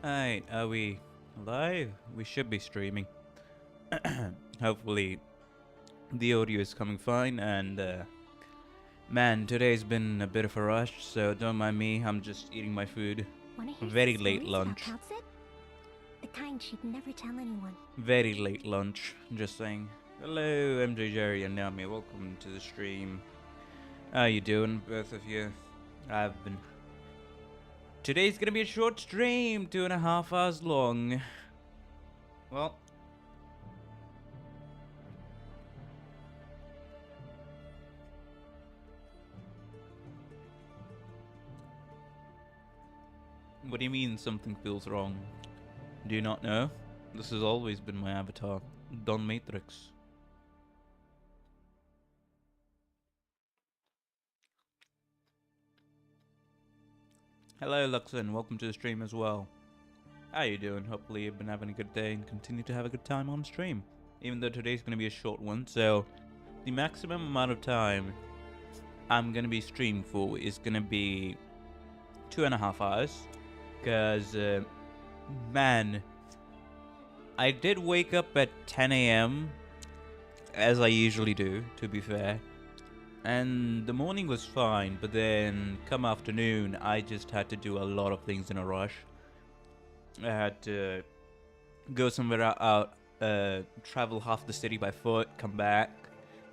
Alright, are we live? We should be streaming. Hopefully the audio is coming fine and man, today's been a bit of a rush, so don't mind me, I'm just eating my food. Very late lunch. The kind she'd never tell anyone. Very late lunch, just saying. Hello MJ Jerry and Naomi, welcome to the stream. How you doing, both of you? Today's gonna be a short stream, 2.5 hours long. Well, what do you mean something feels wrong? Do you not know? This has always been my avatar, Don Matrix. Hello Luxon, welcome to the stream as well. How you doing? Hopefully you've been having a good day and continue to have a good time on stream. Even though today's going to be a short one, so the maximum amount of time I'm going to be streaming for is going to be 2.5 hours. Because, man, I did wake up at 10 a.m. as I usually do, to be fair. And the morning was fine, but then come afternoon, I just had to do a lot of things in a rush. I had to go somewhere out, travel half the city by foot, come back,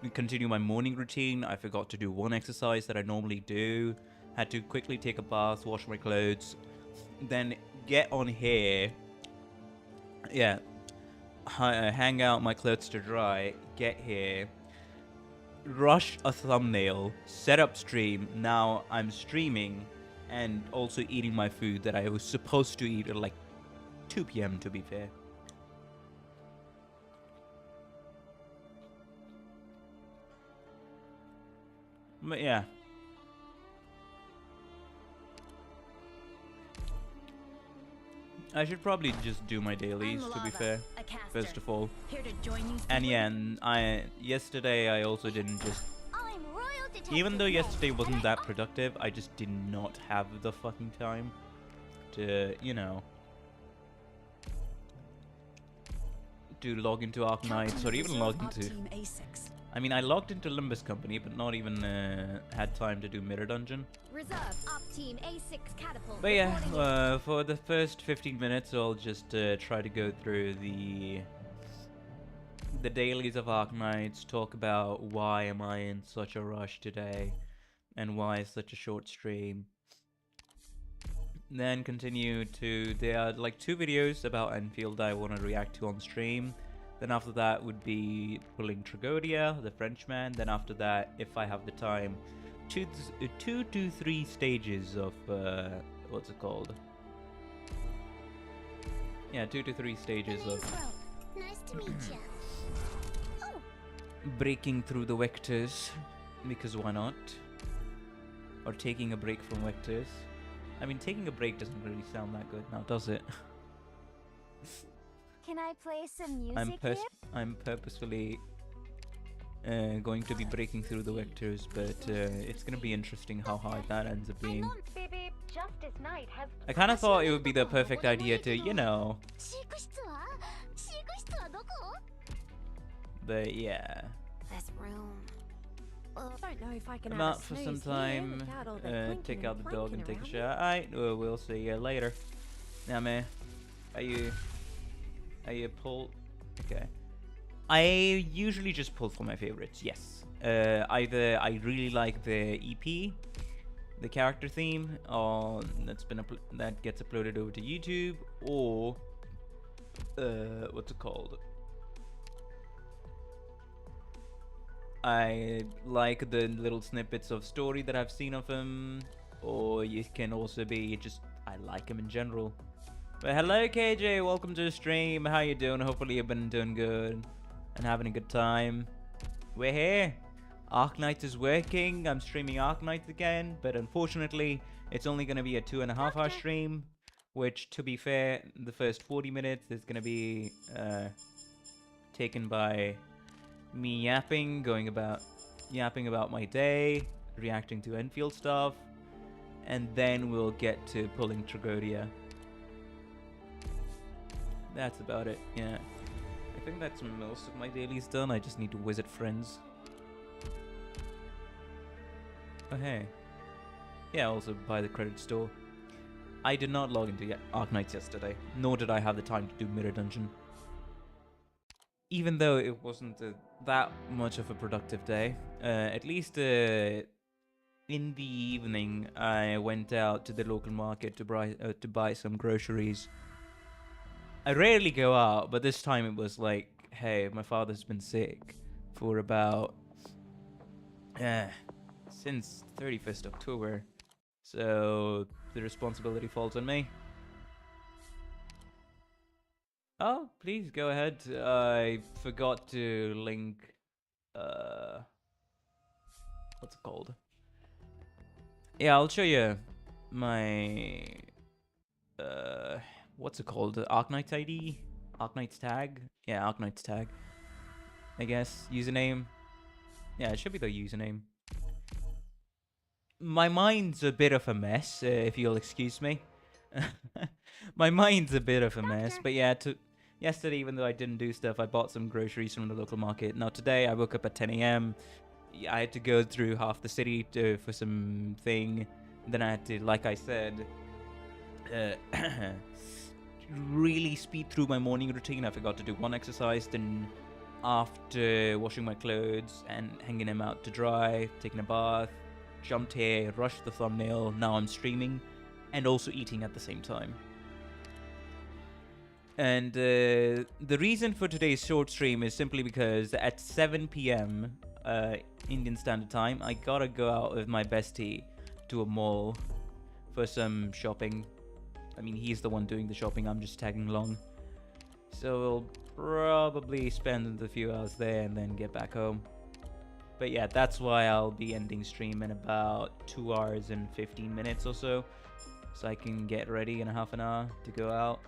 and continue my morning routine. I forgot to do one exercise that I normally do. Had to quickly take a bath, wash my clothes, then get on here. Yeah, hang out my clothes to dry, get here. Rush a thumbnail, set up stream. Now I'm streaming and also eating my food that I was supposed to eat at like 2 p.m. to be fair. But yeah. I should probably just do my dailies, to be fair, first of all. And yeah, yesterday I also didn't just... Even though yesterday wasn't that productive, I just did not have the fucking time to, you know, to log into Arknights or even log into... I mean, I logged into Limbus Company, but not even had time to do Mirror Dungeon. But yeah, for the first 15 minutes, I'll just try to go through the dailies of Arknights, talk about why am I in such a rush today, and why is such a short stream. Then continue to, there are like 2 videos about Endfield I want to react to on stream. Then after that would be pulling Tragodia, the Frenchman. Then after that, if I have the time, 2 to 3 stages of, what's it called? Yeah, 2 to 3 stages of Nice to meet you. breaking through the vectors, because why not? Or taking a break from vectors. I mean, taking a break doesn't really sound that good now, does it? Can I play some music here? I'm purposefully going to be breaking through the vectors, but it's going to be interesting how hard that ends up being. I kind of thought it would be the perfect idea to, you know... But yeah. This room. Don't know if I can I'm out for some time, take out the dog and take a shower. Alright, we'll see you later. Now, man, are you pull? Okay. I usually just pull for my favorites, yes. Either I really like the EP, the character theme, or that gets uploaded over to YouTube, or what's it called? I like the little snippets of story that I've seen of him, or it can also be just I like him in general. But hello KJ, welcome to the stream. How you doing? Hopefully you've been doing good and having a good time. We're here. Arknights is working. I'm streaming Arknights again, but unfortunately it's only going to be a 2.5 hour stream, which to be fair, the first 40 minutes is going to be taken by me yapping about my day, reacting to Endfield stuff, and then we'll get to pulling Tragodia. that's about it. Yeah, I think that's most of my dailies done. I just need to visit friends. Oh hey, yeah. Also buy the credit store. I did not log into Arknights yesterday, nor did I have the time to do Mirror Dungeon. Even though it wasn't that much of a productive day, at least in the evening I went out to the local market to buy some groceries. I rarely go out, but this time it was like, hey, my father's been sick for about since 31st October, so the responsibility falls on me. Oh, please go ahead. I forgot to link, what's it called? Yeah, I'll show you my, what's it called? Arknights ID? Arknights tag? Yeah, Arknights tag. I guess. Username. Yeah, it should be the username. My mind's a bit of a mess, if you'll excuse me. My mind's a bit of a mess, but yeah, yesterday, even though I didn't do stuff, I bought some groceries from the local market. Now today, I woke up at 10 a.m. I had to go through half the city for some thing. Then I had to, like I said, really speed through my morning routine. I forgot to do one exercise. Then after washing my clothes and hanging them out to dry, taking a bath, jumped here, rushed the thumbnail. Now I'm streaming and also eating at the same time. And the reason for today's short stream is simply because at 7 p.m. Indian Standard Time, I gotta go out with my bestie to a mall for some shopping. I mean, he's the one doing the shopping, I'm just tagging along. So we'll probably spend a few hours there and then get back home. But yeah, that's why I'll be ending stream in about 2 hours and 15 minutes or so. So I can get ready in a half an hour to go out.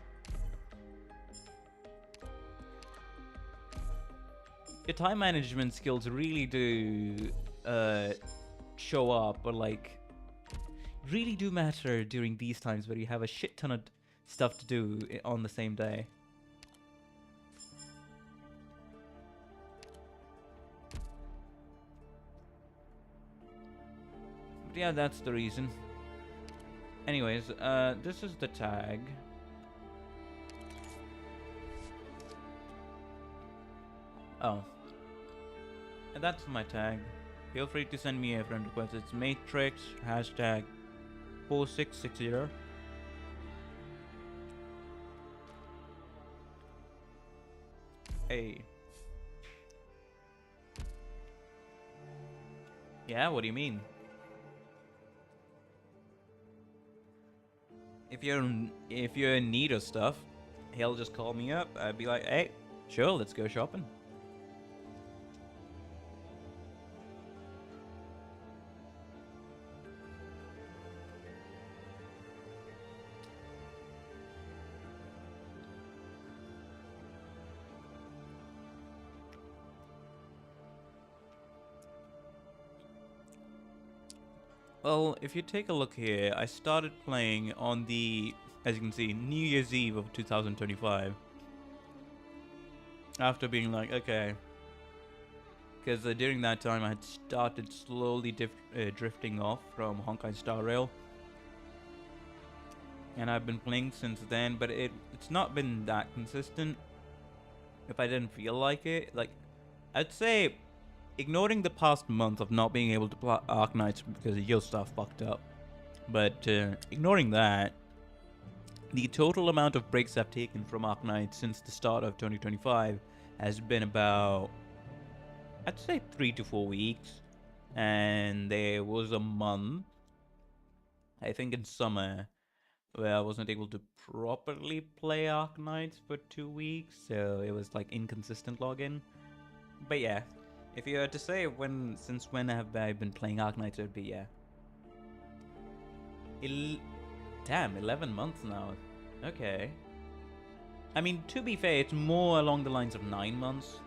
Your time management skills really do show up, or like really do matter during these times where you have a shit ton of stuff to do on the same day. But yeah, that's the reason. Anyways, this is the tag. Oh. And that's my tag. Feel free to send me a friend request. It's matrix hashtag 4660. Hey. Yeah, what do you mean? If you're in need of stuff, he'll just call me up. I'd be like, hey, sure, let's go shopping. Well, if you take a look here, I started playing on the, as you can see, New Year's Eve of 2025. After being like, okay. Because during that time I had started slowly drifting off from Honkai Star Rail. And I've been playing since then, but it's not been that consistent. If I didn't feel like it, like, I'd say, ignoring the past month of not being able to play Arknights because your stuff fucked up, but ignoring that, the total amount of breaks I've taken from Arknights since the start of 2025 has been about, I'd say 3 to 4 weeks. And there was a month, I think in summer, where I wasn't able to properly play Arknights for 2 weeks, so it was like inconsistent login. But yeah, if you were to say since when have I been playing Arknights, it would be, yeah. Damn, 11 months now. Okay. I mean, to be fair, it's more along the lines of 9 months.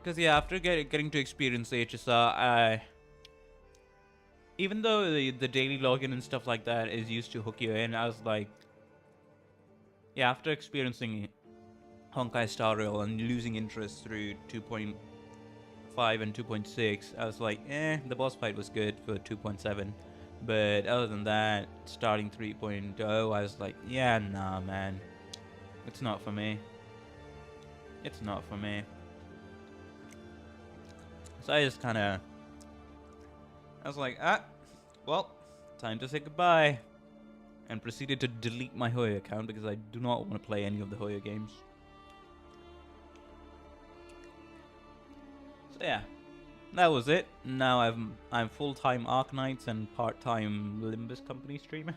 Because yeah, after getting to experience the HSR, even though the daily login and stuff like that is used to hook you in, I was like, yeah, after experiencing Honkai Star Rail and losing interest through 2.5 and 2.6, I was like, the boss fight was good for 2.7. But other than that, starting 3.0, I was like, yeah, nah, man. It's not for me. It's not for me. So I just kind of... I was like, well, time to say goodbye. And proceeded to delete my Hoyo account because I do not want to play any of the Hoyo games. So yeah, that was it. Now I'm full-time Arknights and part-time Limbus Company streamer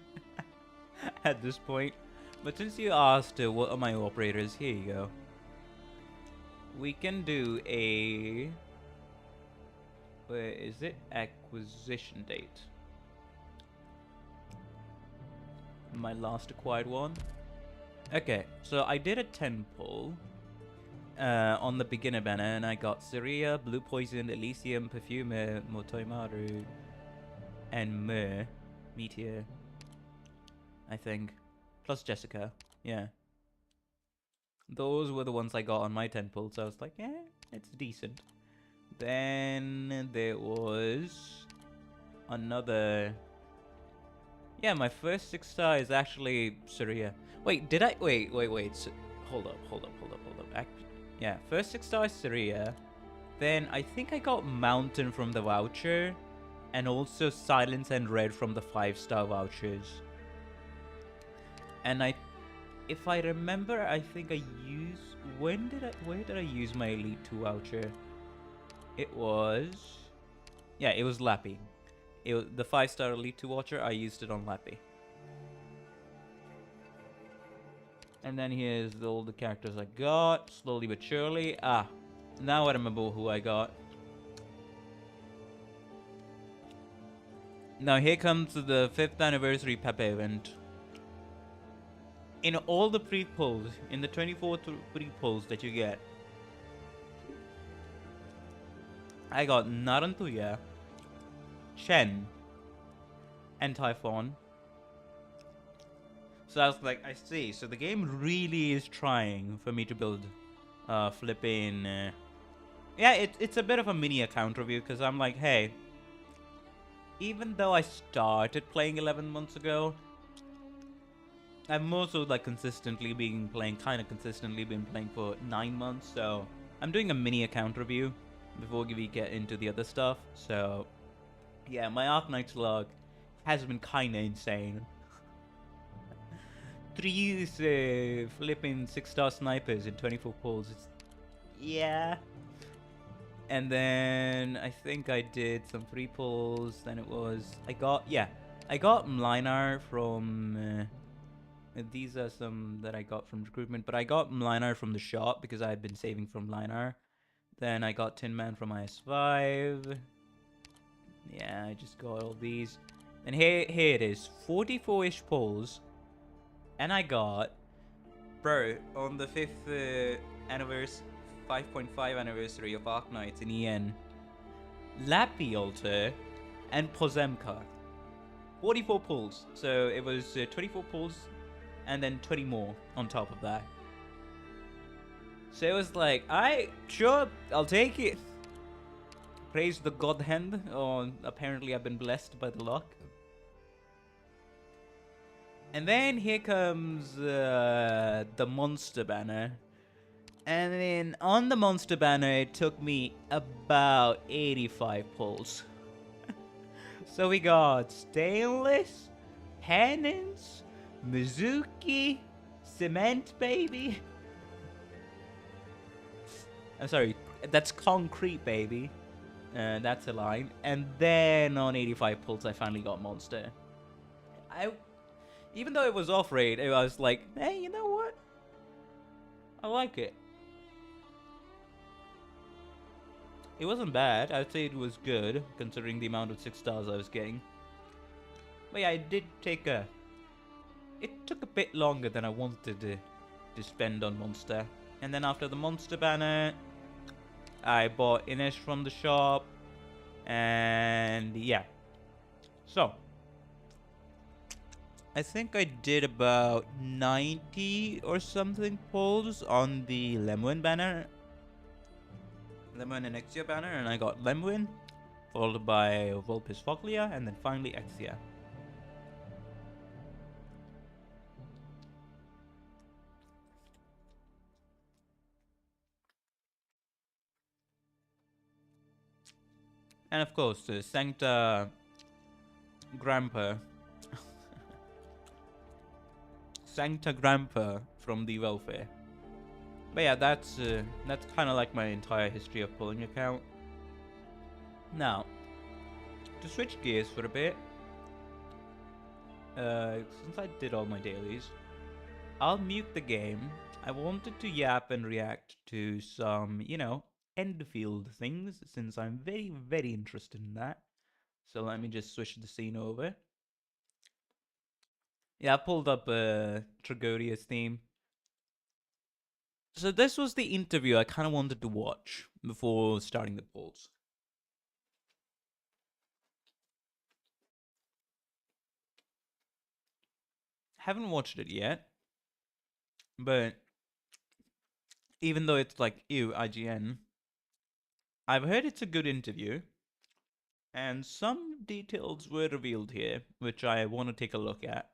at this point. But since you asked what are my operators, here you go. We can do a... Where is it? Acquisition date. My last acquired one. Okay, so I did a 10 pull on the beginner banner, and I got Syria, Blue Poison, Elysium, Perfume, Motoimaru, and Meteor, I think. Plus Jessica, yeah. Those were the ones I got on my 10 pull, so I was like, yeah, it's decent. Then there was another... Yeah, my first 6-star is actually Syria. Wait, did I... Wait. Hold up. Yeah, first 6-star is Syria. Then I think I got Mountain from the voucher. And also Silence and Red from the 5-star vouchers. And if I remember, I think I used... Where did I use my Elite 2 voucher? It was... Yeah, it was Lappy. The 5-star Elite 2 voucher, I used it on Lappy. And then here's all the characters I got, slowly but surely. Now I remember who I got. Now here comes the 5th anniversary Pepe event. In all the pre-pulls, in the 24 pre-pulls that you get, I got Narantuya, Chen, and Typhon. So I was like, I see. So the game really is trying for me to build flipping... Yeah, it's a bit of a mini account review because I'm like, hey, even though I started playing 11 months ago, I've also like kind of consistently been playing for 9 months. So I'm doing a mini account review before we get into the other stuff. So yeah, my Arknights log has been kind of insane. 3 flipping 6-star snipers in 24 pulls. Yeah. And then I think I did some 3 pulls. Then it was I got Mlinar from these are some that I got from recruitment, but I got Mlinar from the shop because I had been saving from Mlinar. Then I got Tin Man from IS5. Yeah, I just got all these. And here it is, 44-ish pulls. And I got, bro, on the 5th anniversary, 5.5 anniversary of Arknights in EN, Lappy Alter and Pozemka. 44 pulls. So it was 24 pulls and then 20 more on top of that. So it was like, sure, I'll take it. Praise the God hand, or apparently I've been blessed by the luck. And then here comes the monster banner. And then on the monster banner, it took me about 85 pulls. So we got Stainless, Penance, Mizuki, Cement Baby. I'm sorry, that's Concrete Baby. That's a line. And then on 85 pulls, I finally got Monster. Even though it was off rate, I was like, hey, you know what? I like it. It wasn't bad. I'd say it was good, considering the amount of 6 stars I was getting. But yeah, it did take it took a bit longer than I wanted to spend on Monster. And then after the Monster banner, I bought Ines from the shop, and yeah. So I think I did about 90 or something pulls on the Lemuin banner. Lemuin and Exia banner, and I got Lemuin, followed by Vulpes Foglia, and then finally Exia. And of course, the Sancta Grandpa. Sancta Grandpa from the welfare. But yeah, that's kind of like my entire history of pulling account. Now, to switch gears for a bit, since I did all my dailies, I'll mute the game. I wanted to yap and react to some, Endfield things, since I'm very, very interested in that. So let me just switch the scene over. Yeah, I pulled up Tragodia's theme. So this was the interview I kind of wanted to watch before starting the polls. Haven't watched it yet, but even though it's like, ew, IGN, I've heard it's a good interview, and some details were revealed here, which I want to take a look at.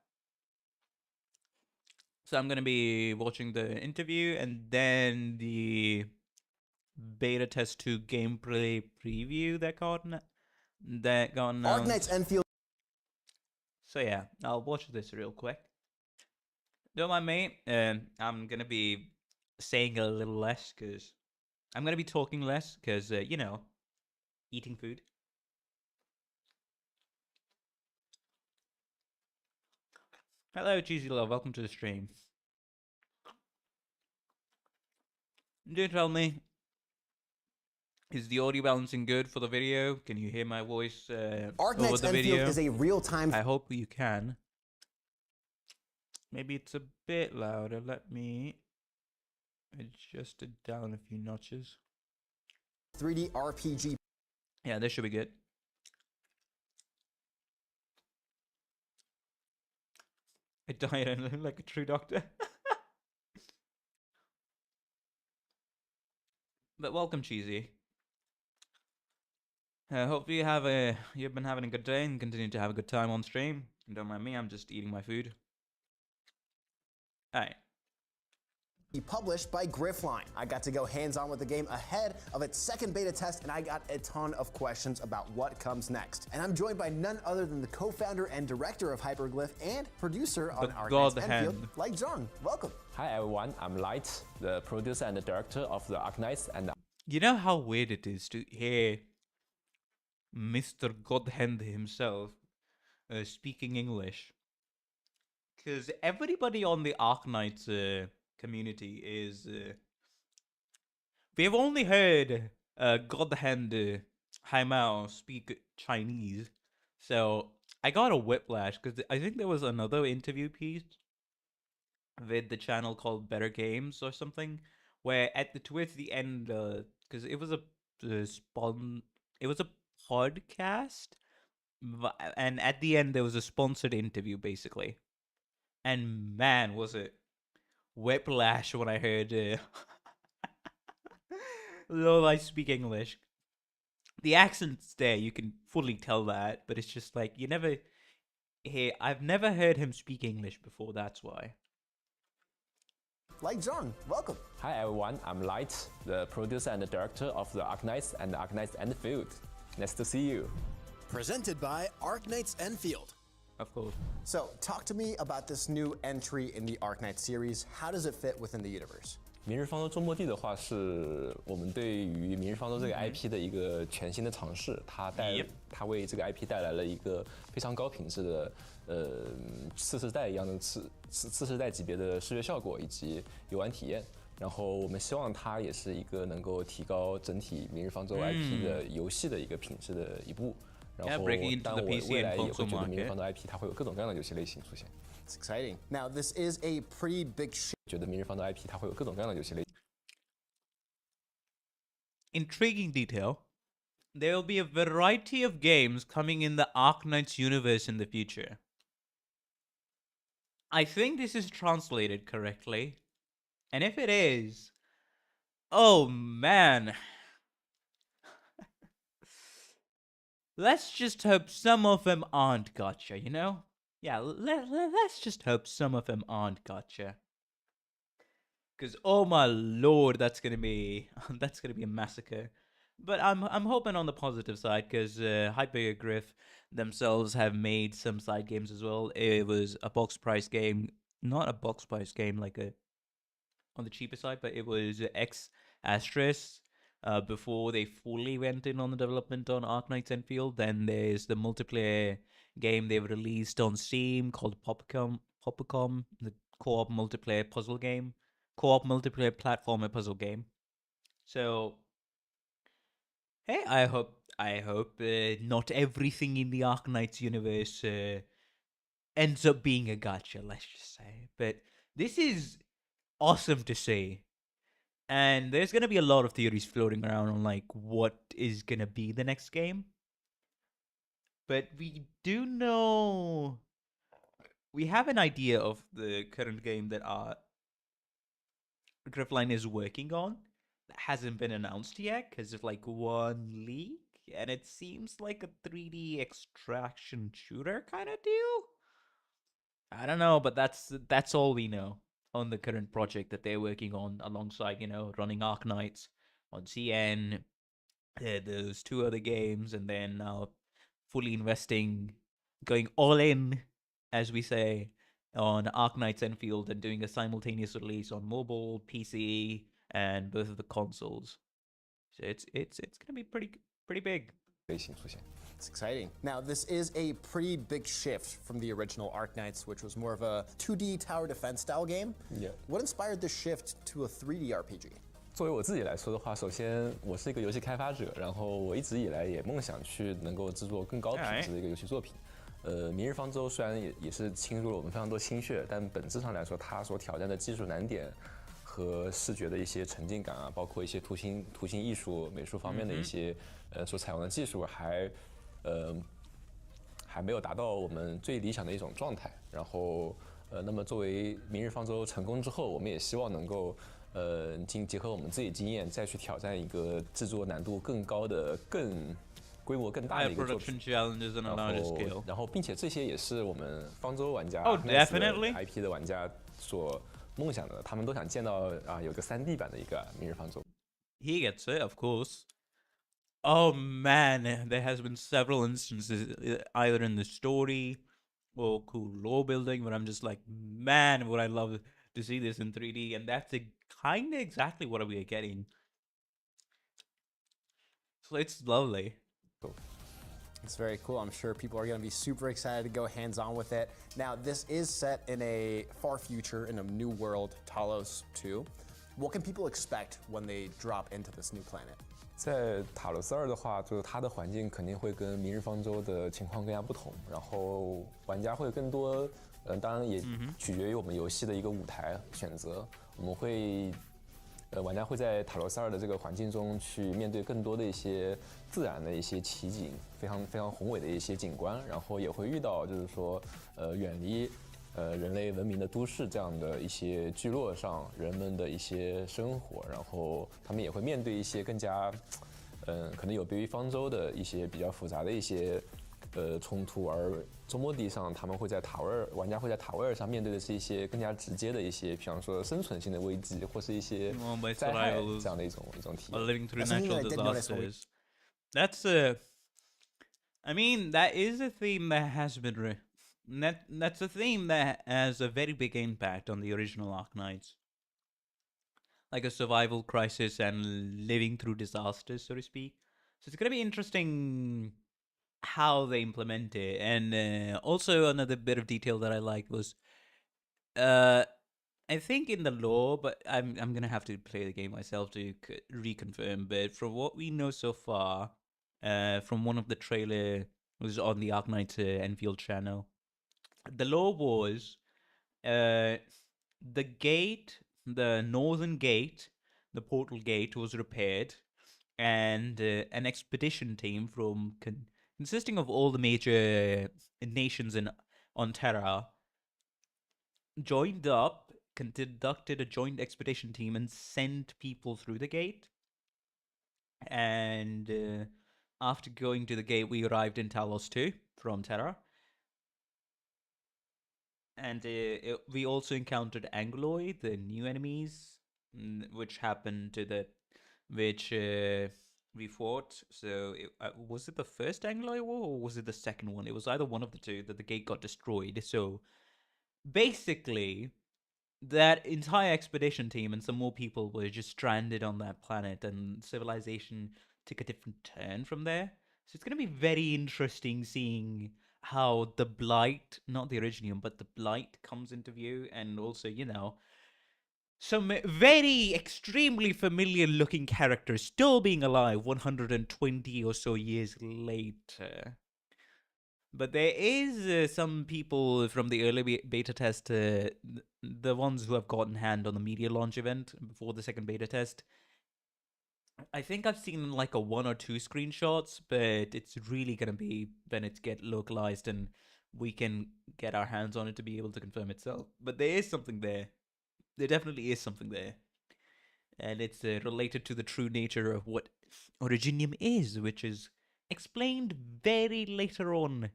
So I'm going to be watching the interview and then the beta test 2 gameplay preview that got announced. Arknights Endfield. So yeah, I'll watch this real quick. Don't mind me. I'm going to be saying a little less because I'm going to be talking less because, eating food. Hello, Cheesy Love. Welcome to the stream. Do tell me, is the audio balancing good for the video? Can you hear my voice over the video? Is a real-time. I hope you can. Maybe it's a bit louder. Let me adjust it down a few notches. 3D RPG. Yeah, this should be good. I died and look like a true doctor. But welcome, Cheesy. Hopefully you've been having a good day and continue to have a good time on stream. And don't mind me, I'm just eating my food. Alright. Published by Griffline. I got to go hands-on with the game ahead of its second beta test, and I got a ton of questions about what comes next. And I'm joined by none other than the co-founder and director of Hyperglyph and producer on Arknights Endfield, Light John. Welcome. Hi everyone, I'm Light, the producer and the director of the Arknights and You know how weird it is to hear Mr. Godhand himself speaking English? Because everybody on the Arknights community is... we've only heard Godhand Haimao speak Chinese. So I got a whiplash because I think there was another interview piece with the channel called Better Games or something, where towards the end, because it was a podcast, and at the end there was a sponsored interview basically, and man, was it whiplash when I heard though I speak English. The accent's there, you can fully tell that, but it's just like I've never heard him speak English before, that's why. Light John, welcome. Hi everyone, I'm Light, the producer and the director of the Arknights and the Arknights Endfield. Nice to see you. Presented by Arknights Endfield. Of course. So, talk to me about this new entry in the Arknights series. How does it fit within the universe? 明日方舟周末地的话，是我们对于明日方舟这个 IP 的一个全新的尝试。它为这个 IP 带来了一个非常高品质的次世代一样的次世代级别的视觉效果以及游玩体验。然后我们希望它也是一个能够提高整体明日方舟 IP 的游戏的一个品质的一步。然后，当我未来也会觉得明日方舟 IP 它会有各种各样的游戏类型出现。It's exciting. Now, this is a pretty big shift. 觉得明日方舟 IP 它会有各种各样的游戏类型。intriguing detail. There will be a variety of games coming in the Arknights universe in the future. I think this is translated correctly. And if it is, oh man. Let's just hope some of them aren't gotcha, you know? Yeah, let's just hope some of them aren't gotcha. Cause oh my lord, that's gonna be a massacre. But I'm hoping on the positive side, cause Hypergriff themselves have made some side games as well. It was a box price game, not a box price game like a on the cheaper side, but it was X Asterisk. Before they fully went in on the development on Arknights Endfield, then there's the multiplayer game they've released on Steam called Popcom, the co-op multiplayer puzzle game, co-op multiplayer platformer puzzle game. So, hey, I hope not everything in the Arknights universe ends up being a gacha. Let's just say, but this is awesome to see. And there's gonna be a lot of theories floating around on like what is gonna be the next game. But we do know we have an idea of the current game that our Griffline is working on that hasn't been announced yet because of like one leak, and it seems like a 3D extraction shooter kind of deal. I don't know, but that's all we know on the current project that they're working on alongside, running Arknights on CN, those two other games, and then now fully investing, going all in, as we say, on Arknights Enfield and doing a simultaneous release on mobile, PC, and both of the consoles. So it's gonna be pretty big. It's exciting. Now, this is a pretty big shift from the original Arknights, which was more of a 2D tower defense style game. Yeah. What inspired this shift to a 3D RPG? 作为我自己来说的话，首先我是一个游戏开发者，然后我一直以来也梦想去能够制作更高品质的一个游戏作品。明日方舟虽然也是侵入了我们非常多心血，但本质上来说，它所挑战的技术难点和视觉的一些沉浸感啊，包括一些图形艺术、美术方面的一些所采用的技术还没有达到我们最理想的一种状态。然后那么作为明日方舟成功之后，我们也希望能够结合我们自己经验，再去挑战一个制作难度更高的、规模更大的一个作品。然后，并且这些也是我们方舟玩家、IP 的玩家所梦想的，他们都想见到有个3D 版的一个明日方舟。He gets it, of course. Oh man, there has been several instances, either in the story or cool lore building, where I'm just like, man, would I love to see this in 3D, and that's kind of exactly what we are getting. So it's lovely. It's very cool. I'm sure people are going to be super excited to go hands-on with it. Now, this is set in a far future, in a new world, Talos 2. What can people expect when they drop into this new planet? 在塔罗斯2的话，就是它的环境肯定会跟明日方舟的情况更加不同，然后玩家会更多，当然也取决于我们游戏的一个舞台选择。我们会，玩家会在塔罗斯2的这个环境中去面对更多的一些自然的一些奇景，非常宏伟的一些景观，然后也会遇到就是说，远离人类文明的都市这样的一些聚落上人们的一些生活，然后他们也会面对一些更加，可能有别于方舟的一些比较复杂的一些冲突，而周末地上他们会在玩家会在塔位尔上面对的是一些更加直接的一些，比方说生存性的危机或是一些灾害这样的一种体验。Living through natural disasters. I mean, that is a theme that has been that's a theme that has a very big impact on the original Arknights. Like a survival crisis and living through disasters, so to speak. So it's going to be interesting how they implement it. And also another bit of detail that I liked was, I think in the lore, but I'm going to have to play the game myself to reconfirm. But from what we know so far, from one of the trailer was on the Arknights Enfield channel, the lore was the gate, the northern gate, the portal gate was repaired, and an expedition team from consisting of all the major nations on Terra joined up, conducted a joint expedition team, and sent people through the gate. And after going to the gate, we arrived in Talos 2 from Terra. And we also encountered Angloid, the new enemies, which happened to which we fought. So was it the first Angloid war or was it the second one? It was either one of the two that the gate got destroyed. So basically, that entire expedition team and some more people were just stranded on that planet, and civilization took a different turn from there. So it's going to be very interesting seeing how the Blight, not the Originium, but the Blight comes into view, and also, some very extremely familiar looking characters still being alive 120 or so years later. But there is some people from the early beta test, the ones who have gotten hand on the media launch event before the second beta test. I think I've seen like a 1 or 2 screenshots, but it's really going to be when it gets localized and we can get our hands on it to be able to confirm itself. But there is something there. There definitely is something there. And it's related to the true nature of what Originium is, which is explained very later on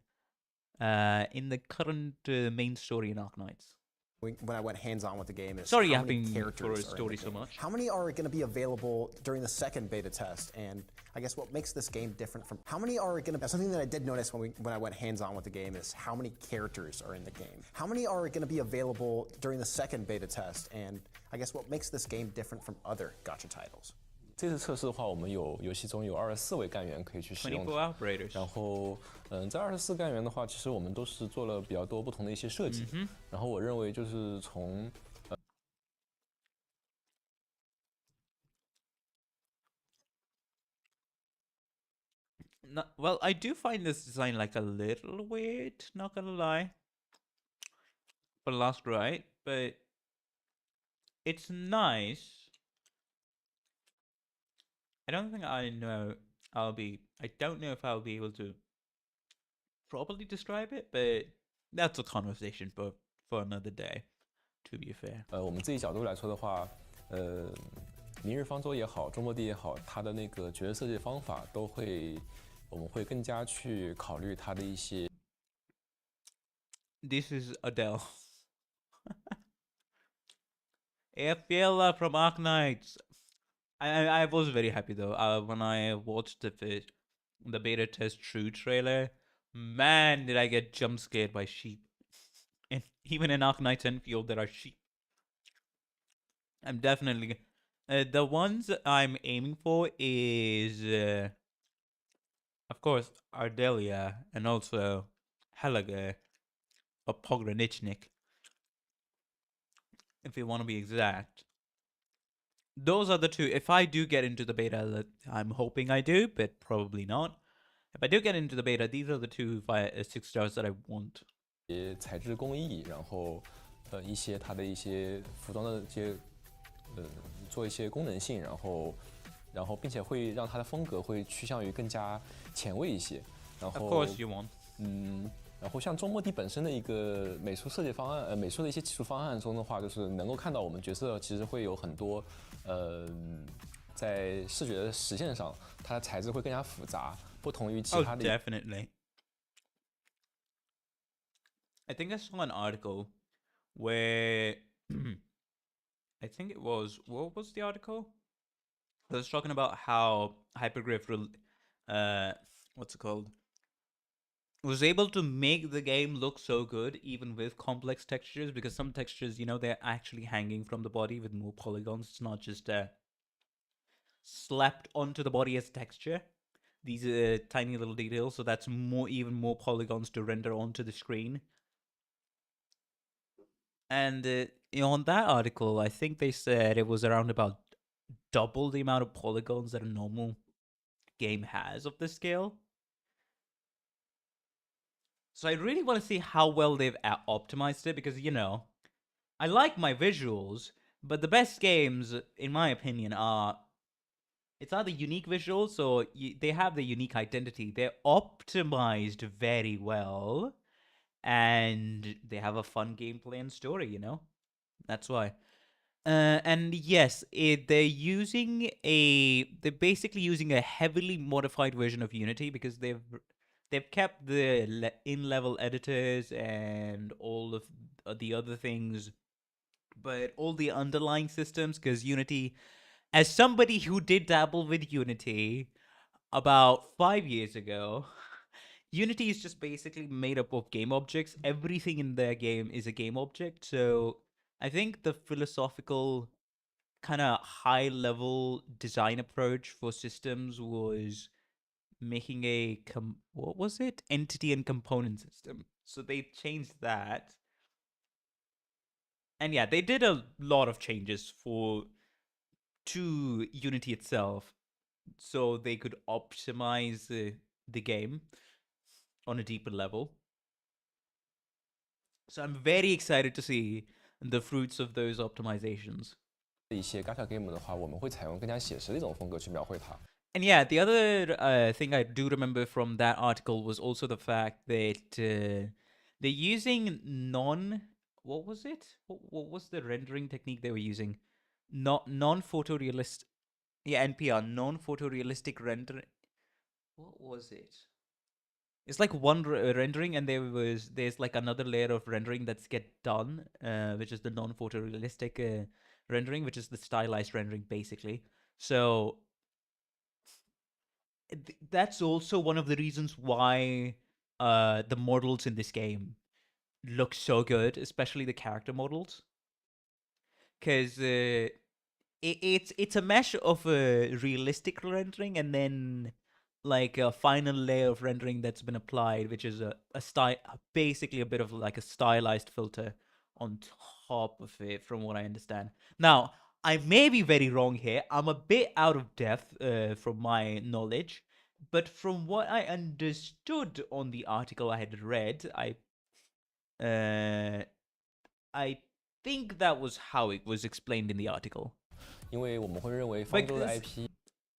in the current main story in Arknights. When I went hands-on with the game is sorry how yapping many characters for a are in story the so game. much. How many are going to be available during the second beta test? And I guess what makes this game different from how many are going to something that I did notice when I went hands-on with the game is how many characters are in the game. How many are going to be available during the second beta test? And I guess what makes this game different from other gacha titles? 这次测试的话，我们游戏中有24位干员可以去使用它。然后，在24干员的话，其实我们都是做了比较多不同的一些设计。然后我认为就是从Well, I do find this design like a little weird, not gonna lie, for Last Ride, but it's nice. I don't think I know I don't know if I'll be able to properly describe it, but that's a conversation for another day, to be fair. 我们自己角度来说的话，明日方舟也好，中末地也好，它的那个角色设计方法都会，我们会更加去考虑它的一些。This is Adele. Fiella from Arknights. I was very happy though when I watched the beta test true trailer. Man, did I get jump scared by sheep. And even in Arknights Endfield, there are sheep. I'm definitely the ones I'm aiming for is of course Ardelia and also Helga or Pogranichnik, if you want to be exact. Those are the two. If I do get into the beta, I'm hoping I do, but probably not. If I do get into the beta, these are the 6 stars that I want. 材质工艺，然后一些它的一些服装的一些做一些功能性，然后并且会让它的风格会趋向于更加前卫一些。然后 Of course you want. 然后像中末地本身的一个美术设计方案，美术的一些技术方案中的话，就是能够看到我们角色其实会有很多在视觉的实现上，它的材质会更加复杂，不同于其他的。Oh, definitely. I think I saw an article where I think it was what was the article? It was talking about how Hypergriff what's it called? Was able to make the game look so good even with complex textures, because some textures, they're actually hanging from the body with more polygons. It's not just slapped onto the body as texture. These are tiny little details, so that's even more polygons to render onto the screen. And on that article, I think they said it was around about double the amount of polygons that a normal game has of this scale. So I really want to see how well they've optimized it, because, I like my visuals, but the best games, in my opinion, are it's either unique visuals or they have the unique identity. They're optimized very well, and they have a fun gameplay and story. You know, that's why. And yes, they're basically using a heavily modified version of Unity because they've kept the in-level editors and all of the other things, but all the underlying systems, because Unity, as somebody who did dabble with Unity about 5 years ago, Unity is just basically made up of game objects. Everything in their game is a game object. So I think the philosophical kind of high level design approach for systems was making what was it? Entity and component system. So they changed that. And yeah, they did a lot of changes to Unity itself so they could optimize the game on a deeper level. So I'm very excited to see the fruits of those optimizations. 一些 gacha game 的话，我们会采用更加写实的一种风格去描绘它。And yeah, the other thing I do remember from that article was also the fact that they're using what was it? What was the rendering technique they were using? Not non-photorealistic. Yeah, NPR, non-photorealistic rendering. What was it? It's like one rendering, and there's like another layer of rendering that's get done, which is the non-photorealistic rendering, which is the stylized rendering basically. So that's also one of the reasons why the models in this game look so good, especially the character models, because it's a mesh of a realistic rendering and then like a final layer of rendering that's been applied, which is a style, basically a bit of like a stylized filter on top of it, from what I understand. Now, I may be very wrong here. I'm a bit out of depth from my knowledge, but from what I understood on the article I had read, I think that was how it was explained in the article. 因为我们会认为方舟的 IP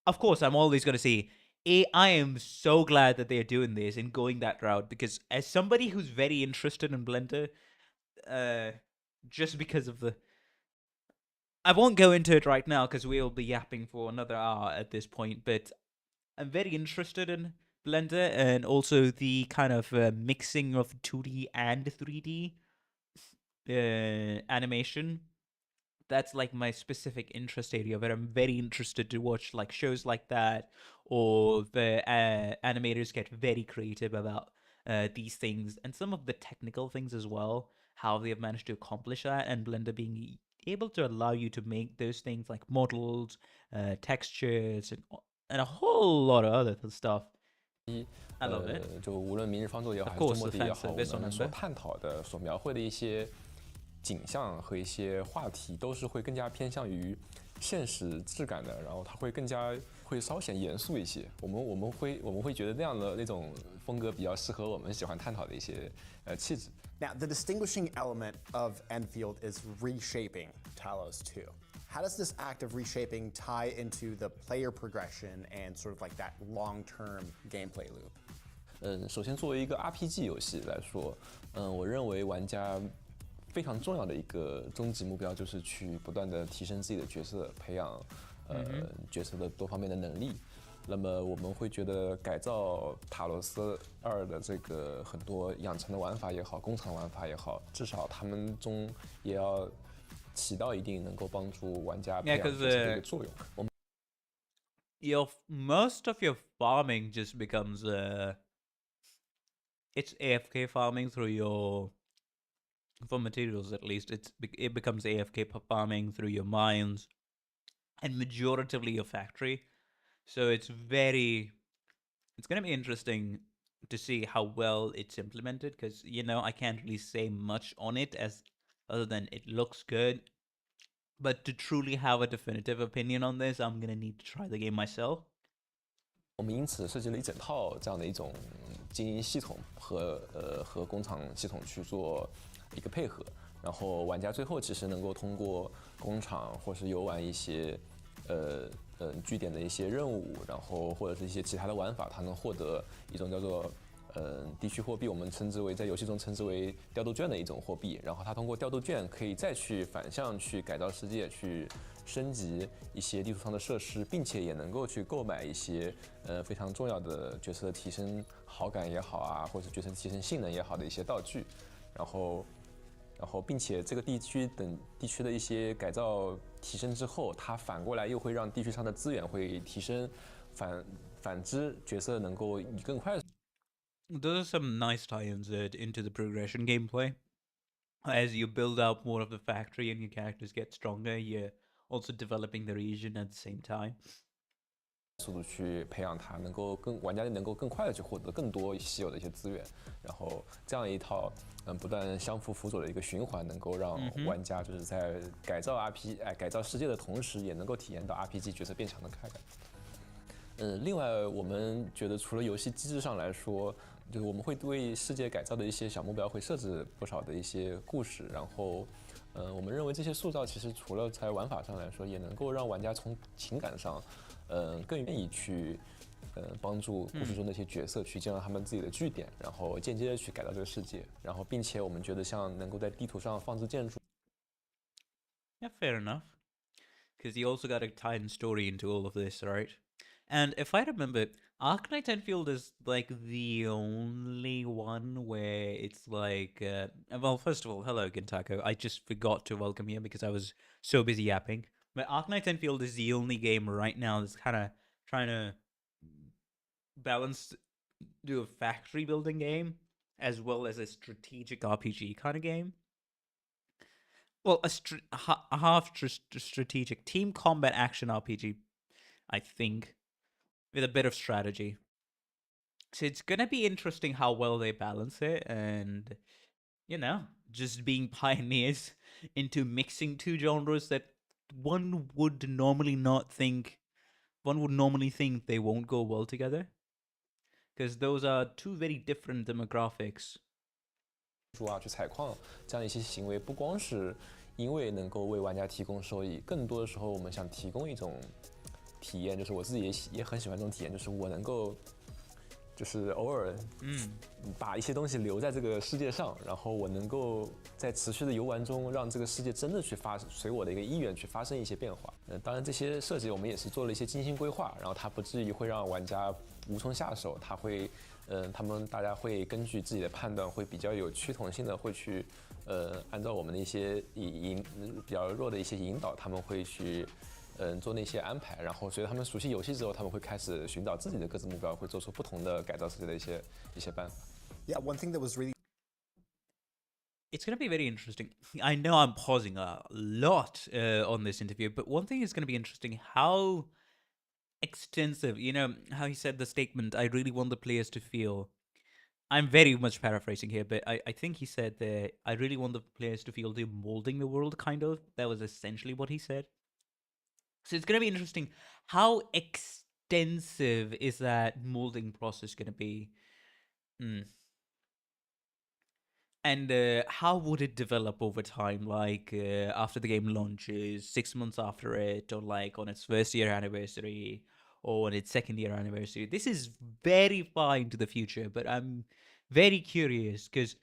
Of course, I'm always going to say, I am so glad that they're doing this and going that route, because as somebody who's very interested in Blender, just because of I won't go into it right now because we'll be yapping for another hour at this point, but I'm very interested in Blender and also the kind of mixing of 2D and 3D animation. That's like my specific interest area, where I'm very interested to watch like shows like that, or the animators get very creative about these things and some of the technical things as well, how they have managed to accomplish that, and Blender being able to allow you to make those things like models, textures, and a whole lot of other stuff. I love it. 就无论明日方舟也好，还是周末地也好，我们所探讨的、所描绘的一些景象和一些话题，都是会更加偏向于现实质感的，然后它会更加会稍显严肃一些。我们会觉得那种风格比较适合我们喜欢探讨的一些气质。Now, the distinguishing element of Endfield is reshaping Talos 2. How does this act of reshaping tie into the player progression and sort of like that long-term gameplay loop? 首先作为一个 RPG 游戏来说，我认为玩家非常重要的一个终极目标就是去不断的提升自己的角色，培养角色的多方面的能力。那么我们会觉得改造塔罗斯2的这个很多养成的玩法也好，工厂玩法也好，至少他们中也要起到一定能够帮助玩家培养角色的一个作用。Most of your farming just becomes it's AFK farming for materials at least. It becomes AFK farming through your mines and majoritively your factory. So it's going to be interesting to see how well it's implemented, because I can't really say much on it other than it looks good. But to truly have a definitive opinion on this, I'm going to need to try the game myself. 我们因此设计了一整套这样的一种经营系统和工厂系统去做一个配合，然后玩家最后其实能够通过工厂或是游玩一些据点的一些任务，然后或者是一些其他的玩法，它能获得一种叫做地区货币，我们称之为在游戏中称之为调度券的一种货币。然后它通过调度券可以再去反向去改造世界，去升级一些地图上的设施，并且也能够去购买一些非常重要的角色提升好感也好啊，或者角色提升性能也好的一些道具。然后并且这个地区的一些改造提升之后，它反过来又会让地区上的资源会提升，反之角色能够以更快。Those are some nice tie-ins into the progression gameplay. As you build out more of the factory and your characters get stronger, you're also developing the region at the same time. 速度去培养它，玩家能够更快的去获得更多稀有的一些资源，然后这样一套不断相互辅佐的一个循环，能够让玩家就是在改造世界的同时，也能够体验到 RPG 角色变强的快感。另外我们觉得除了游戏机制上来说，就是我们会对世界改造的一些小目标会设置不少的一些故事，然后我们认为这些塑造其实除了在玩法上来说，也能够让玩家从情感上更愿意去帮助故事中的一些角色去建造他们自己的据点，然后间接的去改造这个世界，然后并且我们觉得像能够在地图上放置建筑。Yeah, fair enough. Because you also got to tie in story into all of this, right? And if I remember, Arknights Endfield is like the only one where it's like, well, first of all, hello, Gintako. I just forgot to welcome you because I was so busy yapping. But Arknights Endfield is the only game right now that's kind of trying to do a factory building game as well as a strategic RPG kind of game. Well, a half strategic team combat action RPG, I think, with a bit of strategy. So it's gonna be interesting how well they balance it, and just being pioneers into mixing two genres that one would normally think they won't go well together, because those are two very different demographics. 去采矿这样一些行为，不光是因为能够为玩家提供收益，更多的时候我们想提供一种体验，就是我自己也很喜欢这种体验，就是我能够就是偶尔把一些东西留在这个世界上，然后我能够在持续的游玩中让这个世界真的去随我的一个意愿去发生一些变化。当然这些设计我们也是做了一些精心规划，然后它不至于会让玩家无从下手，它会大家会根据自己的判断会比较有趋同性的会去按照我们的一些比较弱的一些引导，他们会去做那些安排，然后随着他们熟悉游戏之后，他们会开始寻找自己的各自目标，会做出不同的改造世界的一些办法。Yeah, one thing that was really It's going to be very interesting. I know I'm pausing a lot on this interview, but one thing is going to be interesting, how extensive, how he said the statement, I really want the players to feel. I'm very much paraphrasing here, but I think he said that I really want the players to feel they're molding the world, kind of. That was essentially what he said. So it's going to be interesting. How extensive is that molding process going to be? And how would it develop over time? Like after the game launches, 6 months after it, or like on its first year anniversary, or on its second year anniversary? This is very far into the future, but I'm very curious because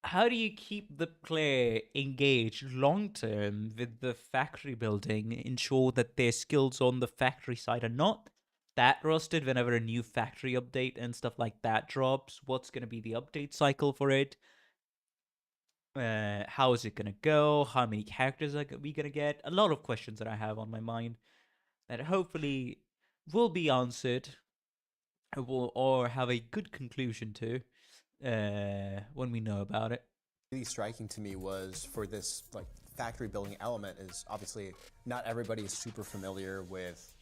how do you keep the player engaged long term with the factory building, ensure that their skills on the factory side are not that rusted whenever a new factory update and stuff like that drops? What's going to be the update cycle for it? How is it going to go? How many characters are we going to get? A lot of questions that I have on my mind that hopefully will be answered or have a good conclusion to when we know about it. Really striking to me was for this like factory building element is obviously not everybody is super familiar with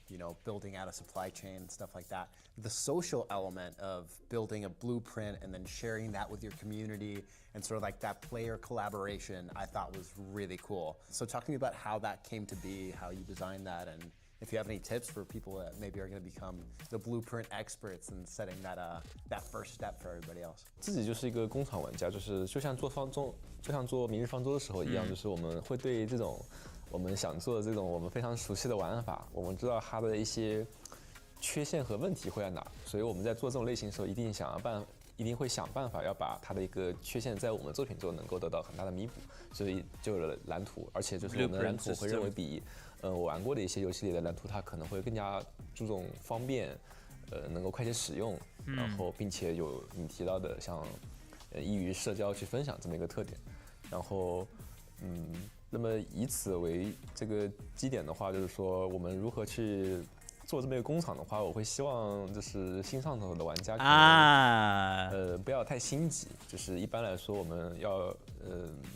building out a supply chain and stuff like that. The social element of building a blueprint and then sharing that with your community and sort of like that player collaboration I thought was really cool. So talk to me about how that came to be, how you designed that, and if you have any tips for people that maybe are going to become the blueprint experts and setting that first step for everybody else. 自己就是一个工厂玩家，就像做明日方舟的时候一样，就是我们会对这种我们想做的这种我们非常熟悉的玩法，我们知道它的一些缺陷和问题会在哪，所以我们在做这种类型的时候，一定会想办法要把它的一个缺陷在我们作品中能够得到很大的弥补，所以就有了蓝图，而且就是我们的蓝图会认为比我玩过的一些游戏里的蓝图，它可能会更加注重方便，能够快捷使用，然后并且有你提到的像易于社交去分享这么一个特点，然后那么以此为这个基点的话，就是说我们如何去做这么一个工厂的话，我会希望就是新上手的玩家可能不要太心急，就是一般来说我们要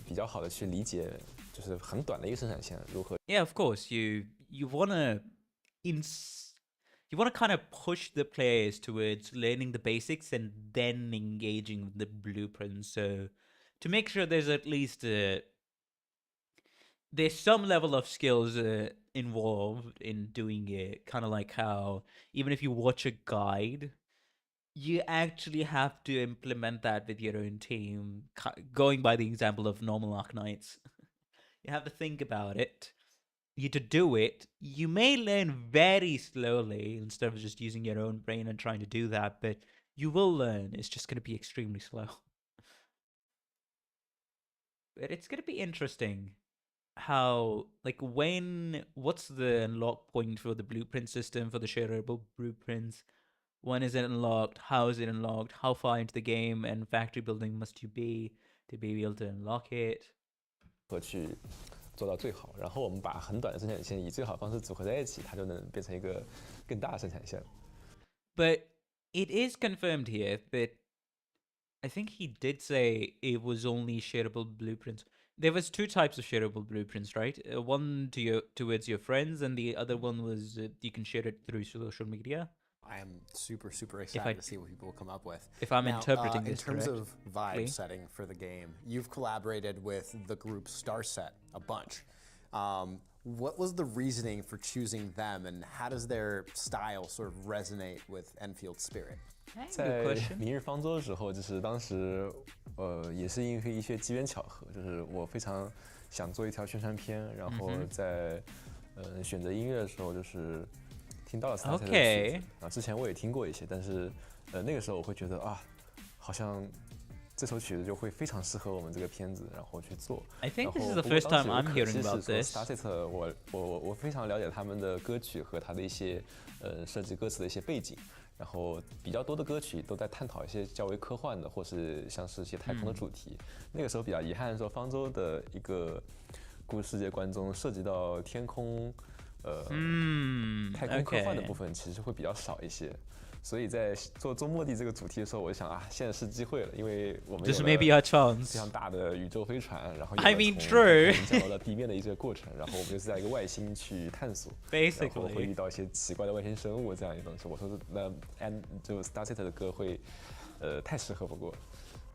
比较好的去理解，就是很短的一个生产线如何。Yeah, of course. You wanna you wanna kind of push the players towards learning the basics and then engaging with the blueprints. So to make sure there's at least there's some level of skills involved in doing it, kind of like how even if you watch a guide, you actually have to implement that with your own team. Going by the example of normal Arknights, you have to think about it. You to do it, you may learn very slowly instead of just using your own brain and trying to do that, but you will learn. It's just going to be extremely slow. But it's going to be interesting how, like, what's the unlock point for the blueprint system, for the shareable blueprints? When is it unlocked? How is it unlocked? How far into the game and factory building must you be to be able to unlock it? 和去做到最好，然后我们把很短的生产线以最好的方式组合在一起，它就能变成一个更大的生产线。But it is confirmed here that I think he did say it was only shareable blueprints. There was two types of shareable blueprints, right? One towards your friends, and the other one was you can share it through social media. I am super excited to see what people will come up with. If I'm now, interpreting this in terms correct, of vibe setting for the game, you've collaborated with the group Starset a bunch. What was the reasoning for choosing them, and how does their style sort of resonate with Enfield's spirit? 在明日方舟的时候，就是当时，也是因为一些机缘巧合，就是我非常想做一条宣传片，然后在选择音乐的时候，就是听到了Starset的曲子，之前我也听过一些，但是那个时候我会觉得啊，好像这首曲子就会非常适合我们这个片子，然后去做。I think this is the first time I'm hearing about this. Starset， 我非常了解他们的歌曲和他的一些设计歌词的一些背景。然后比较多的歌曲都在探讨一些较为科幻的，或是像是一些太空的主题。那个时候比较遗憾说，方舟的一个故事世界观中涉及到天空，太空科幻的部分其实会比较少一些。所以在做周末地这个主题的时候，我就想啊，现在是机会了，因为我们 This may be our chance. 非常大的宇宙飞船，然后 I mean true. 降落到地面的一个过程，然后我们就是在一个外星去探索， Basically 然后会遇到一些奇怪的外星生物这样一个东西。我说那就 Starset 的歌会太适合不过。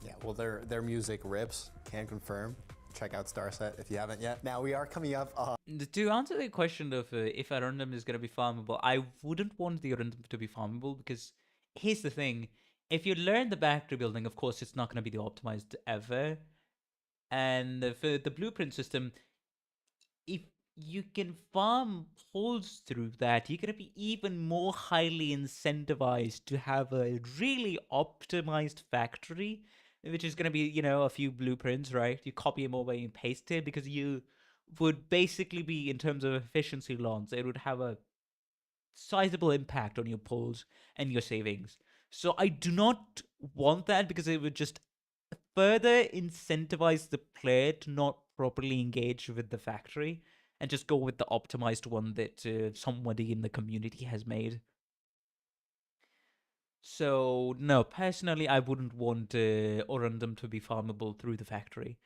Yeah, well, their music rips. Can confirm. Check out Starset if you haven't yet. Now we are coming up. To answer the question of if Arundam is going to be farmable, I wouldn't want the Arundam to be farmable because here's the thing. If you learn the factory building, of course, it's not going to be the optimized ever. And for the blueprint system, if you can farm holes through that, you're going to be even more highly incentivized to have a really optimized factory, which is going to be, you know, a few blueprints, right? You copy them over and paste it because you would basically be, in terms of efficiency loss, it would have a sizable impact on your pulls and your savings. So I do not want that because it would just further incentivize the player to not properly engage with the factory and just go with the optimized one that somebody in the community has made. So, no, personally, I wouldn't want Orundum to be farmable through the factory.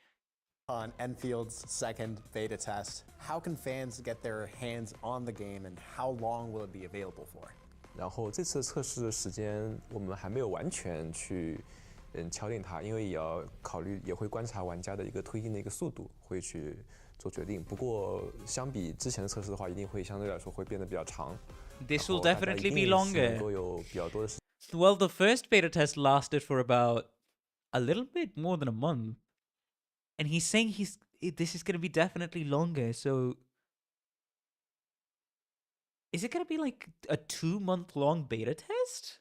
On Enfield's second beta test, how can fans get their hands on the game and how long will it be available for? 然后这次测试的时间我们还没有完全去敲定它，因为也要考虑，也会观察玩家的一个推进的一个速度，会去做决定。不过相比之前的测试的话，一定会相对来说会变得比较长。This will definitely be longer. 能够有比较多的时间。Well, the first beta test lasted for about a little bit more than a month. And he's saying this is going to be definitely longer. So Is it gonna be like a 2-month-long beta test?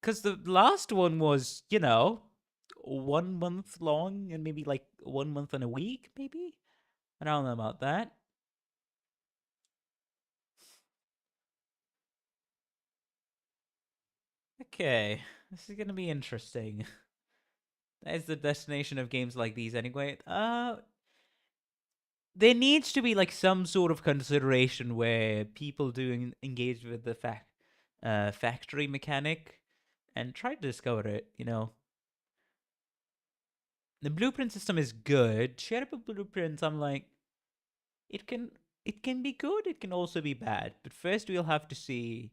Because the last one was, 1 month long and maybe like 1 month and a week, maybe? I don't know about that. Okay, this is gonna be interesting. That is the destination of games like these anyway. There needs to be like some sort of consideration where people do engage with the factory mechanic and try to discover it, The blueprint system is good. Shareable blueprints, I'm like, it can be good, it can also be bad. But first we'll have to see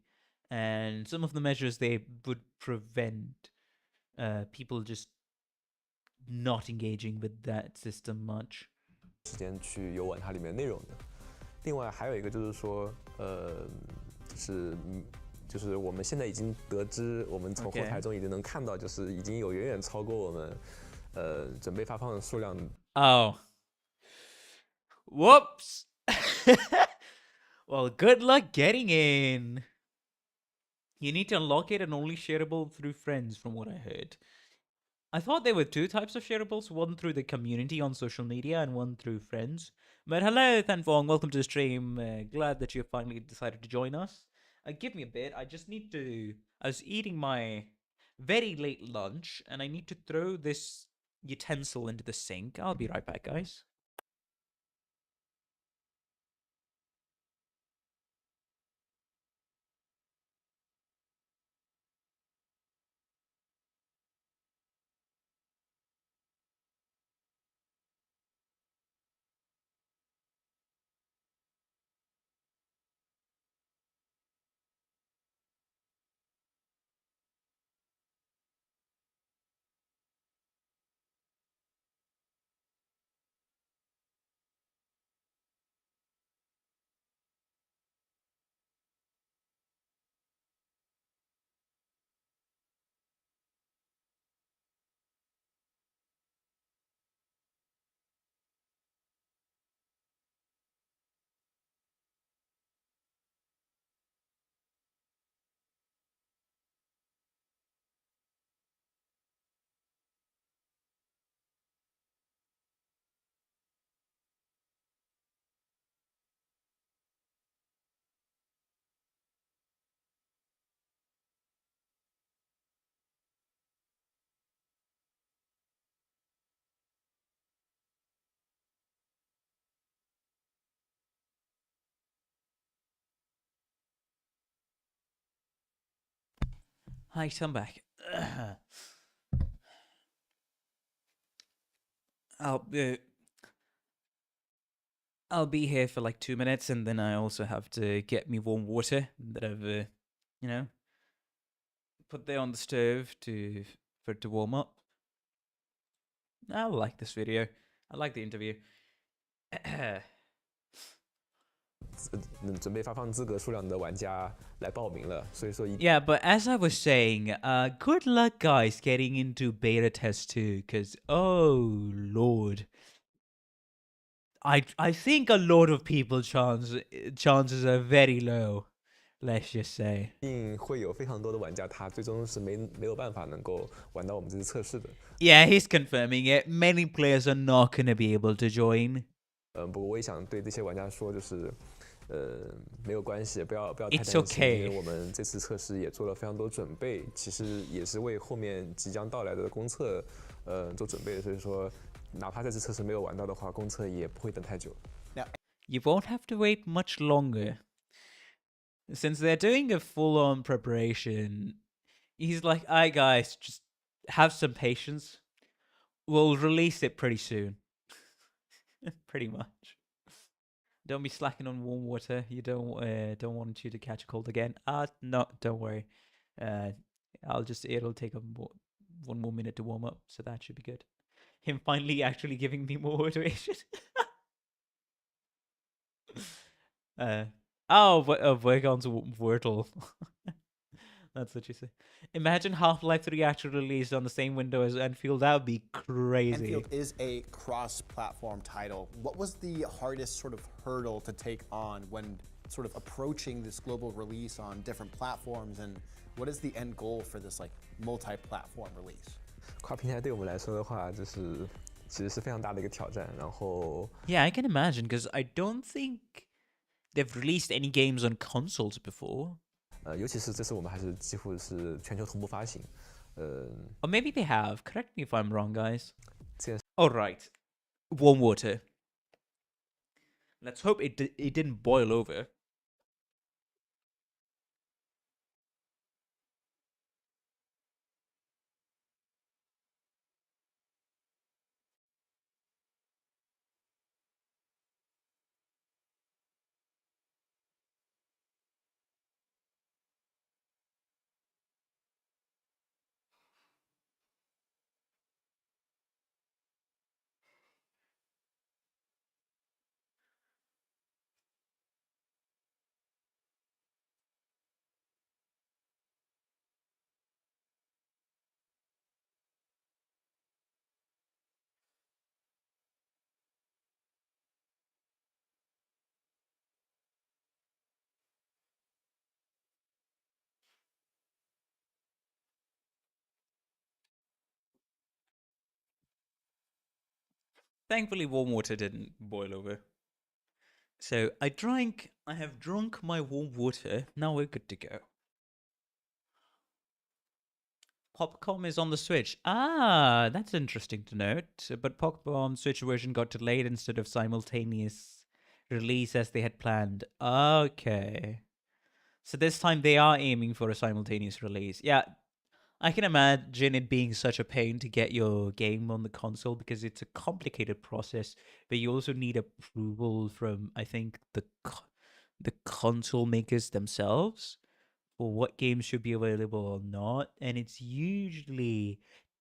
and some of the measures they would prevent people just not engaging with that system much. 时间去游玩它里面内容的。另外还有一个就是说，就是我们现在已经得知，我们从后台中已经能看到，就是已经有远远超过我们准备发放的数量。Oh. Whoops. Well, good luck getting in. You need to unlock it and only shareable through friends, from what I heard. I thought there were 2 types of shareables, one through the community on social media and one through friends. But hello, Thanfong, welcome to the stream. Glad that you finally decided to join us. Give me a bit, I just need to... I was eating my very late lunch, and I need to throw this utensil into the sink. I'll be right back, guys. Hi, I'm back. I'll be here for like 2 minutes, and then I also have to get me warm water that I've, put there on the stove for it to warm up. I like this video. I like the interview. 准备发放资格数量的玩家来报名了，所以说 Yeah, but as I was saying, good luck, guys, getting into beta test 2, because oh lord, I think a lot of people chances are very low. Let's just say. 一定会有非常多的玩家，他最终是没有办法能够玩到我们这次测试的。Yeah, he's confirming it. Many players are not going to be able to join. 不过我也想对这些玩家说，就是没有关系，不要太担 It's 心， okay. 因为我们这次测试也做了非常多准备，其实也是为后面即将到来的公测做准备的，所以说哪怕这次测试没有玩到的话，公测也不会等太久。You won't have to wait much longer. Since they're doing a full-on preparation, he's like, "Alright, guys, just have some patience. We'll release it pretty soon." Pretty much. Don't be slacking on warm water. You don't want you to catch a cold again. No, don't worry. It'll take 1 more minute to warm up, so that should be good. Him finally actually giving me more motivation. Work on Wordle. That's what you say. Imagine Half-Life 3 actually released on the same window as Enfield. That would be crazy. Enfield is a cross-platform title. What was the hardest sort of hurdle to take on when sort of approaching this global release on different platforms, and what is the end goal for this like multi-platform release? 跨平台对我们来说的话，其实是非常大的一个挑战。然后 Yeah, I can imagine, because I don't think they've released any games on consoles before. 尤其是这次我们还是几乎是全球同步发行。Or maybe they have. Correct me if I'm wrong, guys. 这件 All right. Warm water. Let's hope it didn't boil over. Thankfully, warm water didn't boil over. So I have drunk my warm water. Now we're good to go. Popcom is on the Switch. Ah, that's interesting to note. But Popcom Switch version got delayed instead of simultaneous release as they had planned. Okay. So this time they are aiming for a simultaneous release. Yeah, I can imagine it being such a pain to get your game on the console because it's a complicated process, but you also need approval from, I think, the console makers themselves for what games should be available or not, and it's usually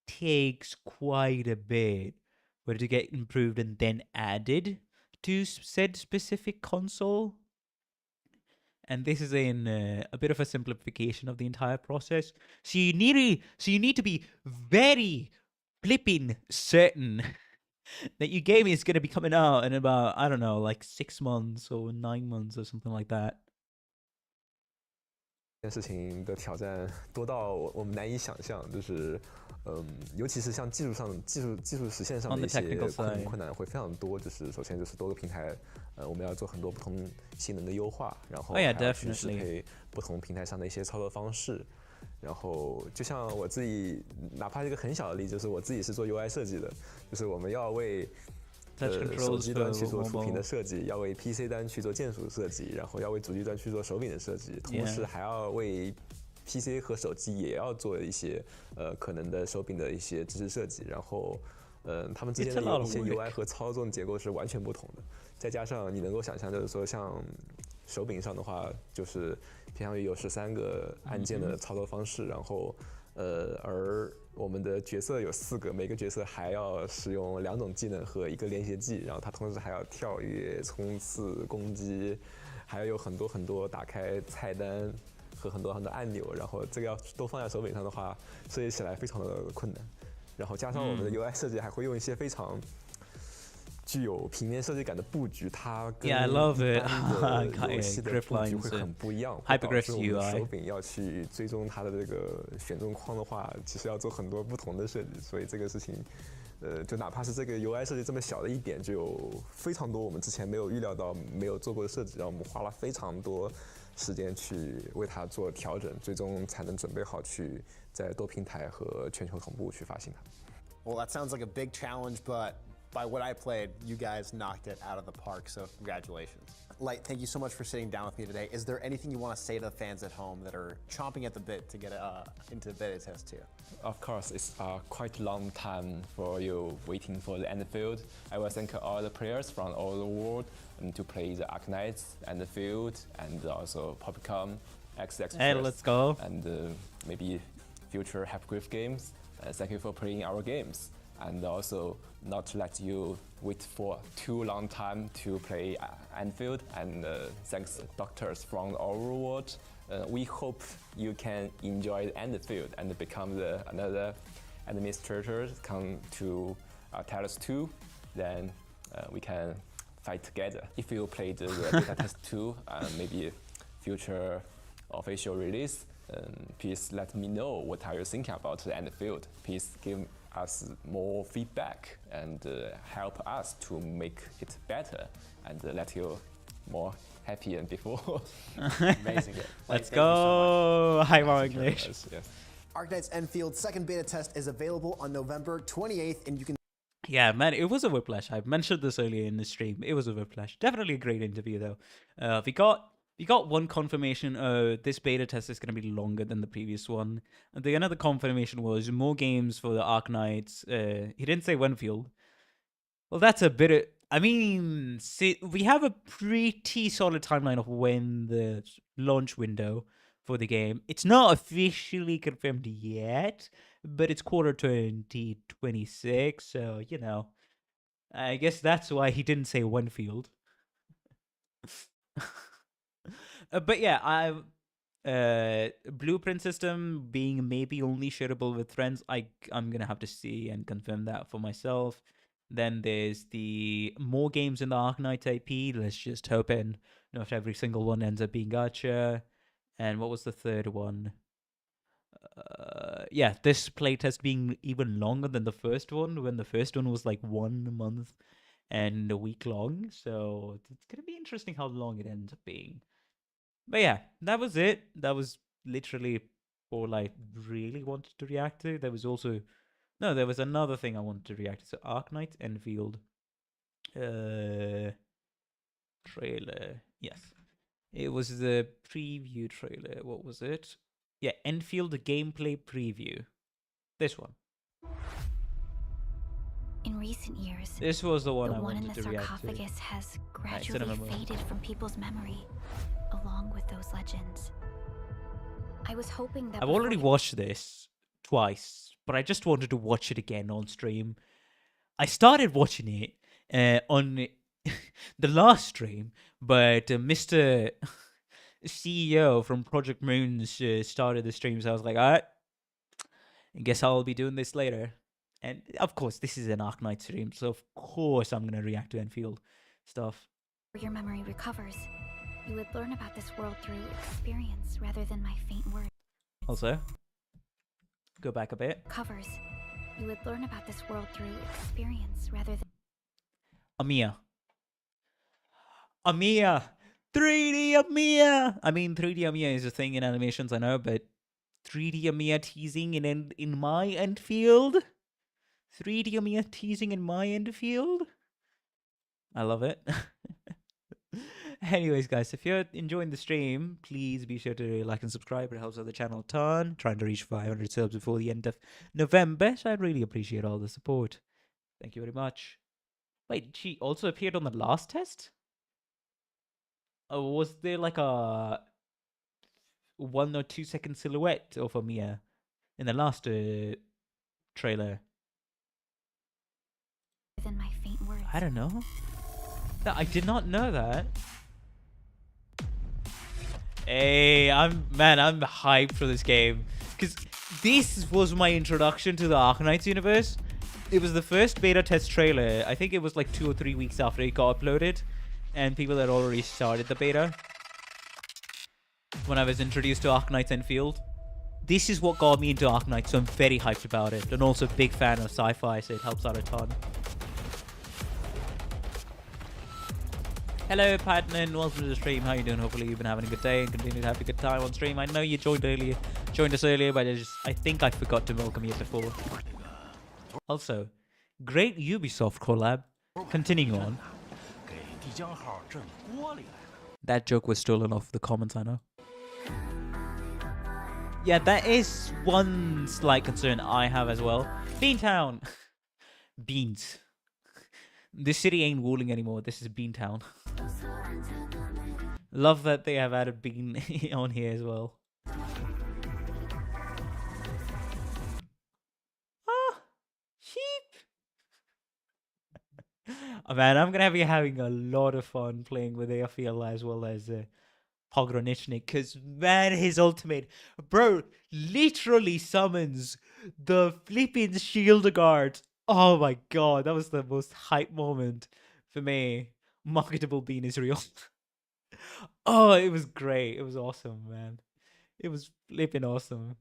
takes quite a bit for it to get improved and then added to said specific console. And this is a bit of a simplification of the entire process. So you need to be very flipping certain that your game is going to be coming out in about, I don't know, like 6 months or 9 months or something like that. 这件事情的挑战多到我们难以想象，就是尤其是像技术实现上的一些困难会非常多。就是首先就是多个平台，我们要做很多不同性能的优化，然后还要去适配不同平台上的一些操作方式。然后就像我自己，哪怕是一个很小的例子，就是我自己是做 UI 设计的，就是我们要为手机端去做触屏的设计，要为 PC 端去做键鼠设计，然后要为主机端去做手柄的设计，同时还要为 PC 和手机也要做一些可能的手柄的一些支持设计，然后它们之间的一些 UI 和操作的结构是完全不同的。再加上你能够想象，就是说像手柄上的话，就是偏向于有13个按键的操作方式，然后而我们的角色有4个，每个角色还要使用2种技能和1个连携技，然后它同时还要跳跃、冲刺、攻击，还要有很多打开菜单和很多按钮，然后这个要都放在手柄上的话，设计起来非常的困难。然后加上我们的 UI 设计还会用一些非常具有平面设计感的布局，它跟一般的游戏的布局会很不一样。导致我们手柄要去追踪它的这个选中框的话，其实要做很多不同的设计。所以这个事情，就哪怕是这个 UI 设计这么小的一点，就有非常多我们之前没有预料到、没有做过的设计，让我们花了非常多时间去为它做调整，最终才能准备好去在多平台和全球同步去发行它。Well, that sounds like a big challenge, but by what I played, you guys knocked it out of the park, so congratulations. Light, thank you so much for sitting down with me today. Is there anything you want to say to the fans at home that are chomping at the bit to get into the beta test too? Of course, it's quite a long time for you waiting for the Endfield. I will thank all the players from all over the world to play the Arknights, Endfield, and also Popcom, XX. Hey, let's go. And maybe future Half-Griff games. Thank you for playing our games. and also not to let you wait for too long time to play Endfield. And thanks doctors from our world, we hope you can enjoy Endfield and become another administrator. Come to Talos 2, then we can fight together. If you played the beta test 2, maybe future official release, please let me know what are you thinking about the Endfield. Please give us more feedback and help us to make it better and let you more happy than before. Amazing. Let's Thank go. Hi, English. Yes. Arknights Endfield second beta test is available on November 28th, and you can. Yeah, man, it was a whiplash. I mentioned this earlier in the stream. It was a whiplash. Definitely a great interview, though. We got one confirmation. This beta test is going to be longer than the previous one. And the another confirmation was more games for the Arknights. He didn't say Endfield. Well, that's a bit. I mean, see, we have a pretty solid timeline of when the launch window for the game. It's not officially confirmed yet, but it's quarter 2026, so, you know, I guess that's why he didn't say Endfield. But yeah, blueprint system being maybe only shareable with friends, I'm gonna have to see and confirm that for myself. Then there's the more games in the Arknights IP. Let's just hope not every single one ends up being gacha. And what was the third one? Yeah, this playtest being even longer than the first one, when the first one was like 1 month and a week long. So it's gonna be interesting how long it ends up being. But yeah, that was it. That was literally all I really wanted to react to. There was also there was another thing I wanted to react to. So Arknights Endfield trailer. Yes. It was the preview trailer. What was it? Yeah, Endfield gameplay preview. This one. In recent years, This was the one the I one in wanted the to react to. sarcophagus has Right, gradually faded from people's memory, along with those legends. I was hoping that I've already watched this twice, but I just wanted to watch it again on stream. I started watching it on the last stream, but Mr. CEO from Project Moons started the stream, so I was like, all right, I guess I'll be doing this later. And of course, this is an Arknight stream, so of course I'm going to react to Endfield stuff. your memory recovers, you would learn about this world through experience rather than my faint words. Also, go back a bit. Covers. You would learn about this world through experience rather than. Amiya! 3D Amiya! I mean, 3D Amiya is a thing in animations, I know, but 3D Amiya teasing in my Endfield? 3D Amiya teasing in my Endfield? I love it. Anyways, guys, if you're enjoying the stream, please be sure to like and subscribe. It helps out the channel a ton. Trying to reach 500 subs before the end of November, so I'd really appreciate all the support. Thank you very much. Wait, she also appeared on the last test? Was there like a 1 or 2 second silhouette of Amiya in the last trailer? Than my faint words. I don't know. I did not know that. Hey, I'm hyped for this game, because this was my introduction to the Arknights universe. It was the first beta test trailer. I think it was like 2 or 3 weeks after it got uploaded, and people had already started the beta when I was introduced to Arknights Endfield. This is what got me into Arknights, so I'm very hyped about it, and also a big fan of sci-fi, so it helps out a ton. Hello, Patman. Welcome to the stream. How you doing? Hopefully you've been having a good day and continue to have a good time on stream. I know you joined us earlier, but I think I forgot to welcome you before. Also, great Ubisoft collab. Continuing on. That joke was stolen off the comments, I know. Yeah, that is one slight concern I have as well. Beantown. Beans. This city ain't ruling anymore. This is Beantown. Love that they have added Bean on here as well. Ah, sheep. Oh, man, I'm gonna be having a lot of fun playing with Airfield as well as Pogranichnik, because man, his ultimate, bro, literally summons the flipping shield guard. Oh my god, that was the most hype moment for me. Marketable bean is real. Oh, it was great. It was awesome, man. It was flipping awesome.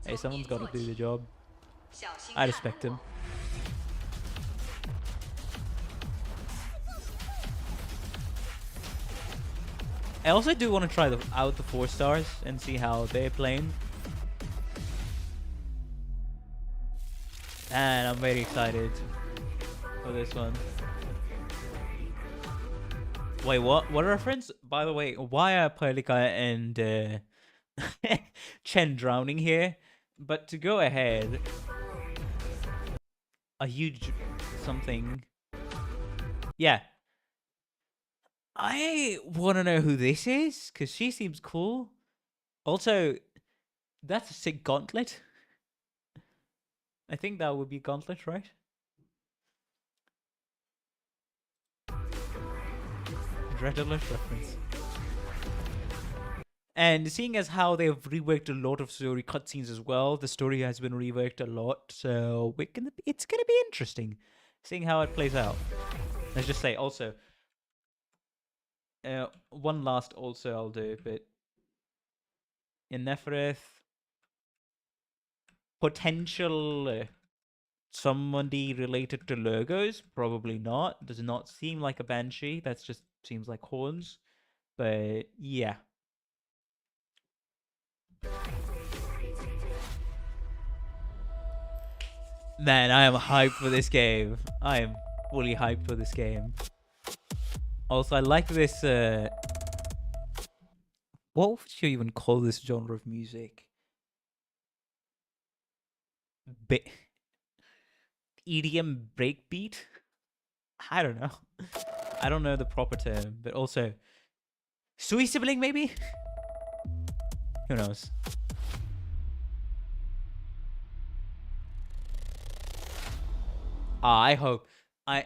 Hey, someone's got to do the job. I respect him. I also do want to try out the 4 stars and see how they're playing. And I'm very excited for this one. Wait, what? What reference? By the way, why are Pelika and Chen drowning here? But to go ahead, a huge something. Yeah. I want to know who this is, because she seems cool. Also, that's a sick gauntlet. I think that would be gauntlet, right? Dread Alert reference. And seeing as how they've reworked a lot of story cutscenes as well, the story has been reworked a lot, so it's gonna be interesting seeing how it plays out. Let's just say also, one last also I'll do, but in Nefereth, potential somebody related to Logos, probably not. Does not seem like a Banshee. That just seems like horns, but yeah. Man, I am hyped for this game. I am fully hyped for this game. Also, I like this, what would you even call this genre of music? EDM breakbeat? I don't know. I don't know the proper term, but also... Sui sibling, maybe? Who knows? I hope.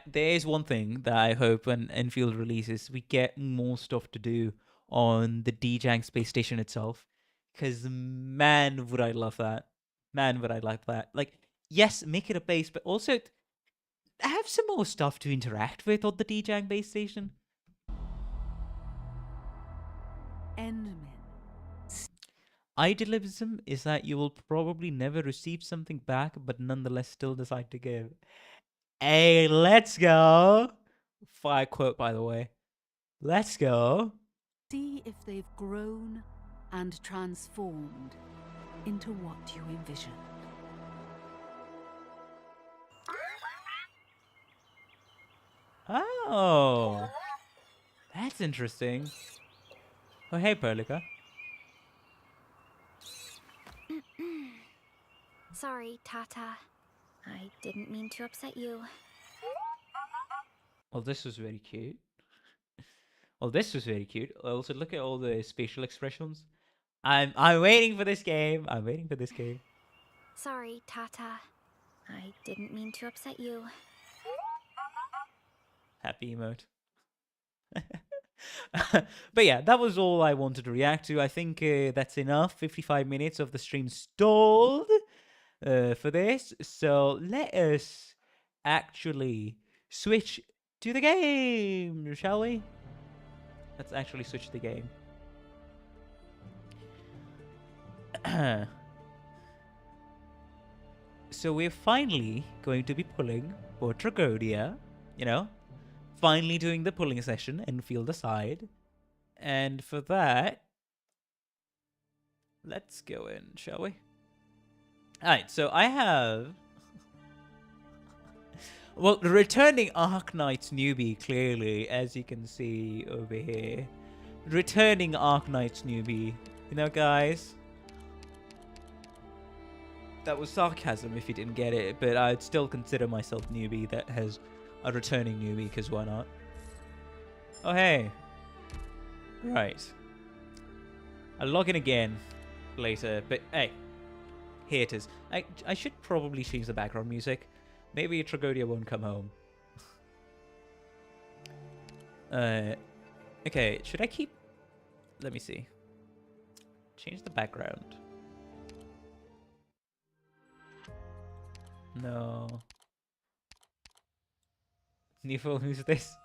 There is one thing that I hope when Enfield releases, we get more stuff to do on the Djang space station itself. Because man, would I love that. Man, would I like that. Like, yes, make it a base, but also have some more stuff to interact with on the Djang base station. Endmin. Idealism is that you will probably never receive something back, but nonetheless still decide to give. Hey, let's go. Fire quote, by the way. Let's go. See if they've grown and transformed into what you envisioned. Oh, that's interesting. Oh, hey, Perlica. Sorry, Tata. I didn't mean to upset you. Well, this was very cute. Well, this was very cute. Also, look at all the facial expressions. I'm waiting for this game. I'm waiting for this game. Sorry, Tata. I didn't mean to upset you. Happy emote. But yeah, that was all I wanted to react to. I think that's enough. 55 minutes of the stream stalled for this. So let us actually switch to the game, shall we? Let's actually switch the game. So we're finally going to be pulling for Tragodia, you know, finally doing the pulling session and Enfield aside. And for that, let's go in, shall we? Alright, so I have... Well, returning Arknights newbie, clearly, as you can see over here. Returning Arknights newbie. You know, guys? That was sarcasm if you didn't get it, but I'd still consider myself newbie that has a returning newbie, because why not? Oh, hey. Right. I'll log in again later, but hey. Here it is. I should probably change the background music. Maybe Tragodia won't come home. Okay, should I keep... Let me see. Change the background. No. Newbie, who's this?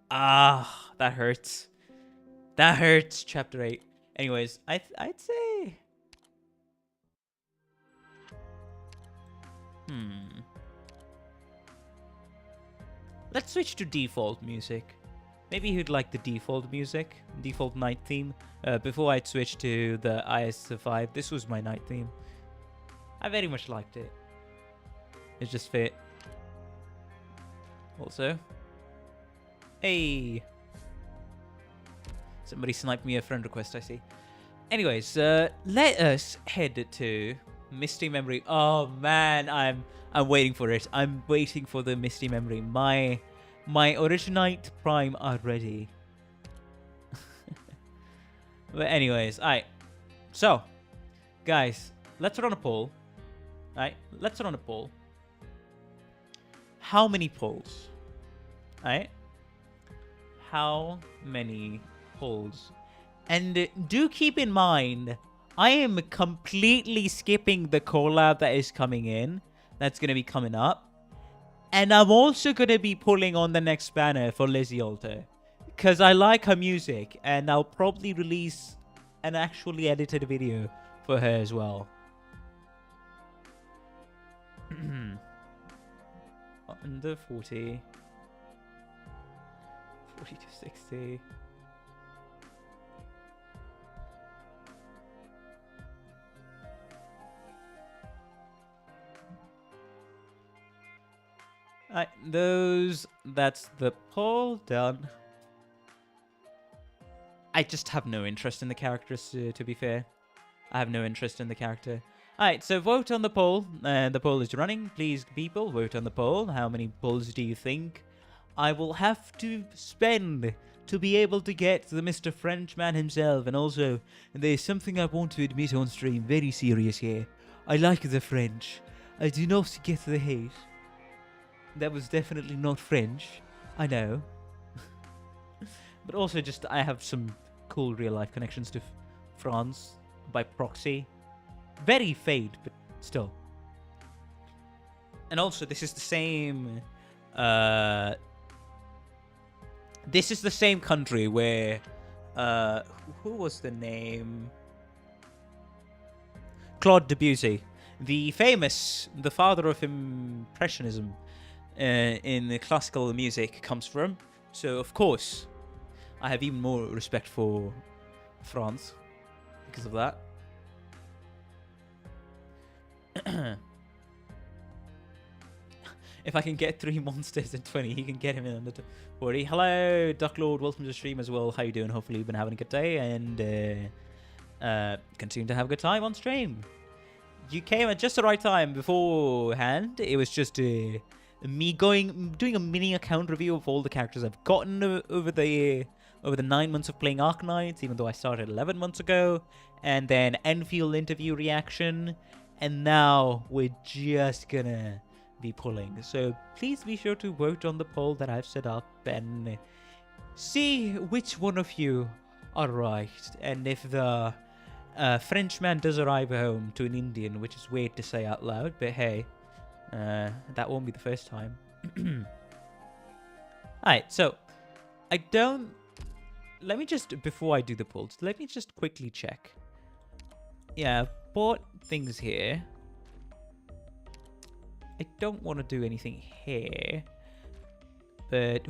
Ah, that hurts. That hurts, chapter 8. Anyways, I'd say... Let's switch to default music. Maybe you'd like the default music, default night theme. Before I'd switch to the IS5, this was my night theme. I very much liked it. It just fit. Also, hey, somebody sniped me a friend request, I see. Anyways, let us head to Misty Memory. Oh man, I'm waiting for it. I'm waiting for the Misty Memory. My Originite Prime are ready. But anyways, alright. So, guys, let's run a poll. Alright, let's run a poll. How many polls? Alright? How many polls? And do keep in mind, I am completely skipping the collab that is coming in. That's going to be coming up. And I'm also going to be pulling on the next banner for Lizzie Alter. Because I like her music. And I'll probably release an actually edited video for her as well. Under 40. 40 to 60. That's the poll done. I just have no interest in the characters, to be fair. I have no interest in the character. Alright, so vote on the poll. The poll is running. Please, people, vote on the poll. How many polls do you think I will have to spend to be able to get the Mr. Frenchman himself? And also, there's something I want to admit on stream, very serious here. I like the French. I do not get the hate. That was definitely not French. I know. But also just, I have some cool real-life connections to France by proxy. Very fade, but still. And also, this is the same... this is the same country where... who was the name? Claude Debussy. The famous... The father of Impressionism in the classical music comes from. So, of course, I have even more respect for France because of that. If I can get 3 monsters in 20, he can get him in under 40. Hello, Duck Lord. Welcome to the stream as well. How you doing? Hopefully you've been having a good day and continue to have a good time on stream. You came at just the right time beforehand. It was just me doing a mini account review of all the characters I've gotten over the 9 months of playing Arknights, even though I started 11 months ago, and then Endfield interview reaction, and now we're just gonna be pulling. So please be sure to vote on the poll that I've set up and see which one of you are right, and if the Frenchman does arrive home to an Indian, which is weird to say out loud, but hey, that won't be the first time. Alright, so let me just, before I do the polls, let me just quickly check. Yeah, I've bought things here. I don't want to do anything here, but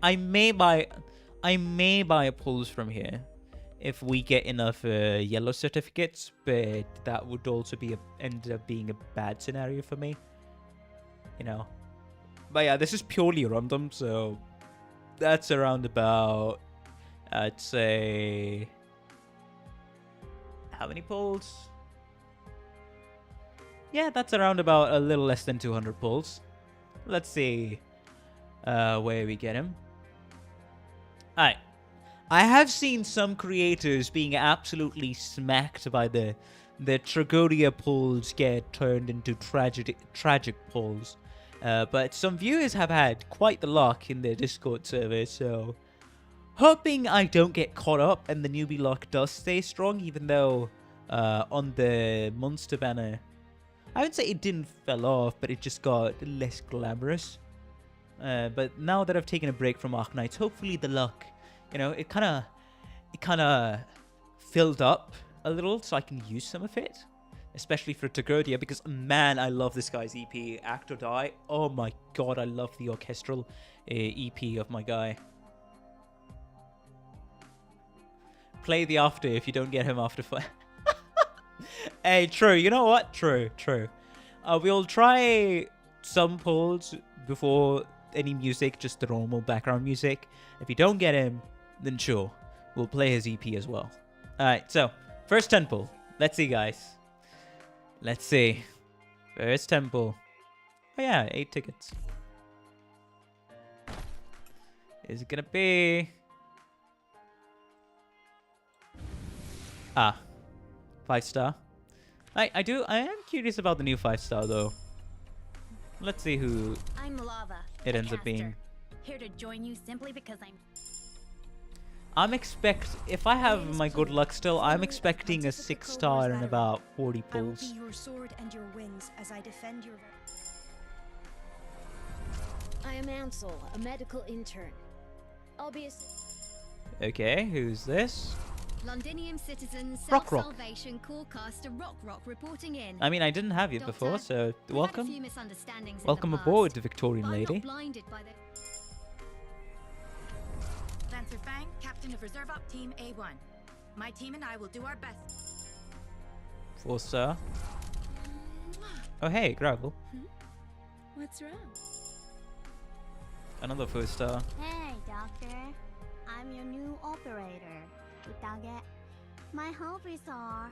I may buy a pulls from here if we get enough yellow certificates, but that would also end up being a bad scenario for me, you know. But yeah, this is purely random, so that's around about, I'd say, how many polls? Yeah, that's around about a little less than 200 polls. Let's see where we get him. Alright. I have seen some creators being absolutely smacked by the Tragodia pulls get turned into tragic pulls. But some viewers have had quite the luck in their Discord server, so hoping I don't get caught up and the newbie luck does stay strong, even though on the monster banner, I would say it didn't fell off, but it just got less glamorous. But now that I've taken a break from Arknights, hopefully the luck, you know, it kind of filled up a little, so I can use some of it, especially for Tragodia, because man, I love this guy's EP, Act or Die. Oh my god, I love the orchestral EP of my guy. Play the after if you don't get him after fight. Hey, true. You know what? True. We'll try some pulls before any music, just the normal background music. If you don't get him, then sure, we'll play his EP as well. Alright, so, first 10 pull. Let's see, guys. Let's see. First 10 pull. Oh yeah, 8 tickets. Is it gonna be... 5-star. I am curious about the new 5-star though. Let's see who I'm Lava, it a ends up being. caster. Here to join you simply because If I have my good luck still, I'm expecting a 6-star and about 40 I will pulls. be your sword and your wings as I defend your... I am Ansel, a medical intern. I'll be a... Okay, who's this? Londinium citizen, Rock. self-salvation caster Rock reporting in. I mean, I didn't have you Doctor, before, so we've had a welcome. few misunderstandings in the Welcome past, aboard, the Victorian but I'm lady. not blinded by the... Lancer Fang, captain of Reserve Up Team A1. My team and I will do our best. 4-star. Oh hey, Gravel. What's wrong? Another 4-star. Hey, Doctor. I'm your new operator. Utage. My hobbies are...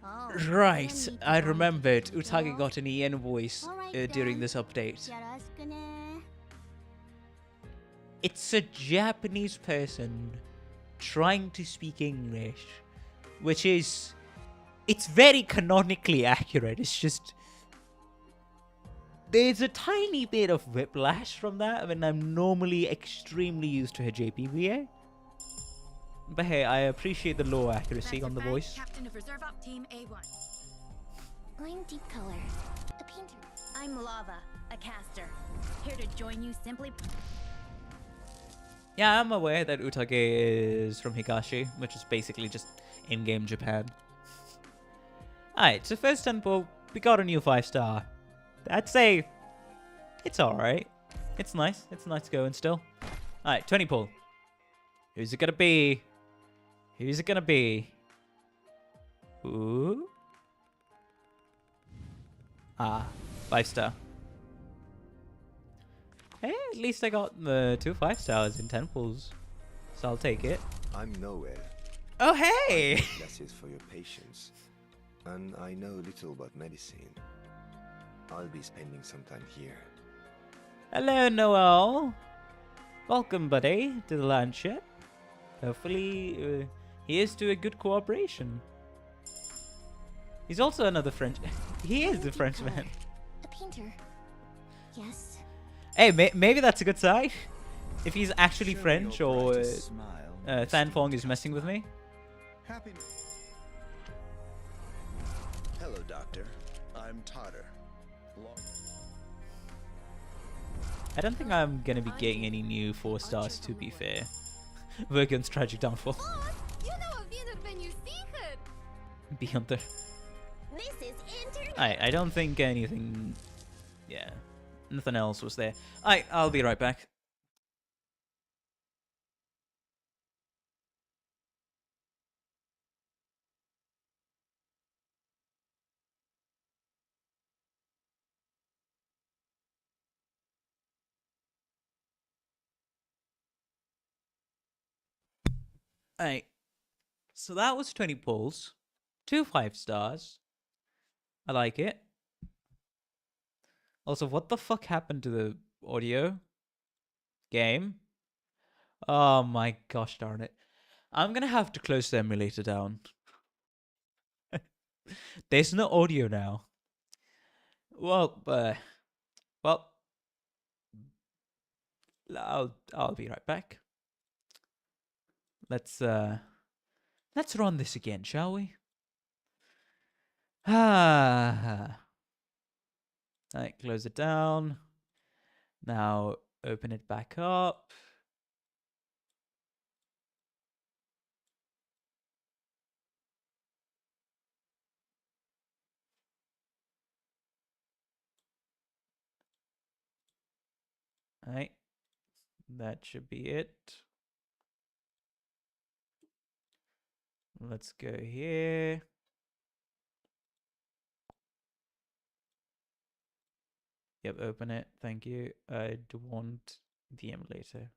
Oh, Right, you need to I go remembered. to Utage jail? got an EN voice Alright during then. this update. Yorosukune. It's a Japanese person trying to speak English, which is... It's very canonically accurate. It's just... There's a tiny bit of whiplash from that when I'm normally extremely used to her JPBA. But hey, I appreciate the low accuracy Lancer on the Fang, voice. captain of Reserve Up Team A1. I'm Deep Color. A painter. I'm Lava, a caster. Here to join you simply... Yeah, I'm aware that Utage is from Higashi, which is basically just in-game Japan. Alright, so first tempo, we got a new 5-star. I'd say it's alright. It's nice. It's nice going still. Alright, 20 pull. Who's it gonna be? Who's it gonna be? Ooh. 5-star. Hey, at least I got the 2 5-stars in 10 pulls. So I'll take it. I'm nowhere. Oh, hey! That is for your patience. And I know little about medicine. I'll be spending some time here. Hello, Noel. Welcome, buddy, to the landship. Hopefully, here's to a good cooperation. He's also another French... He is the Frenchman. A painter. Yes. Hey, maybe that's a good sign. If he's actually French or Thanfong is messing with me. Hello, Doctor. I'm Totter. I don't think I'm going to be getting any new 4-stars, to be fair. Virgon's tragic downfall. You know a bit when you see her. Beyond the... This is internet. I don't think anything... Yeah. Nothing else was there. I'll be right back. Alright. So that was 20 pulls. 2 5-stars. I like it. Also, what the fuck happened to the audio? Game? Oh my gosh darn it. I'm gonna have to close the emulator down. There's no audio now. Well, I'll be right back. Let's run this again, shall we? Alright, close it down. Now open it back up. Alright. That should be it. Let's go here. Yep, open it. Thank you. I do want the emulator.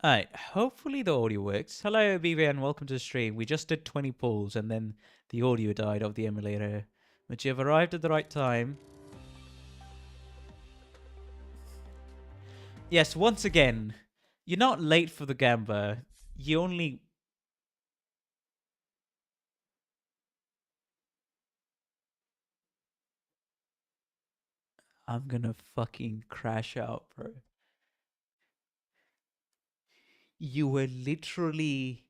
Alright, hopefully the audio works. Hello, BVN, welcome to the stream. We just did 20 pulls and then the audio died of the emulator. But you've arrived at the right time. Yes, once again, you're not late for the gamba. You only... I'm gonna fucking crash out, bro. You were literally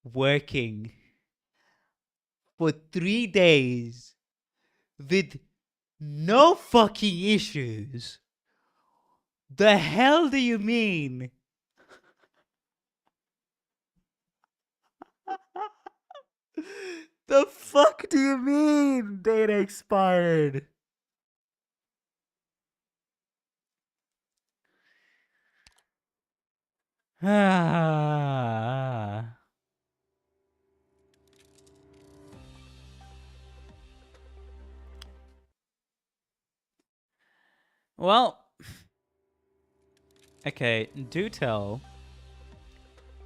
working for 3 days with no fucking issues. The hell do you mean? The fuck do you mean data expired? Ah. Well, okay, do tell.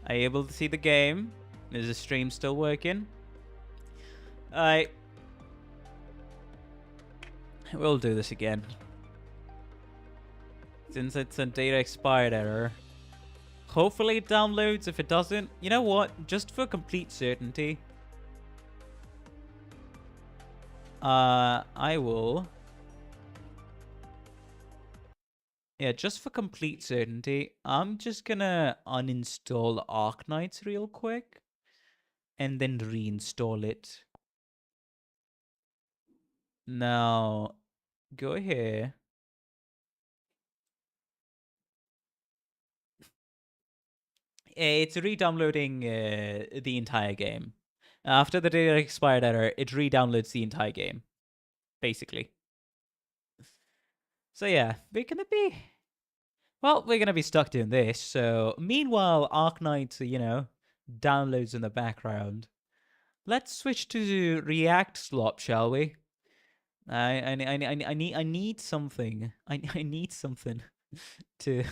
Are you able to see the game? Is the stream still working? We'll do this again. Since it's a data expired error. Hopefully it downloads. If it doesn't, you know what? Just for complete certainty, I will... Yeah, just for complete certainty, I'm just gonna uninstall Arknights real quick and then reinstall it. Now, go here. It's re-downloading the entire game. After the data expired error, it re-downloads the entire game, basically. So yeah, we're gonna be stuck doing this. So meanwhile, Arknights, you know, downloads in the background. Let's switch to React slop, shall we? I need something. I need something to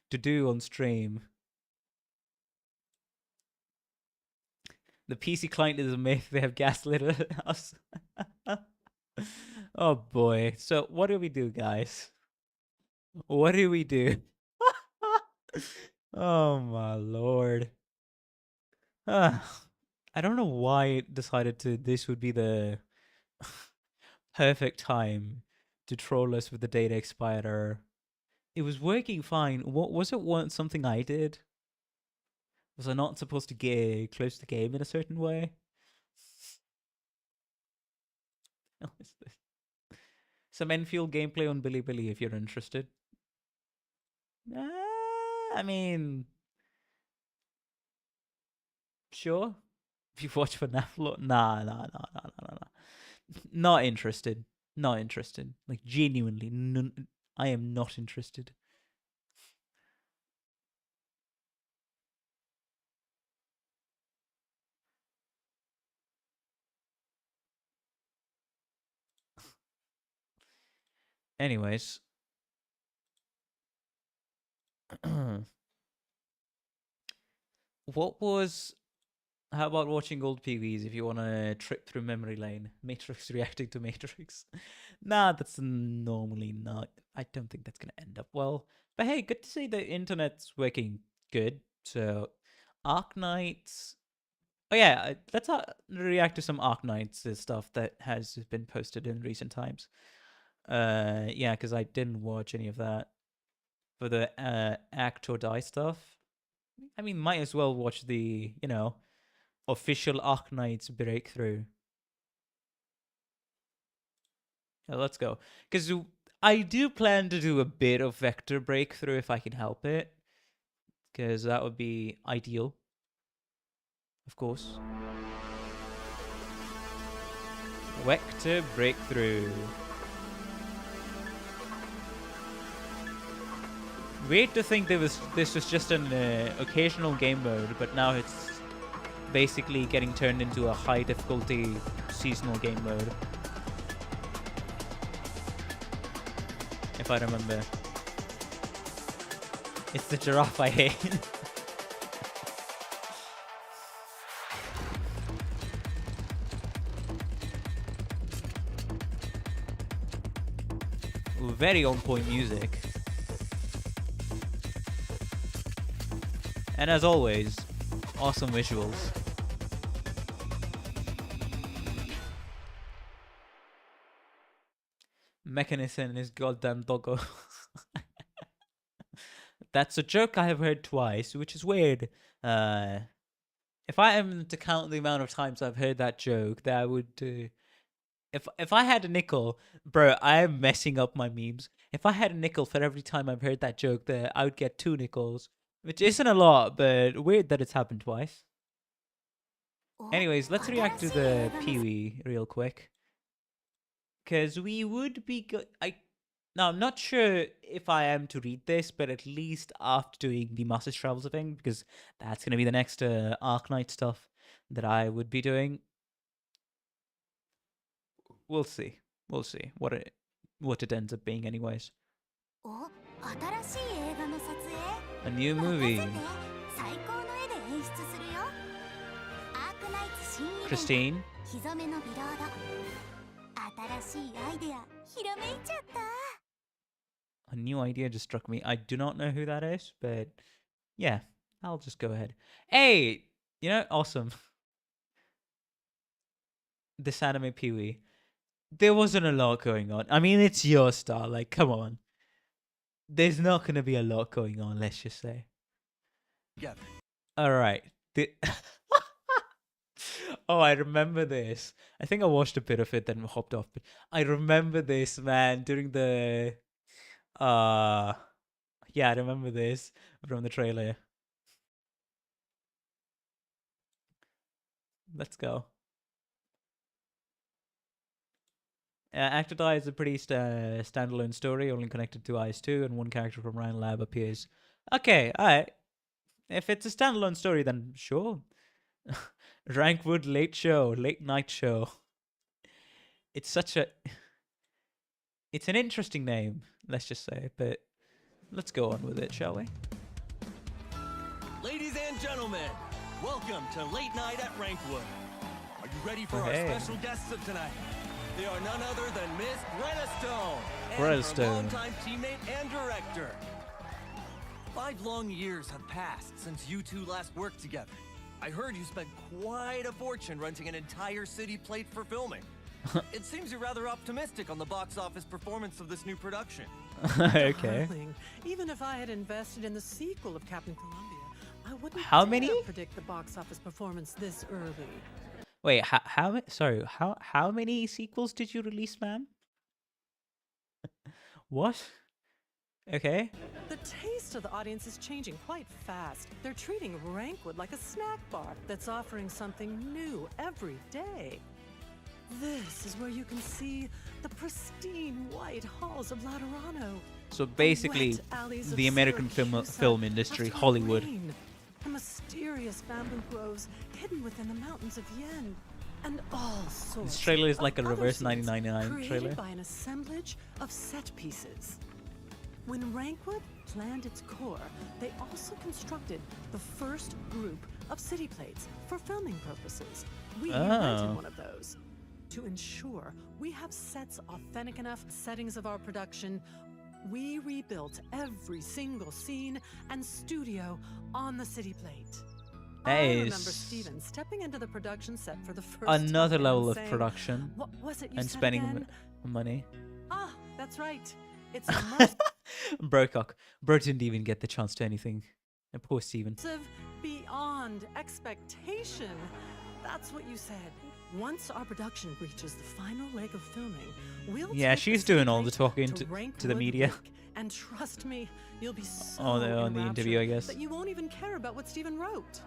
do on stream. The PC client is a myth. They have gaslit us. Oh boy. So what do we do, guys? What do we do? Oh my lord. I don't know why it decided to. This would be the perfect time to troll us with the data expired error. It was working fine. What was it? Something I did? Was I not supposed to get close the game in a certain way? Some Enfield gameplay on Billy if you're interested. I mean, sure. If you watch for Naflo, nah. Not interested. Not interested. Like genuinely, I am not interested. Anyways. How about watching old PVs if you want to trip through memory lane? Matrix reacting to Matrix. Nah, that's normally not. I don't think that's gonna end up well. But hey, good to see the internet's working good. So, Arknights. Oh yeah, let's react to some Arknights stuff that has been posted in recent times. Yeah, because I didn't watch any of that for the Act or Die stuff. I mean, might as well watch the official Arknights breakthrough. Let's go. Because I do plan to do a bit of vector breakthrough if I can help it. Because that would be ideal. Of course. Vector breakthrough. Weird to think this was just an occasional game mode, but now it's basically getting turned into a high difficulty seasonal game mode. If I remember. It's the giraffe I hate. Very on point music. And as always, awesome visuals. Mechanism is goddamn doggo. That's a joke I have heard twice, which is weird. If I am to count the amount of times I've heard that joke, that I would... If I had a nickel, bro, I am messing up my memes. If I had a nickel for every time I've heard that joke, there I would get 2 nickels, which isn't a lot, but weird that it's happened twice. Anyways, let's react to the Pee-wee real quick, because we would be good. Now I'm not sure if I am to read this, but at least after doing the Master's Travels thing, because that's gonna be the next Arknight stuff that I would be doing. We'll see. We'll see what it ends up being, anyways. A new movie. Christine. A new idea just struck me. I do not know who that is, but yeah, I'll just go ahead. Hey, awesome. This anime Pee-wee. There wasn't a lot going on. I mean, it's your star. Like, come on. There's not going to be a lot going on, let's just say. Yeah. All right. Oh, I remember this. I think I watched a bit of it, then hopped off. But I remember this, man, during the... Yeah, I remember this from the trailer. Let's go. Act or Die is a pretty standalone story, only connected to IS-2, and one character from Ryan Lab appears. Okay, alright. If it's a standalone story, then sure. Rankwood late night show. It's such a... It's an interesting name, let's just say, but let's go on with it, shall we? Ladies and gentlemen, welcome to Late Night at Rankwood. Are you ready for our special guests of tonight? They are none other than Miss Greta Stone, and her longtime teammate and director. 5 long years have passed since you two last worked together. I heard you spent quite a fortune renting an entire city plate for filming. It seems you're rather optimistic on the box office performance of this new production. Okay. Darling, even if I had invested in the sequel of Captain Columbia, I wouldn't dare predict the box office performance this early. Wait, how many sequels did you release, ma'am? What? Okay. The taste of the audience is changing quite fast. They're treating Rankwood like a snack bar that's offering something new every day. This is where you can see the pristine white halls of Laterano. So basically, the American film industry, Hollywood. And mysterious bamboo groves hidden within the mountains of Yen. And all sorts. This trailer is like a reverse 1999 trailer. By an assemblage of set pieces. When Rankwood planned its core, they also constructed the first group of city plates for filming purposes. We rented one of those. to ensure we have sets authentic enough settings of our production, we rebuilt every single scene and studio on the city plate. I remember Steven stepping into the production set for the first another time level and of saying, production. "What was it you and said spending again?" money. Ah, that's right. It's immersive Brocock. Bro didn't even get the chance to anything. And poor Steven. beyond expectation. That's what you said. Once our production reaches the final leg of filming, we'll take she's the doing all the slate talking to to the media. Lake, and trust me, you'll be so on the interview, I guess. that you won't even care about what Steven wrote.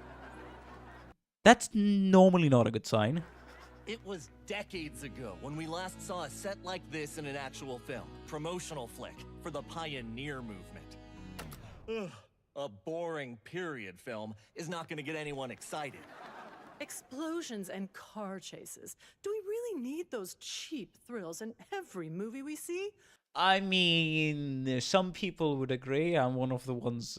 That's normally not a good sign. It was decades ago when we last saw a set like this in an actual film. Promotional flick for the Pioneer movement. Ugh, a boring period film is not going to get anyone excited. Explosions and car chases. Do we really need those cheap thrills in every movie we see? I mean, some people would agree. I'm one of the ones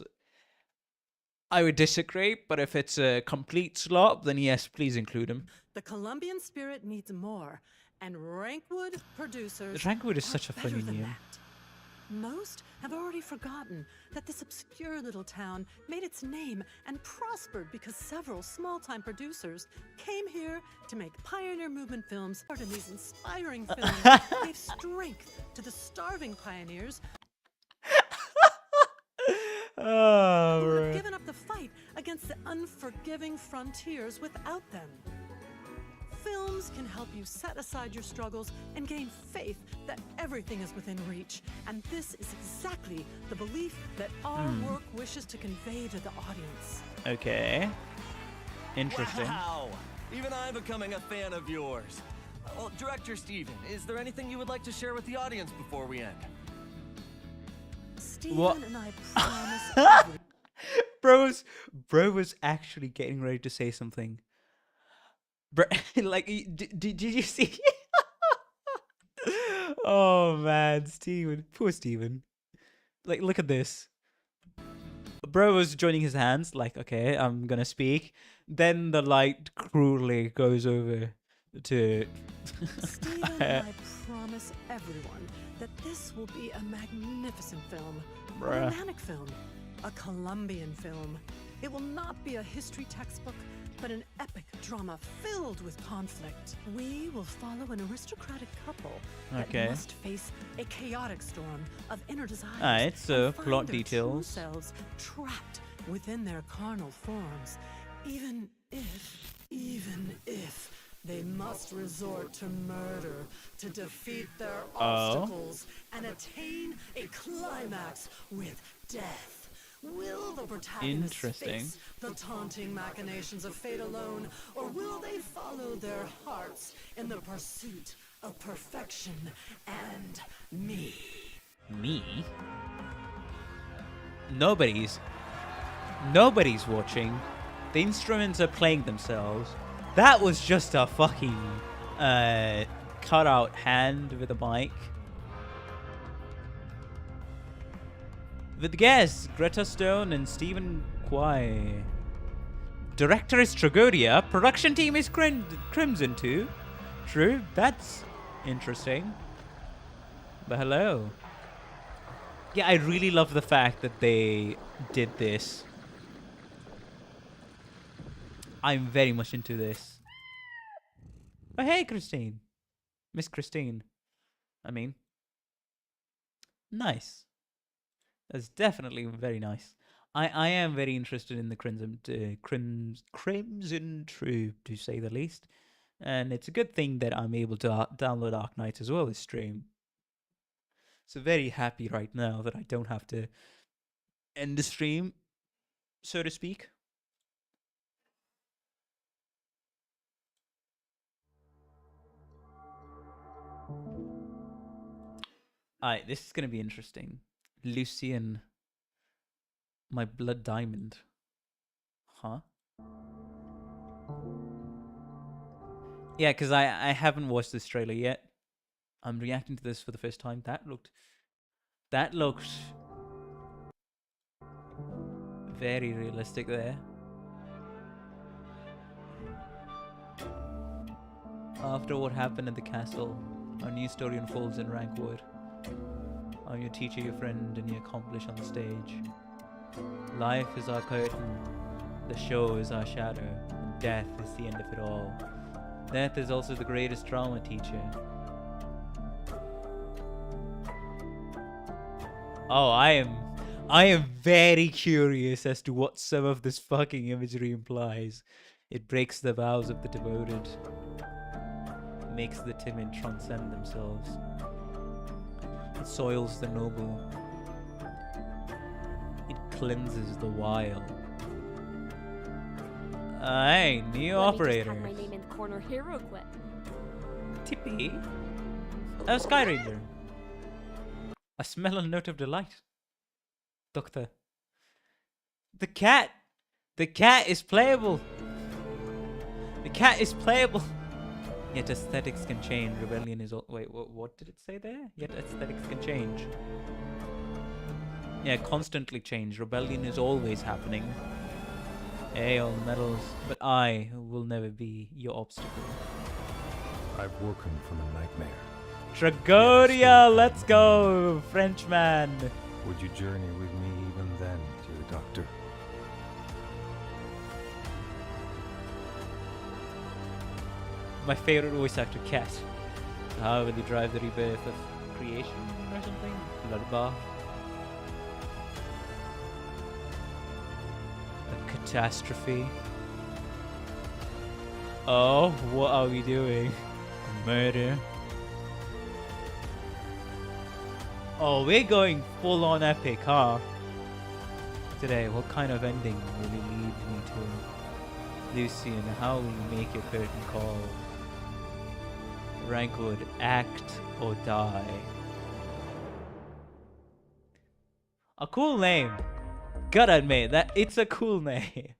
I would disagree, but if it's a complete slop, then yes, please include him. The Colombian spirit needs more, and Rankwood producers Rankwood is such a funny name. Most have already forgotten that this obscure little town made its name and prospered because several small-time producers came here to make pioneer movement films. And these inspiring films gave strength to the starving pioneers who have given up the fight against the unforgiving frontiers without them. Films can help you set aside your struggles and gain faith that everything is within reach. And this is exactly the belief that our work wishes to convey to the audience. Okay. Interesting. Wow! Even I'm becoming a fan of yours. Well, Director Steven, is there anything you would like to share with the audience before we end? Steven and I promise Bro was actually getting ready to say something. Bro, like, did you see? Oh man, Steven, poor Steven. Like, look at this. Bro was joining his hands, like, okay, I'm gonna speak. Then the light cruelly goes over to. Steven and I promise everyone that this will be a magnificent film, a romantic film, a Colombian film. It will not be a history textbook, but an epic drama filled with conflict. We will follow an aristocratic couple that must face a chaotic storm of inner desires. Alright, so and find plot their details. True selves trapped within their carnal forms, even if they must resort to murder to defeat their obstacles and attain a climax with death. Will the protagonists face the taunting machinations of fate alone, or will they follow their hearts in the pursuit of perfection and me? Me? Nobody's watching. The instruments are playing themselves. That was just a fucking cutout hand with a mic. With guests, Greta Stone and Stephen Quay. Director is Tragodia. Production team is Crimson too. True, that's interesting. But hello. Yeah, I really love the fact that they did this. I'm very much into this. Oh, hey, Christine. Miss Christine. I mean. Nice. That's definitely very nice. I am very interested in the Crimson Troop, to say the least. And it's a good thing that I'm able to download Arknights as well as stream. So very happy right now that I don't have to end the stream, so to speak. Alright, this is going to be interesting. Lucian, my blood diamond. Huh? Yeah, because I haven't watched this trailer yet. I'm reacting to this for the first time. That looked very realistic there. After what happened at the castle, our new story unfolds in Rankwood. I'm your teacher, your friend, and your accomplice on the stage. Life is our curtain, the show is our shadow, and death is the end of it all. Death is also the greatest drama teacher. Oh, I am very curious as to what some of this fucking imagery implies. It breaks the vows of the devoted, makes the timid transcend themselves. It soils the noble. It cleanses the wild. Hey, new operator. Let me just have my name in the corner here real quick. Tippy? Oh, Sky Ranger. I smell a note of delight. Doctor. The cat! The cat is playable! The cat is playable! Yet aesthetics can change. Rebellion is all. Wait, what did it say there? Yet aesthetics can change. Yeah, constantly change. Rebellion is always happening. Hey, all medals. But I will never be your obstacle. I've woken from a nightmare. Tragodia, let's go, Frenchman. Would you journey with me even then, dear doctor? My favorite voice actor, Cat. How will you drive the rebirth of creation or something? Bloodbath. A catastrophe. Oh, what are we doing? Murder. Oh, we're going full on epic, huh? Today, what kind of ending will you lead me to? Lucian, how will you make your curtain call? Rankwood, act or die. A cool name. Gotta admit that it's a cool name.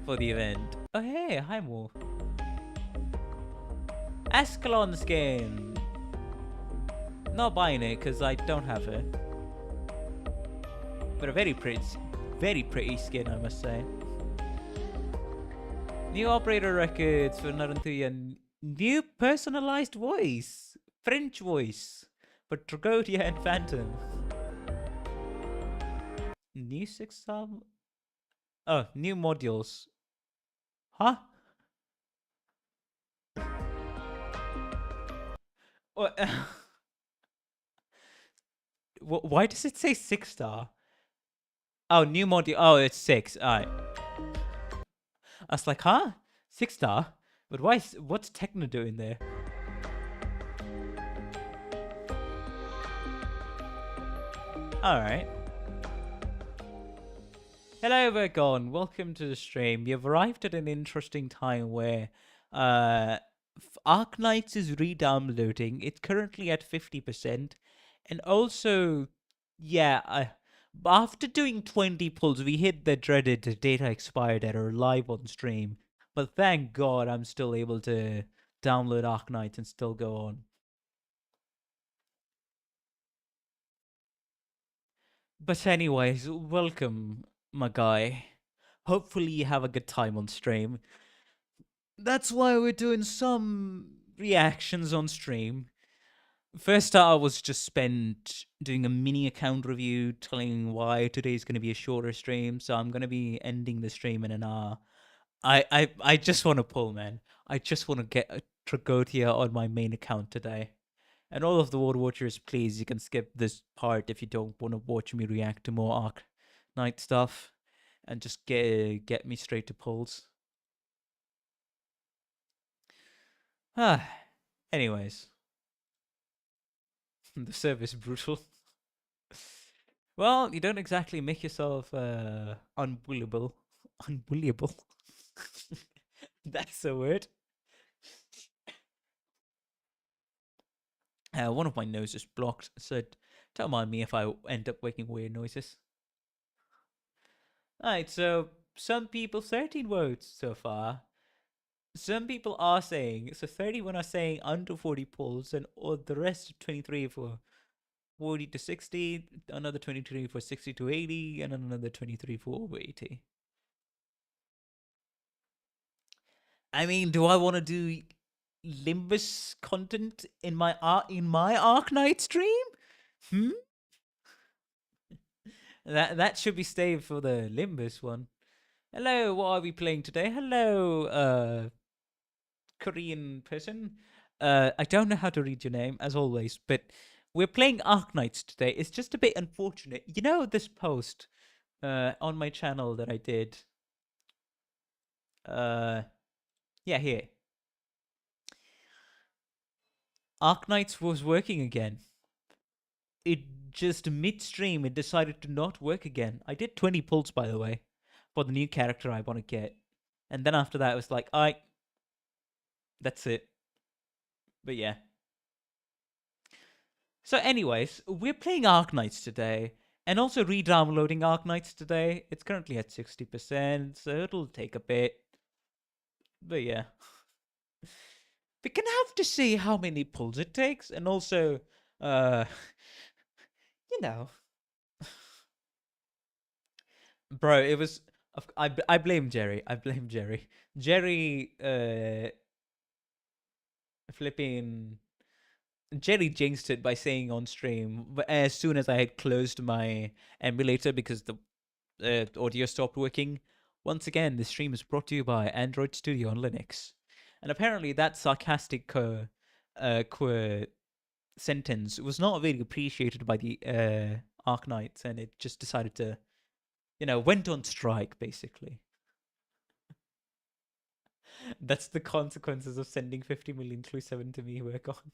For the event. Oh hey, hi Mo. Ascalon skin. Not buying it because I don't have it. But a very pretty skin, I must say. New operator records for Narantuya. New personalized voice. French voice. For Tragodia and Phantom. New 6-star. Oh, new modules. Huh? What? Why does it say 6-star? Oh, new module. Oh, it's 6. Alright. I was like, huh? 6-star? But why? What's Techno doing there? Alright. Hello, Vergon. Welcome to the stream. You've arrived at an interesting time where Arknights is re-downloading. It's currently at 50%. And also, yeah, after doing 20 pulls, we hit the dreaded data expired error live on stream. But thank God I'm still able to download Arknights and still go on. But anyways, welcome, my guy. Hopefully you have a good time on stream. That's why we're doing some reactions on stream. First I was just spent doing a mini account review, telling why today's going to be a shorter stream, so I'm going to be ending the stream in an hour. I just want to pull, man. I just want to get a Tragodia on my main account today. And all of the World Watchers, please, you can skip this part if you don't want to watch me react to more Arknight stuff. And just get me straight to pulls. Anyways. The service brutal. Well, you don't exactly make yourself unbullyable. Unbullyable. That's a word. One of my noses blocked, so don't mind me if I end up making weird noises. Alright, so some people, 13 votes so far. Some people are saying, so 31 are saying under 40 pulls, and the rest 23 for 40 to 60, another 23 for 60 to 80, and another 23 for over 80. I mean, do I want to do Limbus content in my Arknight stream? That should be saved for the Limbus one. Hello, what are we playing today? Hello, Korean person. I don't know how to read your name, as always, but we're playing Arknights today. It's just a bit unfortunate. You know this post on my channel that I did? Yeah, here. Arknights was working again. It just midstream, it decided to not work again. I did 20 pulls, by the way, for the new character I want to get. And then after that, it was like, that's it. But yeah. So anyways, we're playing Arknights today, and also re-downloading Arknights today. It's currently at 60%, so it'll take a bit. But yeah. We can have to see how many pulls it takes, and also, you know. Bro, it was... I blame Jerry. Jerry, flipping... Jerry jinxed it by saying on stream, as soon as I had closed my emulator because the audio stopped working. Once again, this stream is brought to you by Android Studio on Linux. And apparently that sarcastic sentence was not really appreciated by the Arknights, and it just decided to, went on strike, basically. That's the consequences of sending 50 million Clue 7 to me, work on.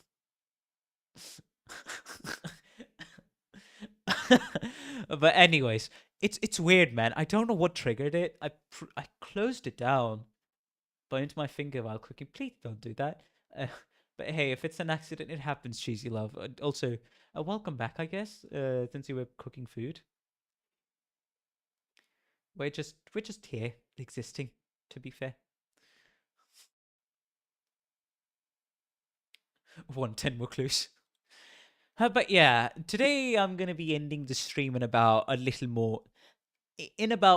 But anyways, it's weird, man. I don't know what triggered it. I closed it down, burned my finger while cooking. Please don't do that. But hey, if it's an accident, it happens. Cheesy love. Also, welcome back, I guess. Since you were cooking food, we're just here existing. To be fair. 110 more clues. But yeah, today I'm going to be ending the stream in about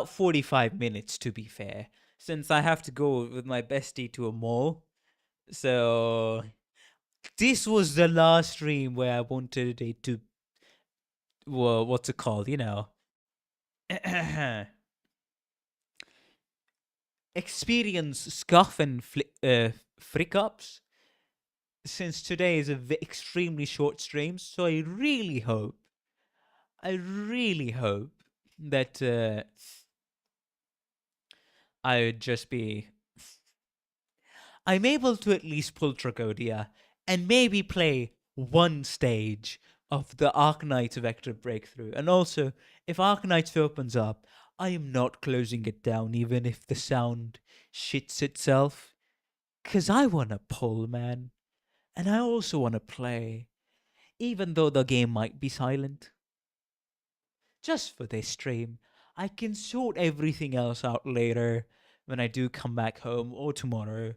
45 minutes, to be fair, since I have to go with my bestie to a mall. So this was the last stream where I wanted it to, well, what's it called, experience scuff and frick-ups. Since today is extremely short stream, so I really hope that I would just be... I'm able to at least pull Tragodia and maybe play one stage of the Arknights Vector Breakthrough. And also, if Arknights opens up, I am not closing it down even if the sound shits itself. 'Cause I want to pull, man. And I also want to play, even though the game might be silent. Just for this stream. I can sort everything else out later when I do come back home or tomorrow.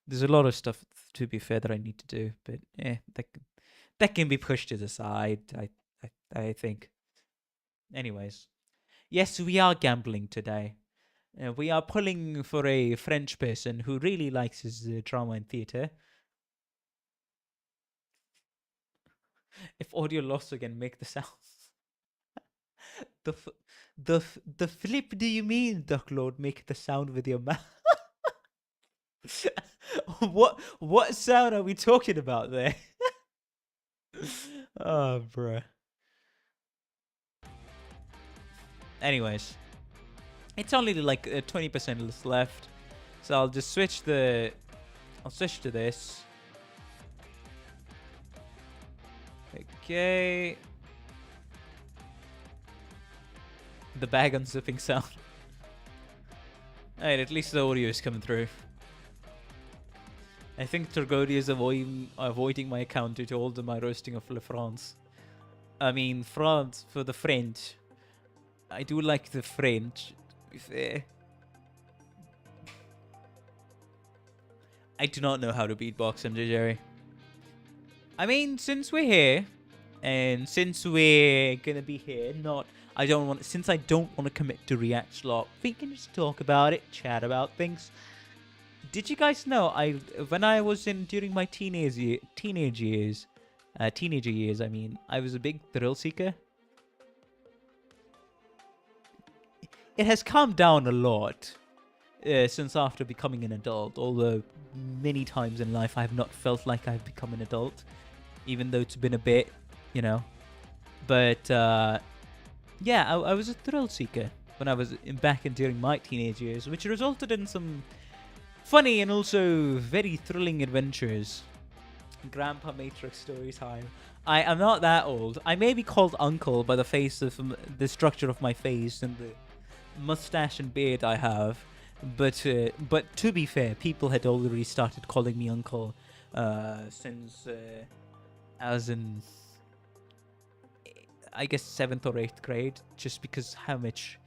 There's a lot of stuff, to be fair, that I need to do, but that can be pushed to the side, I think. Anyways, yes, we are gambling today. We are pulling for a French person who really likes his drama and theatre. If audio loss again, make the sound. the flip do you mean, Ducklord? Make the sound with your mouth. What sound are we talking about there? Oh, bruh. Anyways, it's only like 20% left, so I'll just switch to this. Okay. The bag unzipping sound. Alright, at least the audio is coming through. I think Tragodia is avoiding my account due to all my roasting of Le France. I mean, France for the French. I do like the French, to be fair. I do not know how to beatbox, MJ Jerry. I mean, since we're here, and since we're gonna be here, since I don't want to commit to react slot, we can just talk about it, chat about things. Did you guys know when I was during my teenager years, I mean, I was a big thrill seeker. It has calmed down a lot since after becoming an adult, although many times in life I have not felt like I've become an adult, even though it's been a bit, you know. But yeah, I was a thrill seeker when I was during my teenage years, which resulted in some funny and also very thrilling adventures. Grandpa Matrix story time. I am not that old. I may be called uncle by the face of the structure of my face and the mustache and beard I have, but to be fair, people had already started calling me uncle since I was in, I guess, 7th or 8th grade, just because how much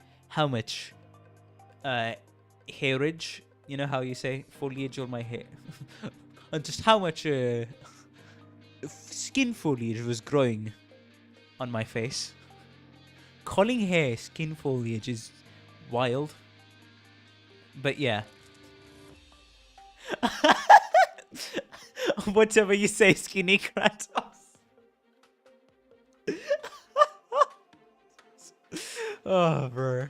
hairage, you know how you say foliage on my hair, and just how much skin foliage was growing on my face. Calling hair skin foliage is wild, but yeah. Whatever you say, skinny Kratos. Oh, bro.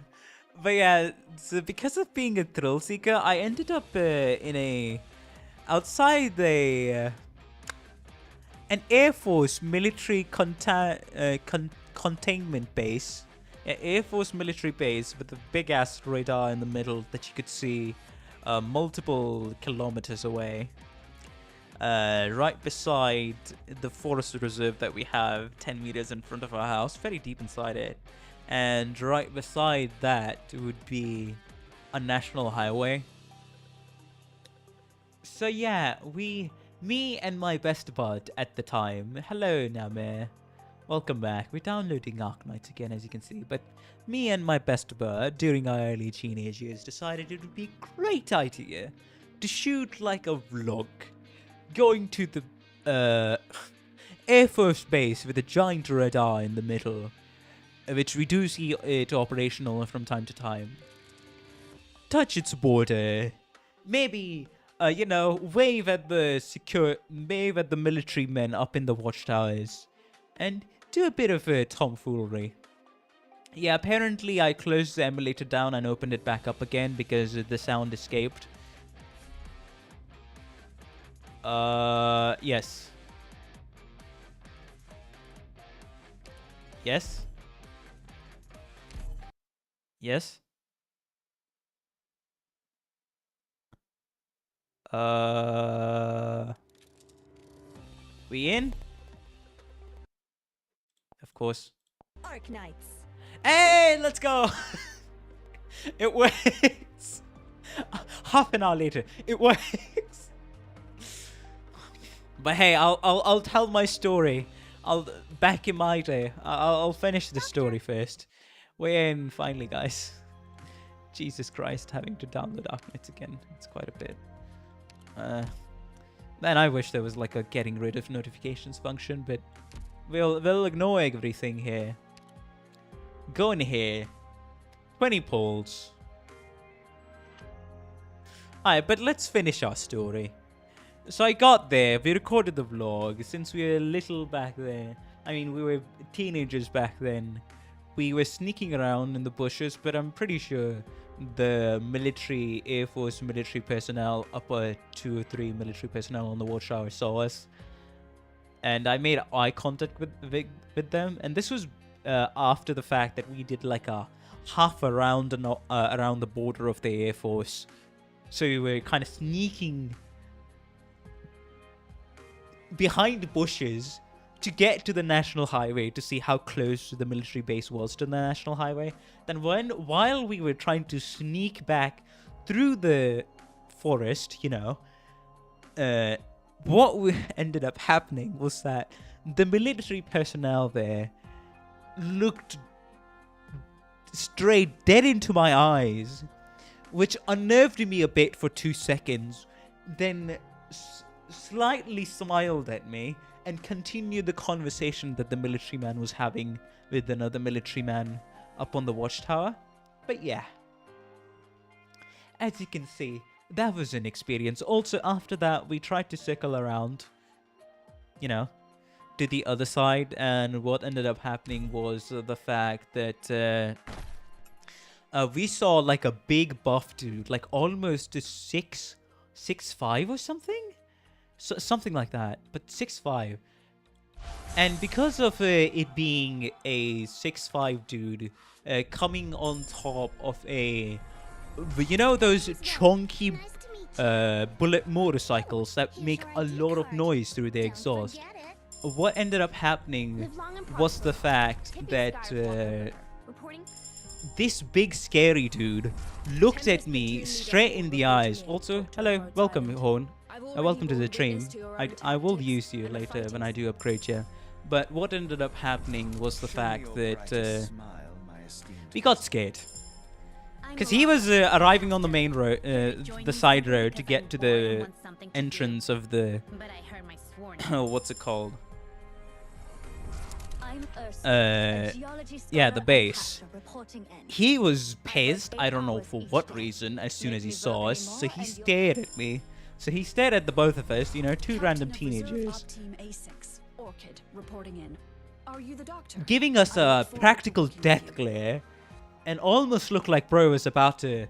But yeah, so because of being a thrill seeker, I ended up outside an Air Force military containment base. An Air Force military base with a big ass radar in the middle that you could see multiple kilometers away. Right beside the forest reserve that we have 10 meters in front of our house, very deep inside it. And right beside that would be a national highway. So yeah, me and my best bud at the time, hello Namir, welcome back. We're downloading Arknights again, as you can see. But me and my best bud during our early teenage years decided it would be a great idea to shoot like a vlog, going to the Air Force base with a giant radar in the middle, which we do see it operational from time to time. Touch its border, maybe wave at the military men up in the watchtowers, and do a bit of tomfoolery. Yeah, apparently I closed the emulator down and opened it back up again because the sound escaped. Yes. Yes? Yes? We in? Of course. Arknights. Hey, let's go! It works! Half an hour later, it works! But hey, I'll tell my story. Back in my day, I'll finish the story first. We're in finally, guys. Jesus Christ, having to download Arknights again. It's quite a bit. Man, I wish there was like a getting rid of notifications function, but we'll ignore everything here. Go in here. 20 polls. Alright, but let's finish our story. So I got there, we recorded the vlog. Since we were little back then, I mean, we were teenagers back then, we were sneaking around in the bushes, but I'm pretty sure the military, Air Force military personnel, upper 2 or 3 military personnel on the watchtower saw us. And I made eye contact with them. And this was after the fact that we did like a half around around the border of the Air Force. So we were kind of sneaking behind bushes to get to the national highway to see how close the military base was to the national highway. Then while we were trying to sneak back through the forest, what ended up happening was that the military personnel there looked straight dead into my eyes, which unnerved me a bit for 2 seconds, then slightly smiled at me and continued the conversation that the military man was having with another military man up on the watchtower. But yeah, as you can see, that was an experience. Also, after that, we tried to circle around, you know, to the other side, and what ended up happening was the fact that we saw like a big buff dude, like almost a 6'5" or something, something like that, but 6'5". And because of it being a 6'5" dude coming on top of a, you know, those chunky bullet motorcycles that make a lot of noise through their exhaust, what ended up happening was the fact that this big scary dude looked at me straight in the eyes. Also, hello, welcome, Horn. Welcome to the stream. I will use you later when I do upgrade you. But what ended up happening was the fact that we got scared. Because he was arriving on the main road, the side road, to get to the entrance of the... what's it called? Yeah, the base. He was pissed, I don't know for what reason, as soon as he saw us, so he stared at me. So he stared at the both of us, you know, two random teenagers, giving us a practical death glare, and almost looked like bro was about to...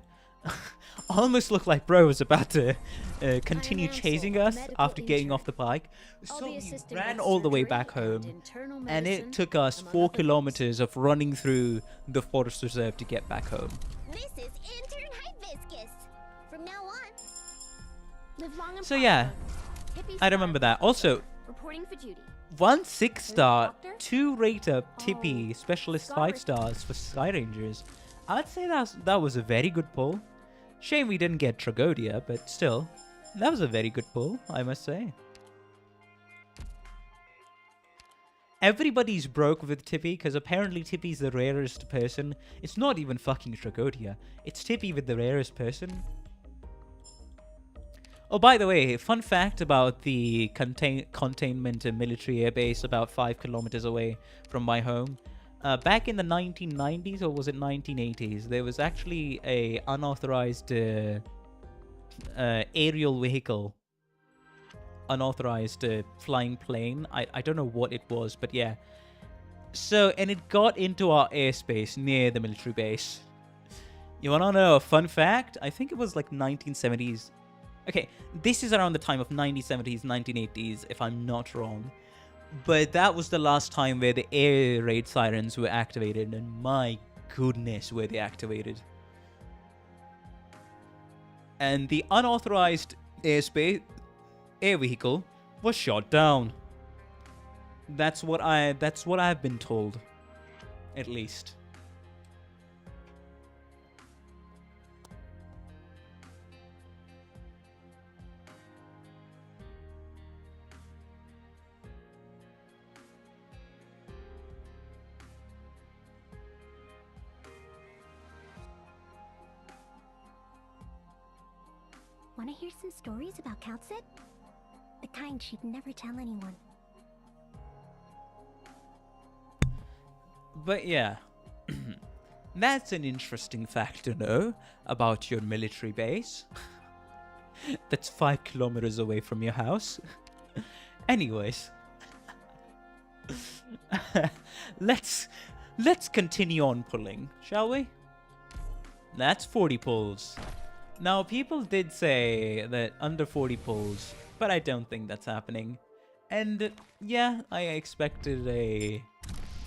continue chasing us after getting off the bike. So we ran all the way back home, and it took us 4 kilometers of running through the forest reserve to get back home. This is intern hibiscus. From now on, live long and So yeah, I remember that. Also, reporting for duty. 1 6-star, 2 rate up Tippy specialist 5 stars for Sky Rangers. I'd say that was a very good pull. Shame we didn't get Tragodia, but still, that was a very good pull, I must say. Everybody's broke with Tippy, because apparently Tippy's the rarest person. It's not even fucking Tragodia. It's Tippy with the rarest person. Oh, by the way, fun fact about the containment military airbase about 5 kilometers away from my home. Back in the 1990s, or was it 1980s, there was actually a unauthorized aerial vehicle. Unauthorized flying plane. I don't know what it was, but yeah. So, and it got into our airspace near the military base. You wanna know a fun fact? I think it was like 1970s. Okay, this is around the time of 1970s, 1980s, if I'm not wrong. But that was the last time where the air raid sirens were activated, and my goodness, were they activated. And the unauthorized airspace air vehicle was shot down. That's what I've been told, at least. Want to hear some stories about Kaltsit? The kind she'd never tell anyone. But yeah, that's an interesting fact to know about your military base. That's 5 kilometers away from your house. Anyways, let's continue on pulling, shall we? That's 40 pulls. Now, people did say that under 40 pulls, but I don't think that's happening. And yeah, I expected a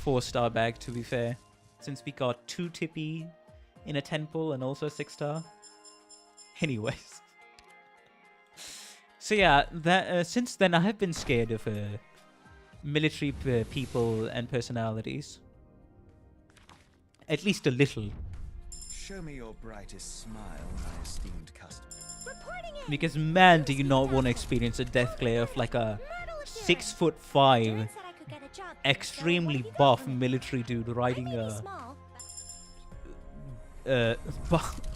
4-star bag, to be fair, since we got 2 Tippy in a 10 pull and also 6-star. Anyways. So yeah, that since then I have been scared of military people and personalities. At least a little. Show me your brightest smile, my esteemed customer. Because man, do you not want to experience a death glare of like a 6'5", extremely buff military dude riding a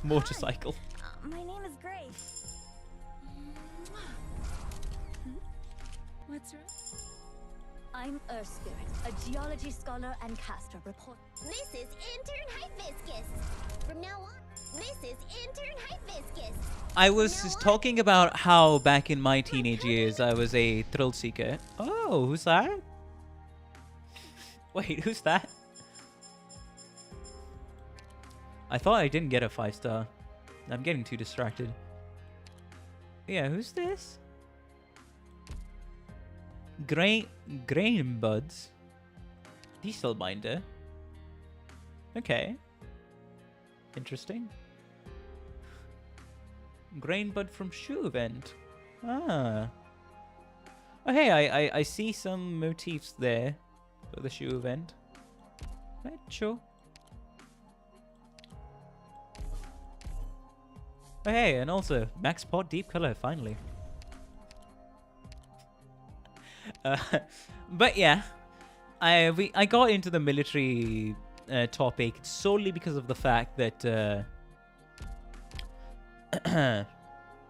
motorcycle. My name is Grace. What's wrong? I'm Earth Spirit, a geology scholar and caster report. This is Intern Hibiscus. From now on, this is Intern Hibiscus. I was talking about how back in my teenage years I was a thrill seeker. Oh, who's that? Wait, who's that? I thought I didn't get a 5-star. I'm getting too distracted. Yeah, who's this? Grain Buds. Diesel Binder. Okay. Interesting. Grain Bud from Shoe Event. Ah. Oh, hey, I see some motifs there for the Shoe Event. Right, sure. Oh, hey, and also Max Pod Deep Color, finally. But yeah, I got into the military topic solely because of the fact that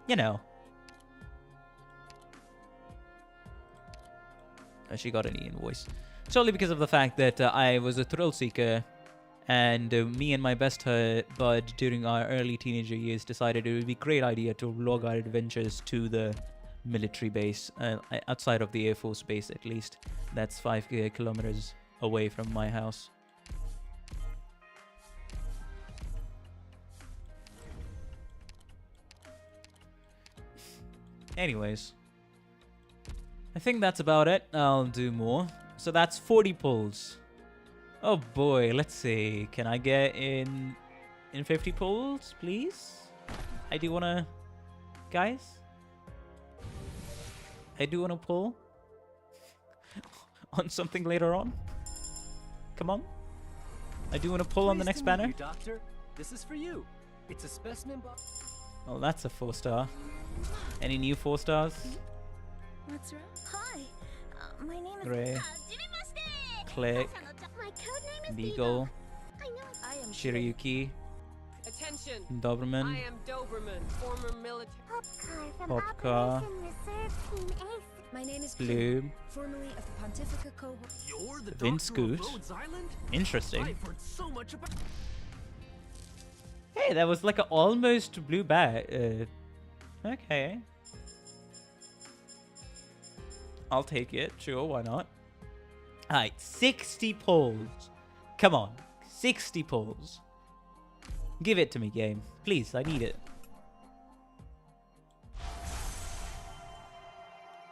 you know, she got an Ian voice. Solely because of the fact that I was a thrill seeker, and me and my best bud during our early teenager years decided it would be a great idea to log our adventures to the military base, outside of the Air Force base at least. That's 5 kilometers away from my house. Anyways, I think that's about it. I'll do more. So that's 40 pulls. Oh boy, let's see. Can I get in 50 pulls, please? I do wanna... Guys? I do wanna pull on something later on. Come on. I do wanna pull on the next banner. Doctor, this is for you. It's a specimen box. Oh, that's a 4-star. Any new 4-stars? What's wrong? Hi, my name is Gray. Click. My codename is Beagle. I am Shirayuki. Attention. Doberman. I am Doberman, former military. Popcar. My name is Bloom. formerly of the Pontifica cohort. You're the Vince doctor of Scoot. Rhodes Island? Interesting. I've heard so much about. Hey, that was like an almost blue bat. Okay. I'll take it. Sure, why not? Alright, 60 pulls. Come on. 60 pulls. Give it to me, game. Please, I need it.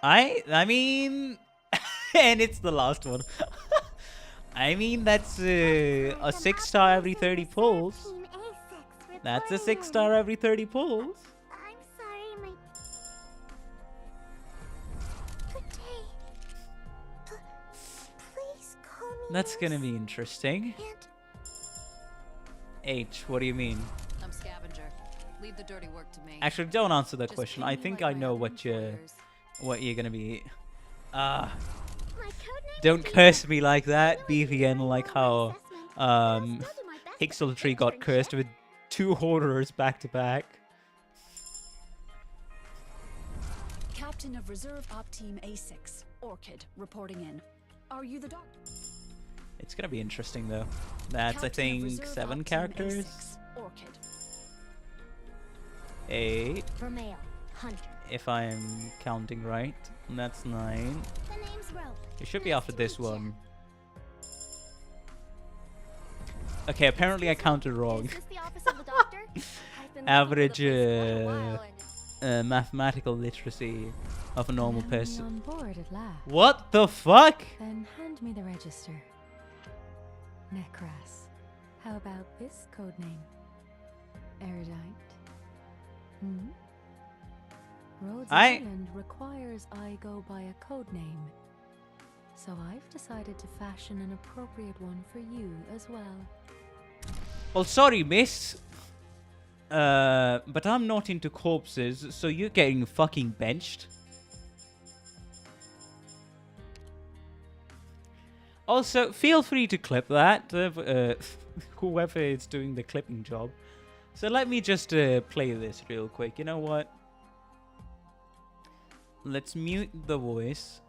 I mean... and it's the last one. I mean, that's a 6-star every 30 pulls. That's a 6-star every 30 pulls. I'm sorry, my... Good day. Please call me... That's gonna be interesting. H, what do you mean? I'm scavenger. Leave the dirty work to me. Actually, don't answer that Just question. pay I me think like I my know other what you're gonna be. My Don't curse me like that, BVN, like how Hixeltree got cursed with 2 horrors back to back. Captain of Reserve Op Team A6, Orchid, reporting in. Are you the doctor? It's gonna be interesting though. That's, I Captain of think, Reserve 7 Op Team characters. A6, Orchid. 8. Vermeil, Hunter. If I'm counting right. And that's 9. The name's Rope. It should be after this one. Okay, apparently I counted wrong. Is this the office of the doctor? I've been Average looking for this for a while, mathematical literacy of a normal Finally person. on board at last. What the fuck? Then hand me the register. Necras. How about this code name? Erudite. Hmm? Rhodes Island requires I go by a code name. So I've decided to fashion an appropriate one for you as well. Well, sorry, miss. But I'm not into corpses, so you're getting fucking benched. Also, feel free to clip that, whoever is doing the clipping job. So let me just play this real quick. You know what? Let's mute the voice.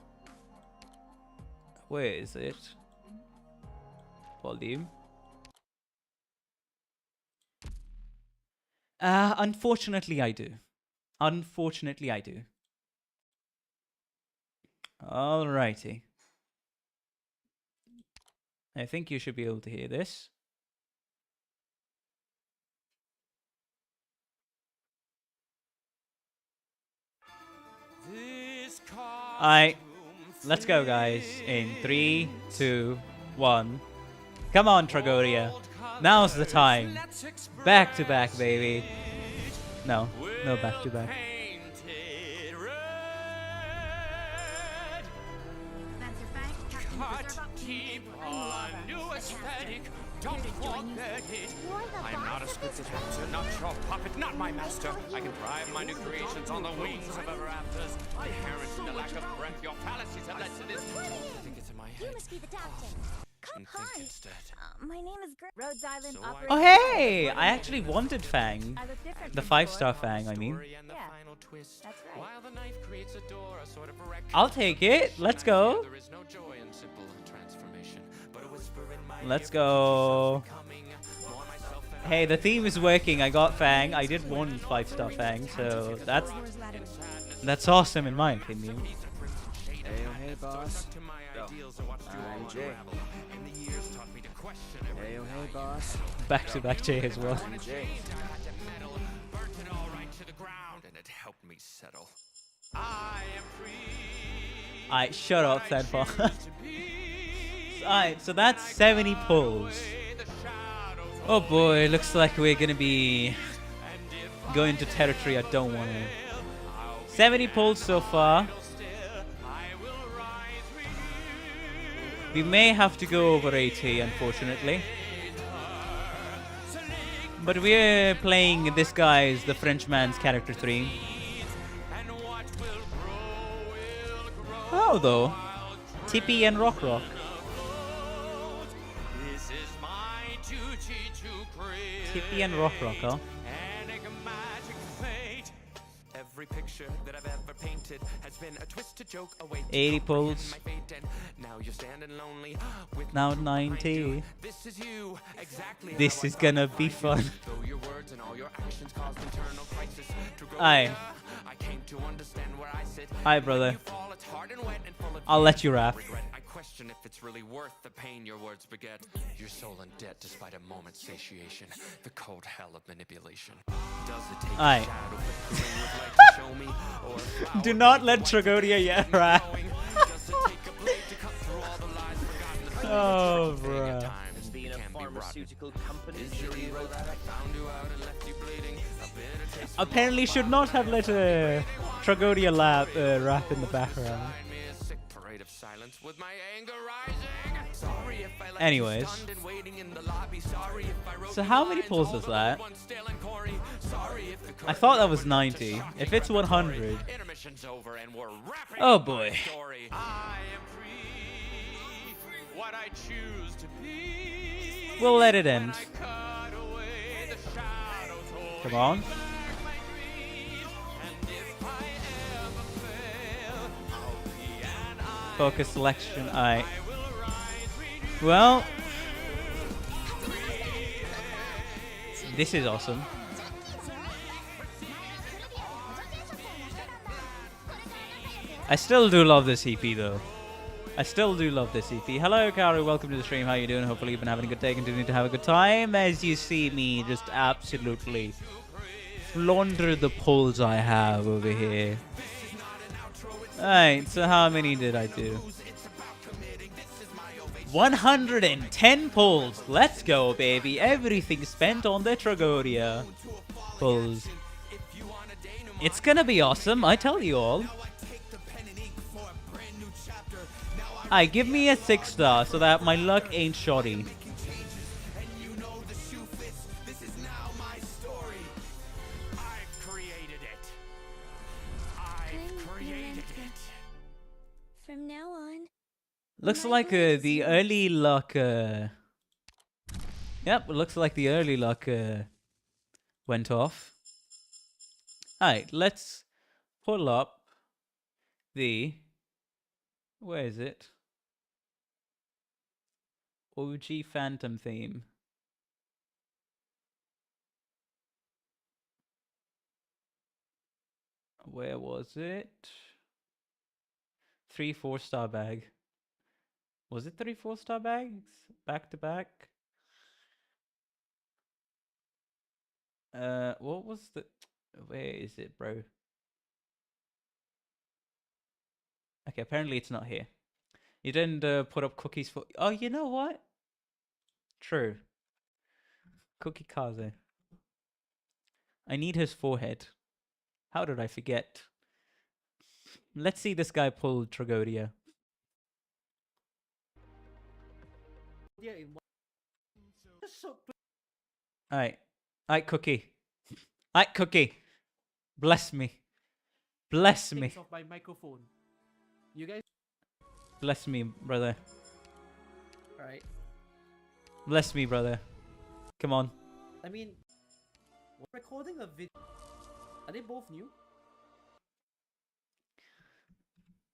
Where is it? Volume. Unfortunately, I do. Unfortunately, I do. Alrighty. I think you should be able to hear this. Alright. Let's go, guys. In 3, 2, 1. Come on, Tragodia. Now's the time. Back to back, baby. No, no back to back. Don't forget it. I am not a scripted actor, not your puppet, not my master. I can thrive my new creations on the wings of ever afters. Inherent in the lack of breath, your fallacies have led to this. I think it's in my head. You must be the captain. Come Hi. my name is Rhodes Island. Oh, hey! I actually wanted Fang. The 5-star Fang, I mean. Yeah, that's right. I'll take it. Let's go. Let's go. Hey, the theme is working. I got Fang. I did want 5-star Fang, so that's awesome in my opinion. Hey, boss. I'm Jay. Hey, boss. Back to back Jay as well. I'm Jay. Alright, shut up, Thedfar. Alright, so that's 70 pulls. Oh boy, looks like we're gonna be going to territory I don't want to. 70 pulls so far. We may have to go over 80, unfortunately. But we're playing this guy's, the Frenchman's character 3. Oh, though. Tippy and Rock Rock. Tippy and Rock Rock, huh? Every picture that I've ever painted has been a twisted joke away. 80 pulls. Now you're standing lonely with now 90. This is you, exactly. This is gonna be fun. Aye. Hi, brother. I'll let you rap. I question if it's really worth the pain your words beget. Your soul in debt despite a moment's satiation. The cold hell of manipulation. Does it take Aye. a shadow that the ring would like to show me? Or a flower Do not let Tragodia yet rap. Oh, bruh. Being a pharmaceutical company, Apparently should not have let Tragodia rap in the background. Anyways. So how many pulls is that? I thought that was 90. If it's 100. Oh boy. We'll let it end. Come on. Focus selection. Alright. Well, this is awesome. I still do love this EP though. I still do love this EP. Hello, Karu. Welcome to the stream. How you doing? Hopefully you've been having a good day. Continue to have a good time as you see me just absolutely launder the pulls I have over here. Alright, so how many did I do? 110 pulls. Let's go, baby. Everything spent on the Tragodia pulls. It's gonna be awesome, I tell you all. Alright, give me a 6-star so that my luck ain't shoddy. From now on. Looks like the early luck. Yep, looks like the early luck went off. Alright, let's pull up the. Where is it? OG Phantom theme. Where was it? 3 4-star bag. Was it 3 4-star bags? Back to back? What was the... Where is it, bro? Okay, apparently it's not here. You didn't put up cookies for... Oh, you know what? True. Cookie Kaze. I need his forehead. How did I forget? Let's see this guy pull Tragodia. Alright. Alright, Cookie. Alright, Cookie. Bless me. Bless me. Off my microphone. You guys. Bless me, brother. Alright. Bless me, brother. Come on. I mean, we're recording a video. Are they both new?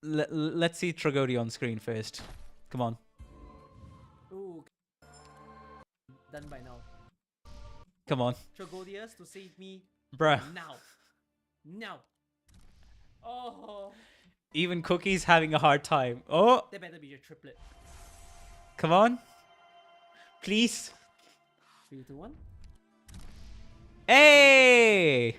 Let's see Tragodia on screen first. Come on. Ooh. Done by now. Come on. Tragodias to save me. Bruh. Now. Now. Oh. Even Cookie's having a hard time. Oh. They better be your triplet. Come on. Please. 3, 2, 1. Hey!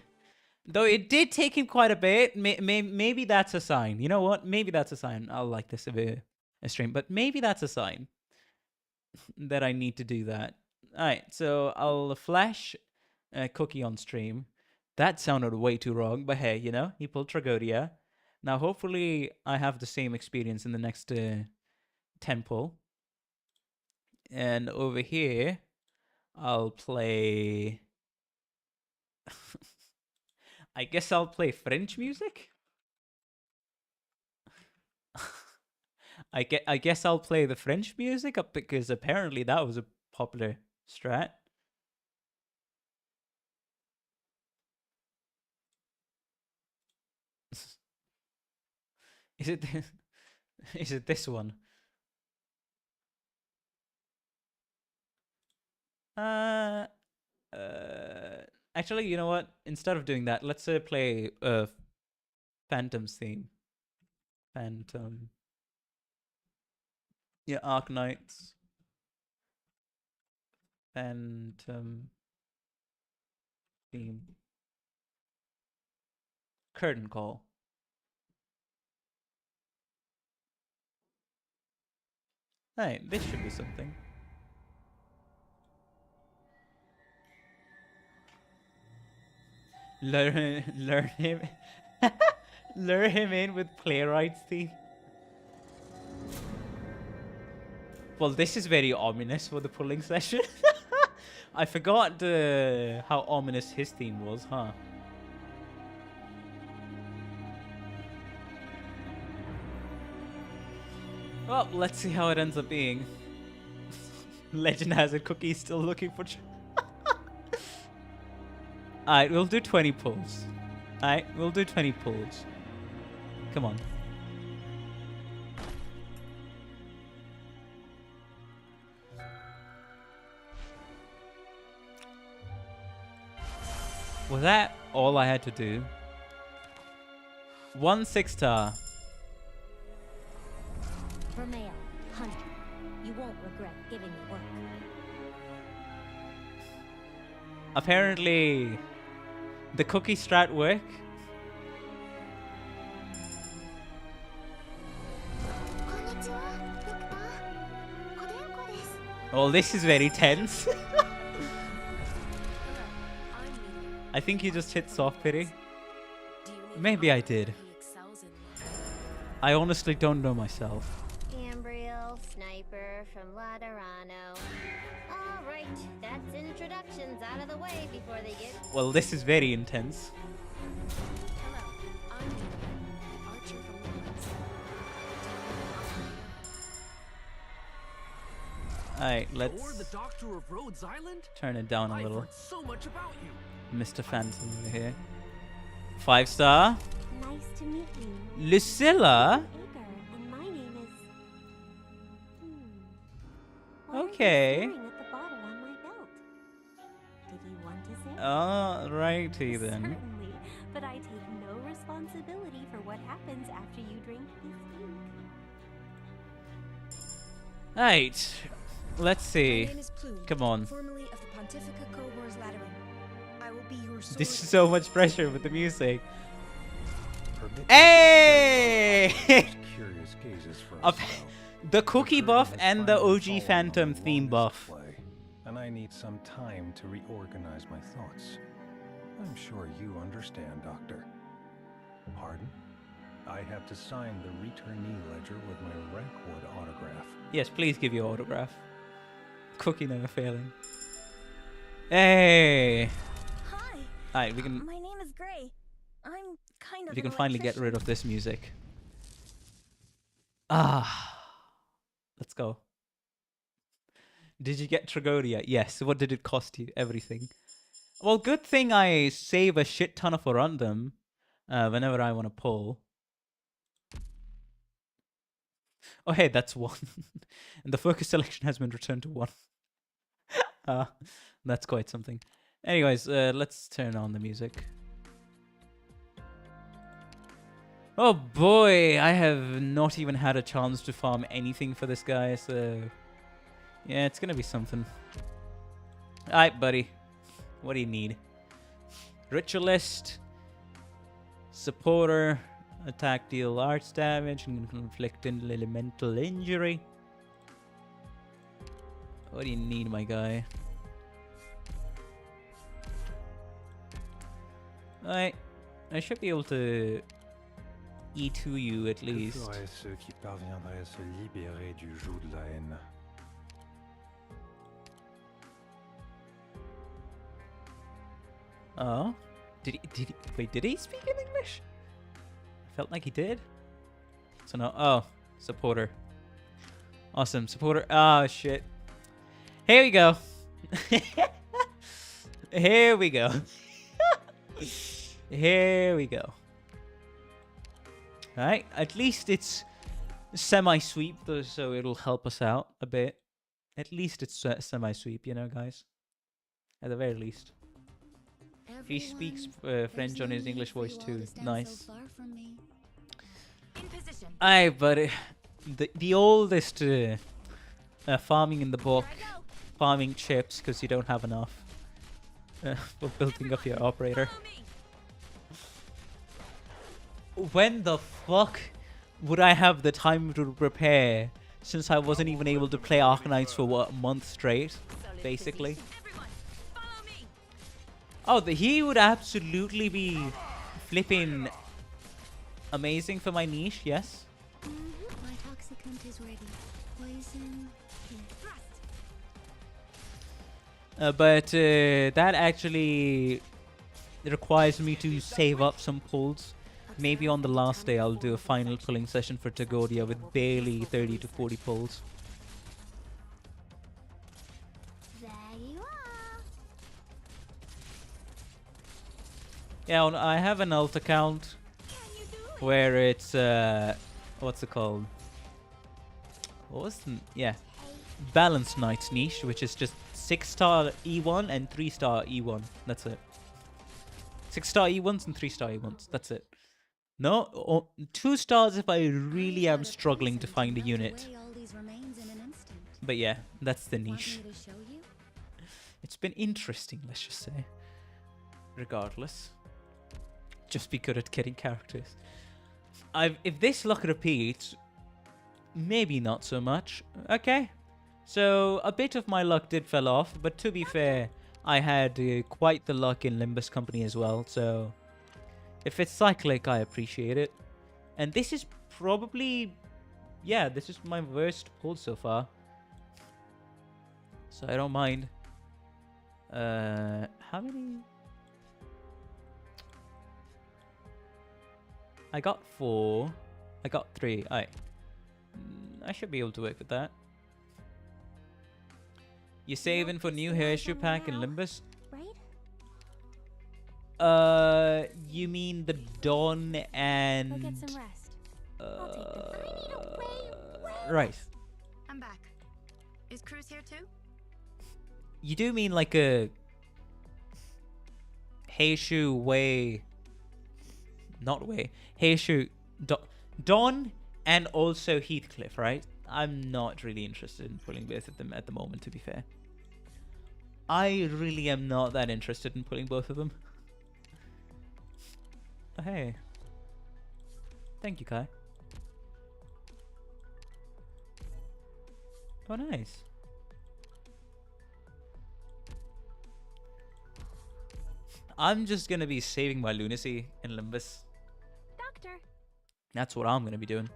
Though it did take him quite a bit. Maybe that's a sign. You know what? Maybe that's a sign. I'll like this a stream. But maybe that's a sign that I need to do that. Alright, so I'll flash Cookie on stream. That sounded way too wrong. But hey, you know, he pulled Tragodia. Now, hopefully, I have the same experience in the next 10 pull. And over here, I'll play... I guess I'll play French music? I guess I'll play the French music up because apparently that was a popular strat. Is it this one? Actually, you know what? Instead of doing that, let's play Phantom's theme. Phantom. Yeah, Arknights. Phantom theme. Curtain call. Hey, this should be something. Lure him lure him in with playwright's theme. Well, this is very ominous for the pulling session. I forgot how ominous his theme was, huh? Well, let's see how it ends up being. Legend has it, Cookie's still looking for... Alright, we'll do 20 pulls. Alright, we'll do 20 pulls. Come on. Was that all I had to do? 1 6-star. Romeo, Hunter, you won't regret giving me work. Apparently, the cookie strat work. Well, this is very tense. I think you just hit soft pity. Maybe I did. I honestly don't know myself. Gabriel, sniper from Laterano. All right, that's introductions out of the way before they get... Well, this is very intense. Hello, I'm Newbie, archer from the woods. Alright, let's You're the doctor of Rhodes Island? turn it down a I've little. heard so much about you. Mr. Phantom over here. 5-star. Nice to meet you. Lucilla? Agar, and my name is... Okay. At the bottle on my belt. Did you want to say? Alrighty then. Certainly, but I take no responsibility for what happens after you drink this ink. Right. Let's see. My name is Plume, Come on. formerly of the Pontifica Cohors Lateran. I will be your sword. This is so much pressure with the music. Hey! Curious gazes for Of the cookie buff and the OG Phantom theme buff. And I need some time to reorganize my thoughts. I'm sure you understand, Doctor. Pardon? I have to sign the returnee ledger with my Rankwood autograph. Yes, please give your autograph. Cookie never failing. Hey! Hi. Alright, we can. My name is Gray. I'm kind of. We an can finally get electrician. rid of this music. Ah. Let's go. Did you get Tragodia? Yes. What did it cost you? Everything. Well, good thing I save a shit ton of a random whenever I want to pull. Oh, hey, that's 1. And the focus selection has been returned to 1. That's quite something. Anyways, let's turn on the music. Oh boy, I have not even had a chance to farm anything for this guy, so yeah, it's gonna be something. Alright, buddy. What do you need? Ritualist, supporter, attack deal arts damage, and inflict an elemental injury. What do you need, my guy? Alright, I should be able to E2 you at least. Que feraient ceux qui parviendraient à se libérer du joug de la haine? Oh, did he speak in English? I felt like he did. So no. Oh, supporter. Awesome, supporter. Oh shit. Here we go. Here we go. Here we go. Alright, at least it's semi-sweep, so it'll help us out a bit. At least it's semi-sweep, you know, guys. At the very least. He speaks French on his English voice too. Nice. Aye, but the oldest farming in the book, farming chips because you don't have enough for building up your operator. When the fuck would I have the time to prepare since I wasn't even able to play Arknights for what, a month straight, basically? Oh, he would absolutely be flipping amazing for my niche, yes. My toxicant is ready. Poison here. But that actually requires me to save up some pulls. Maybe on the last day I'll do a final pulling session for Tragodia with barely 30 to 40 pulls. There you are. Yeah, I have an alt account where it's what's it called? What was the, yeah, Balanced Knights niche, which is just 6-star E1 and 3-star E1. That's it. 6-star E1s and 3-star E1s. That's it. No, 2 stars if I really am struggling to find a unit. But yeah, that's the niche. It's been interesting, let's just say. Regardless. Just be good at getting characters. If this luck repeats, maybe not so much. Okay. So, a bit of my luck did fell off, but to be fair, I had quite the luck in Limbus Company as well, so if it's cyclic, I appreciate it. And this is probably, yeah, this is my worst pull so far. So I don't mind. How many? I got 4. I got 3. I should be able to work with that. You saving for new hairstyle pack in Limbus? You mean the Dawn and... Go get some rest. Right. I'm back. Is Lucy's crew's here too? You do mean like a Heishu way, not way, Heishu, Don and also Heathcliff, right? I'm not really interested in pulling both of them at the moment, to be fair. I really am not that interested in pulling both of them. Oh, hey. Thank you, Kai. Oh, nice. I'm just gonna be saving my lunacy in Limbus. Doctor. That's what I'm gonna be doing.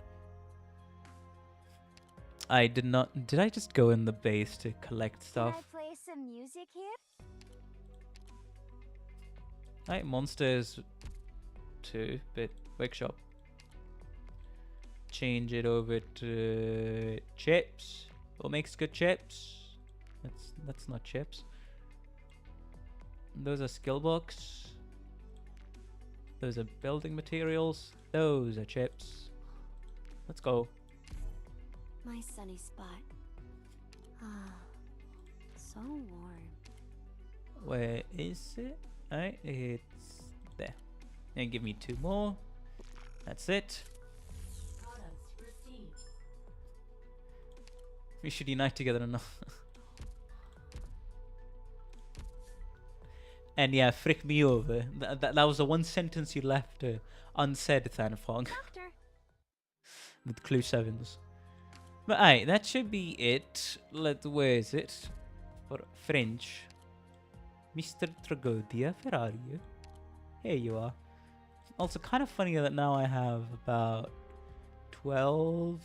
I did not... Did I just go in the base to collect stuff? Can I play some music here? Right, monsters 2, bit workshop. Change it over to chips. What makes good chips? That's not chips. Those are skill books. Those are building materials. Those are chips. Let's go. My sunny spot. Ah, so warm. Where is it? Alright, it's there. And give me 2 more. That's it. We should unite together enough. And yeah, frick me over. That was the one sentence you left unsaid, Thanfong. With clue 7s. But alright, that should be it. Where is it? For French. Mr. Tragodia, where are you? Here you are. Also, kind of funny that now I have about 12...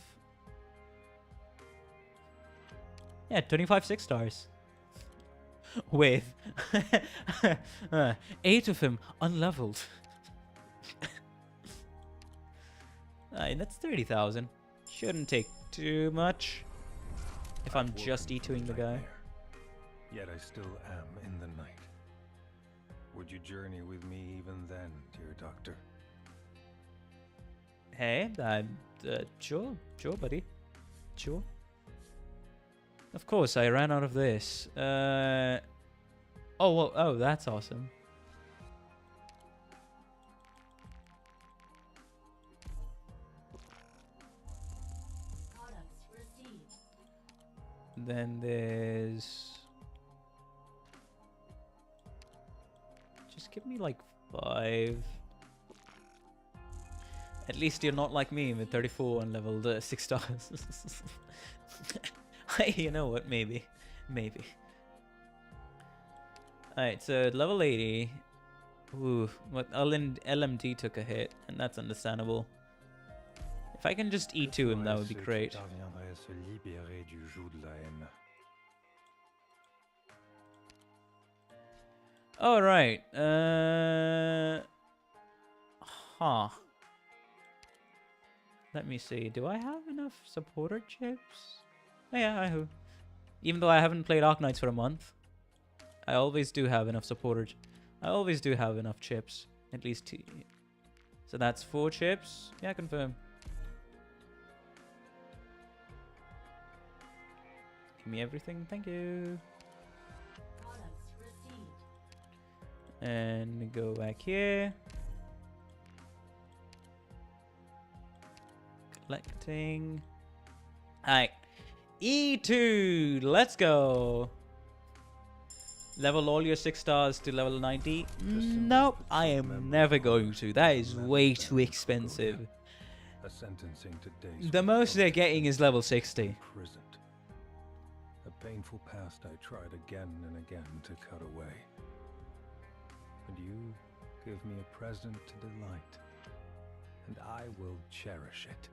Yeah, 25 6 stars. With 8 of them unleveled. That's 30,000. Shouldn't take too much if I'm just E2ing the guy. Yet I still am in the night. Would you journey with me even then, dear doctor? Hey, sure, buddy. Sure. Of course, I ran out of this. Oh, well, oh, that's awesome. Then there's... Just give me like 5. At least you're not like me with 34 and leveled 6 stars. You know what? Maybe. Alright, so level 80. Ooh, what LMD took a hit, and that's understandable. If I can just E2 him, that would be great. Alright, huh. Let me see, do I have enough supporter chips? Oh, yeah, I do. Even though I haven't played Arknights for a month, I always do have enough supporters. I always do have enough chips. At least 2. So that's 4 chips. Yeah, confirm. Give me everything. Thank you. And go back here. Collecting. Alright. E2, let's go. Level all your 6 stars to level 90. Nope, I am never going to. That is way too expensive. The most they're getting is level 60. A painful past I tried again and again to cut away. And you give me a present to delight, and I will cherish it.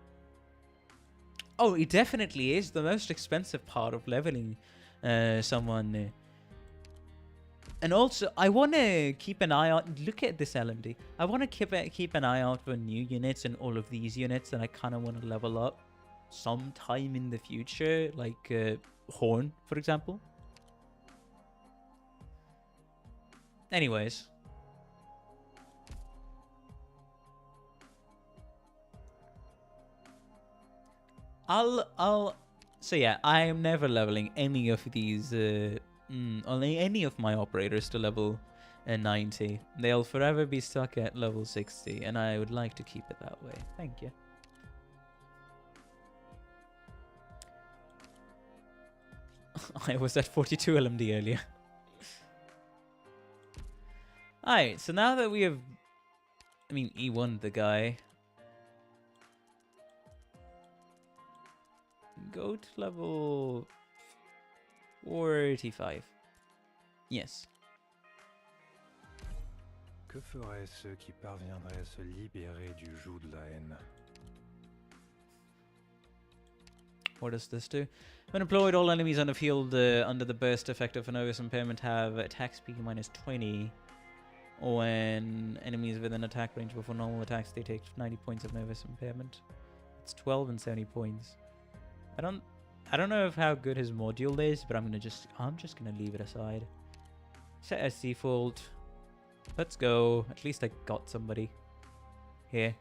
Oh, it definitely is the most expensive part of leveling someone. And also, I want to keep an eye out. Look at this LMD. I want to keep an eye out for new units and all of these units that I kind of want to level up sometime in the future. Like Horn, for example. Anyways. I'll So yeah, I am never leveling any of these, only any of my operators to level 90. They'll forever be stuck at level 60, and I would like to keep it that way. Thank you. I was at 42 LMD earlier. Alright, so now that we have... I mean, E1 the guy. Go to level 45. Yes. Que feraient ceux qui parviendraient à se libérer du joug de la haine? What does this do? When deployed, all enemies on the field under the burst effect of an Novus impairment have attack speed minus 20. Or when enemies within attack range before normal attacks, they take 90 points of Novus impairment. It's 12 and 70 points. I don't know how good his module is, but I'm just gonna leave it aside. Set as default. Let's go. At least I got somebody here.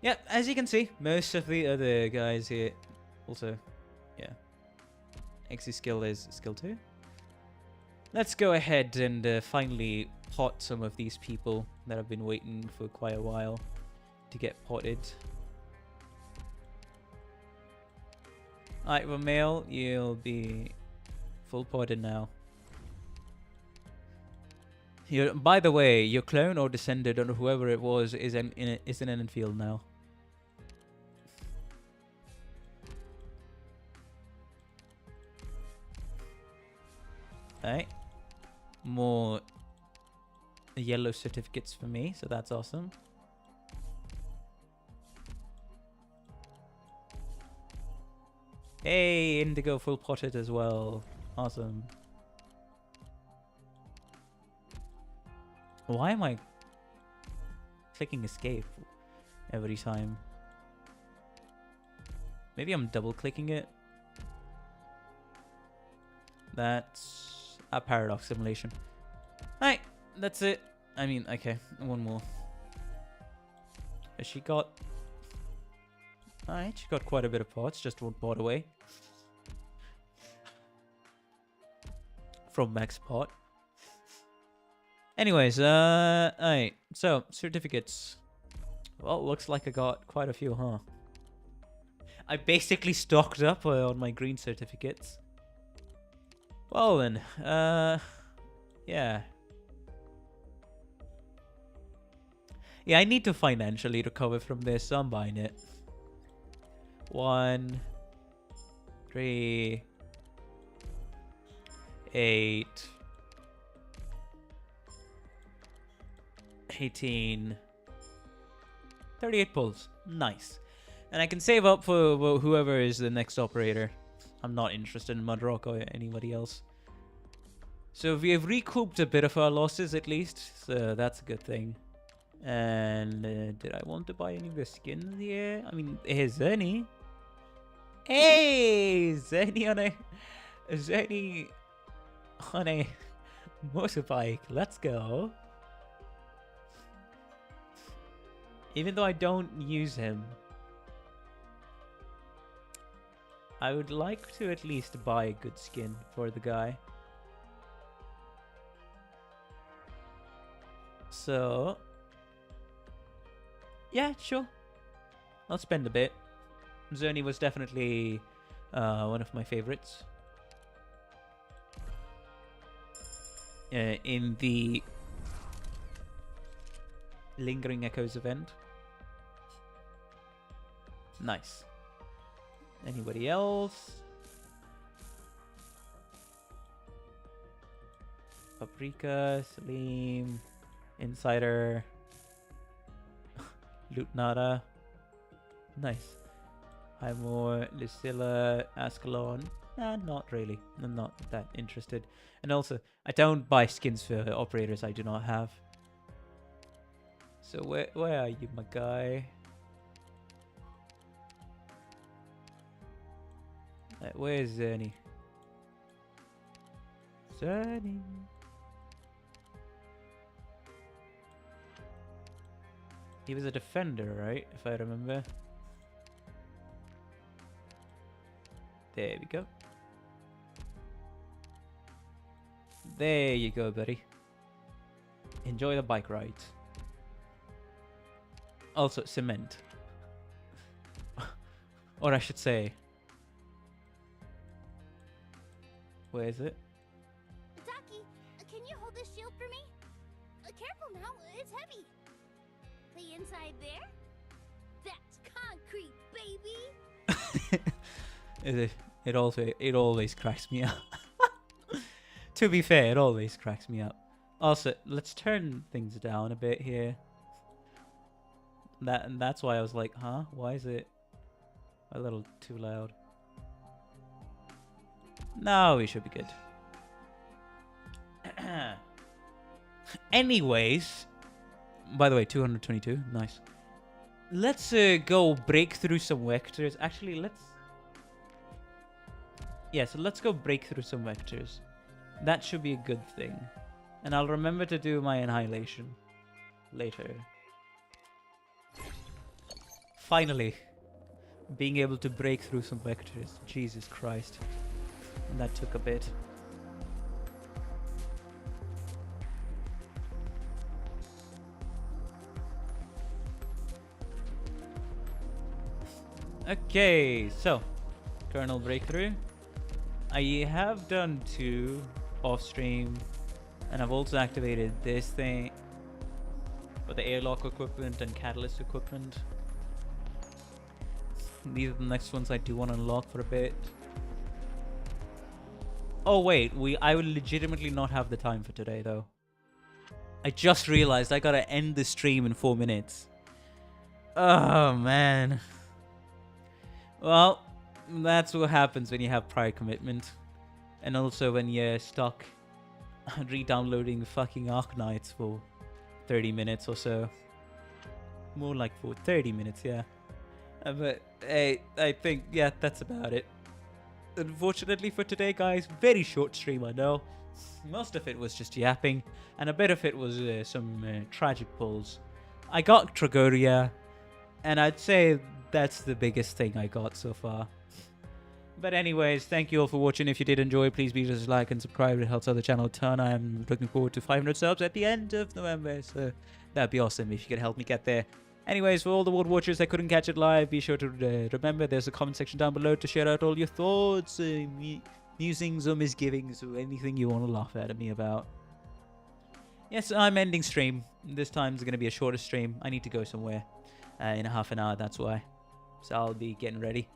Yeah, as you can see, most of the other guys here also, yeah. XC skill is skill 2. Let's go ahead and finally pot some of these people that have been waiting for quite a while to get potted. Alright, Romeo, you'll be full potted now. By the way, your clone or descendant or whoever it was is in Endfield now. Alright. More yellow certificates for me, so that's awesome. Hey, Indigo full potted as well. Awesome. Why am I clicking escape every time? Maybe I'm double clicking it. That's a paradox simulation. Alright, that's it. I mean, okay, one more. Has she got... Alright, she got quite a bit of pots, just one pot away from max pot. Anyways, alright, so, certificates. Well, looks like I got quite a few, huh? I basically stocked up on my green certificates. Well then, yeah. Yeah, I need to financially recover from this, so I'm buying it. 1, 3, 8, 18, 38 pulls. Nice. And I can save up for whoever is the next operator. I'm not interested in Mudrock or anybody else. So we have recouped a bit of our losses at least. So that's a good thing. And did I want to buy any of the skins here? I mean, here's Zerny. Hey! Zerny on a motorbike. Let's go. Even though I don't use him, I would like to at least buy a good skin for the guy. So, yeah, sure. I'll spend a bit. Zerny was definitely one of my favorites. In the Lingering Echoes event. Nice. Anybody else? Paprika, Salim, Insider, Lutnada. Nice. Highmore, Lucilla, Ascalon. Nah, not really. I'm not that interested. And also, I don't buy skins for operators I do not have. So where are you, my guy? Where is Zerny? Zerny. He was a defender, right? If I remember. There we go. There you go, buddy. Enjoy the bike ride. Also, cement. Or I should say... Where is it? Taki, can you hold this shield for me? Careful now, it's heavy. The inside there? That's concrete, baby! It always cracks me up. To be fair, it always cracks me up. Also, let's turn things down a bit here. That's why I was like, huh? Why is it a little too loud? No, we should be good. Anyways, by the way, 222, nice. Let's go break through some vectors. Actually, let's go break through some vectors. That should be a good thing. And I'll remember to do my annihilation later. Finally, being able to break through some vectors. Jesus Christ. That took a bit. Okay, so kernel breakthrough. I have done 2 off stream, and I've also activated this thing for the airlock equipment and catalyst equipment. These are the next ones I do want to unlock for a bit. Oh wait, I will legitimately not have the time for today though. I just realized I gotta end the stream in 4 minutes. Oh man. Well, that's what happens when you have prior commitment. And also when you're stuck re-downloading fucking Arknights for 30 minutes or so. More like for 30 minutes, yeah. But hey, I think, yeah, that's about it. Unfortunately for today, guys, very short stream, I know. Most of it was just yapping, and a bit of it was some tragic pulls. I got Tragodia, and I'd say that's the biggest thing I got so far. But anyways, thank you all for watching. If you did enjoy, please be sure to like and subscribe. It helps out the channel a ton. I'm looking forward to 500 subs at the end of November, so that'd be awesome if you could help me get there. Anyways, for all the World Watchers that couldn't catch it live, be sure to remember there's a comment section down below to share out all your thoughts, musings or misgivings, or anything you want to laugh at me about. Yes, I'm ending stream. This time's going to be a shorter stream. I need to go somewhere in a half an hour, that's why. So I'll be getting ready.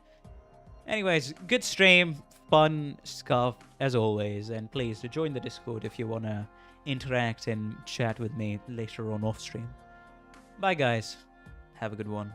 Anyways, good stream, fun stuff as always, and please join the Discord if you want to interact and chat with me later on off stream. Bye guys, have a good one.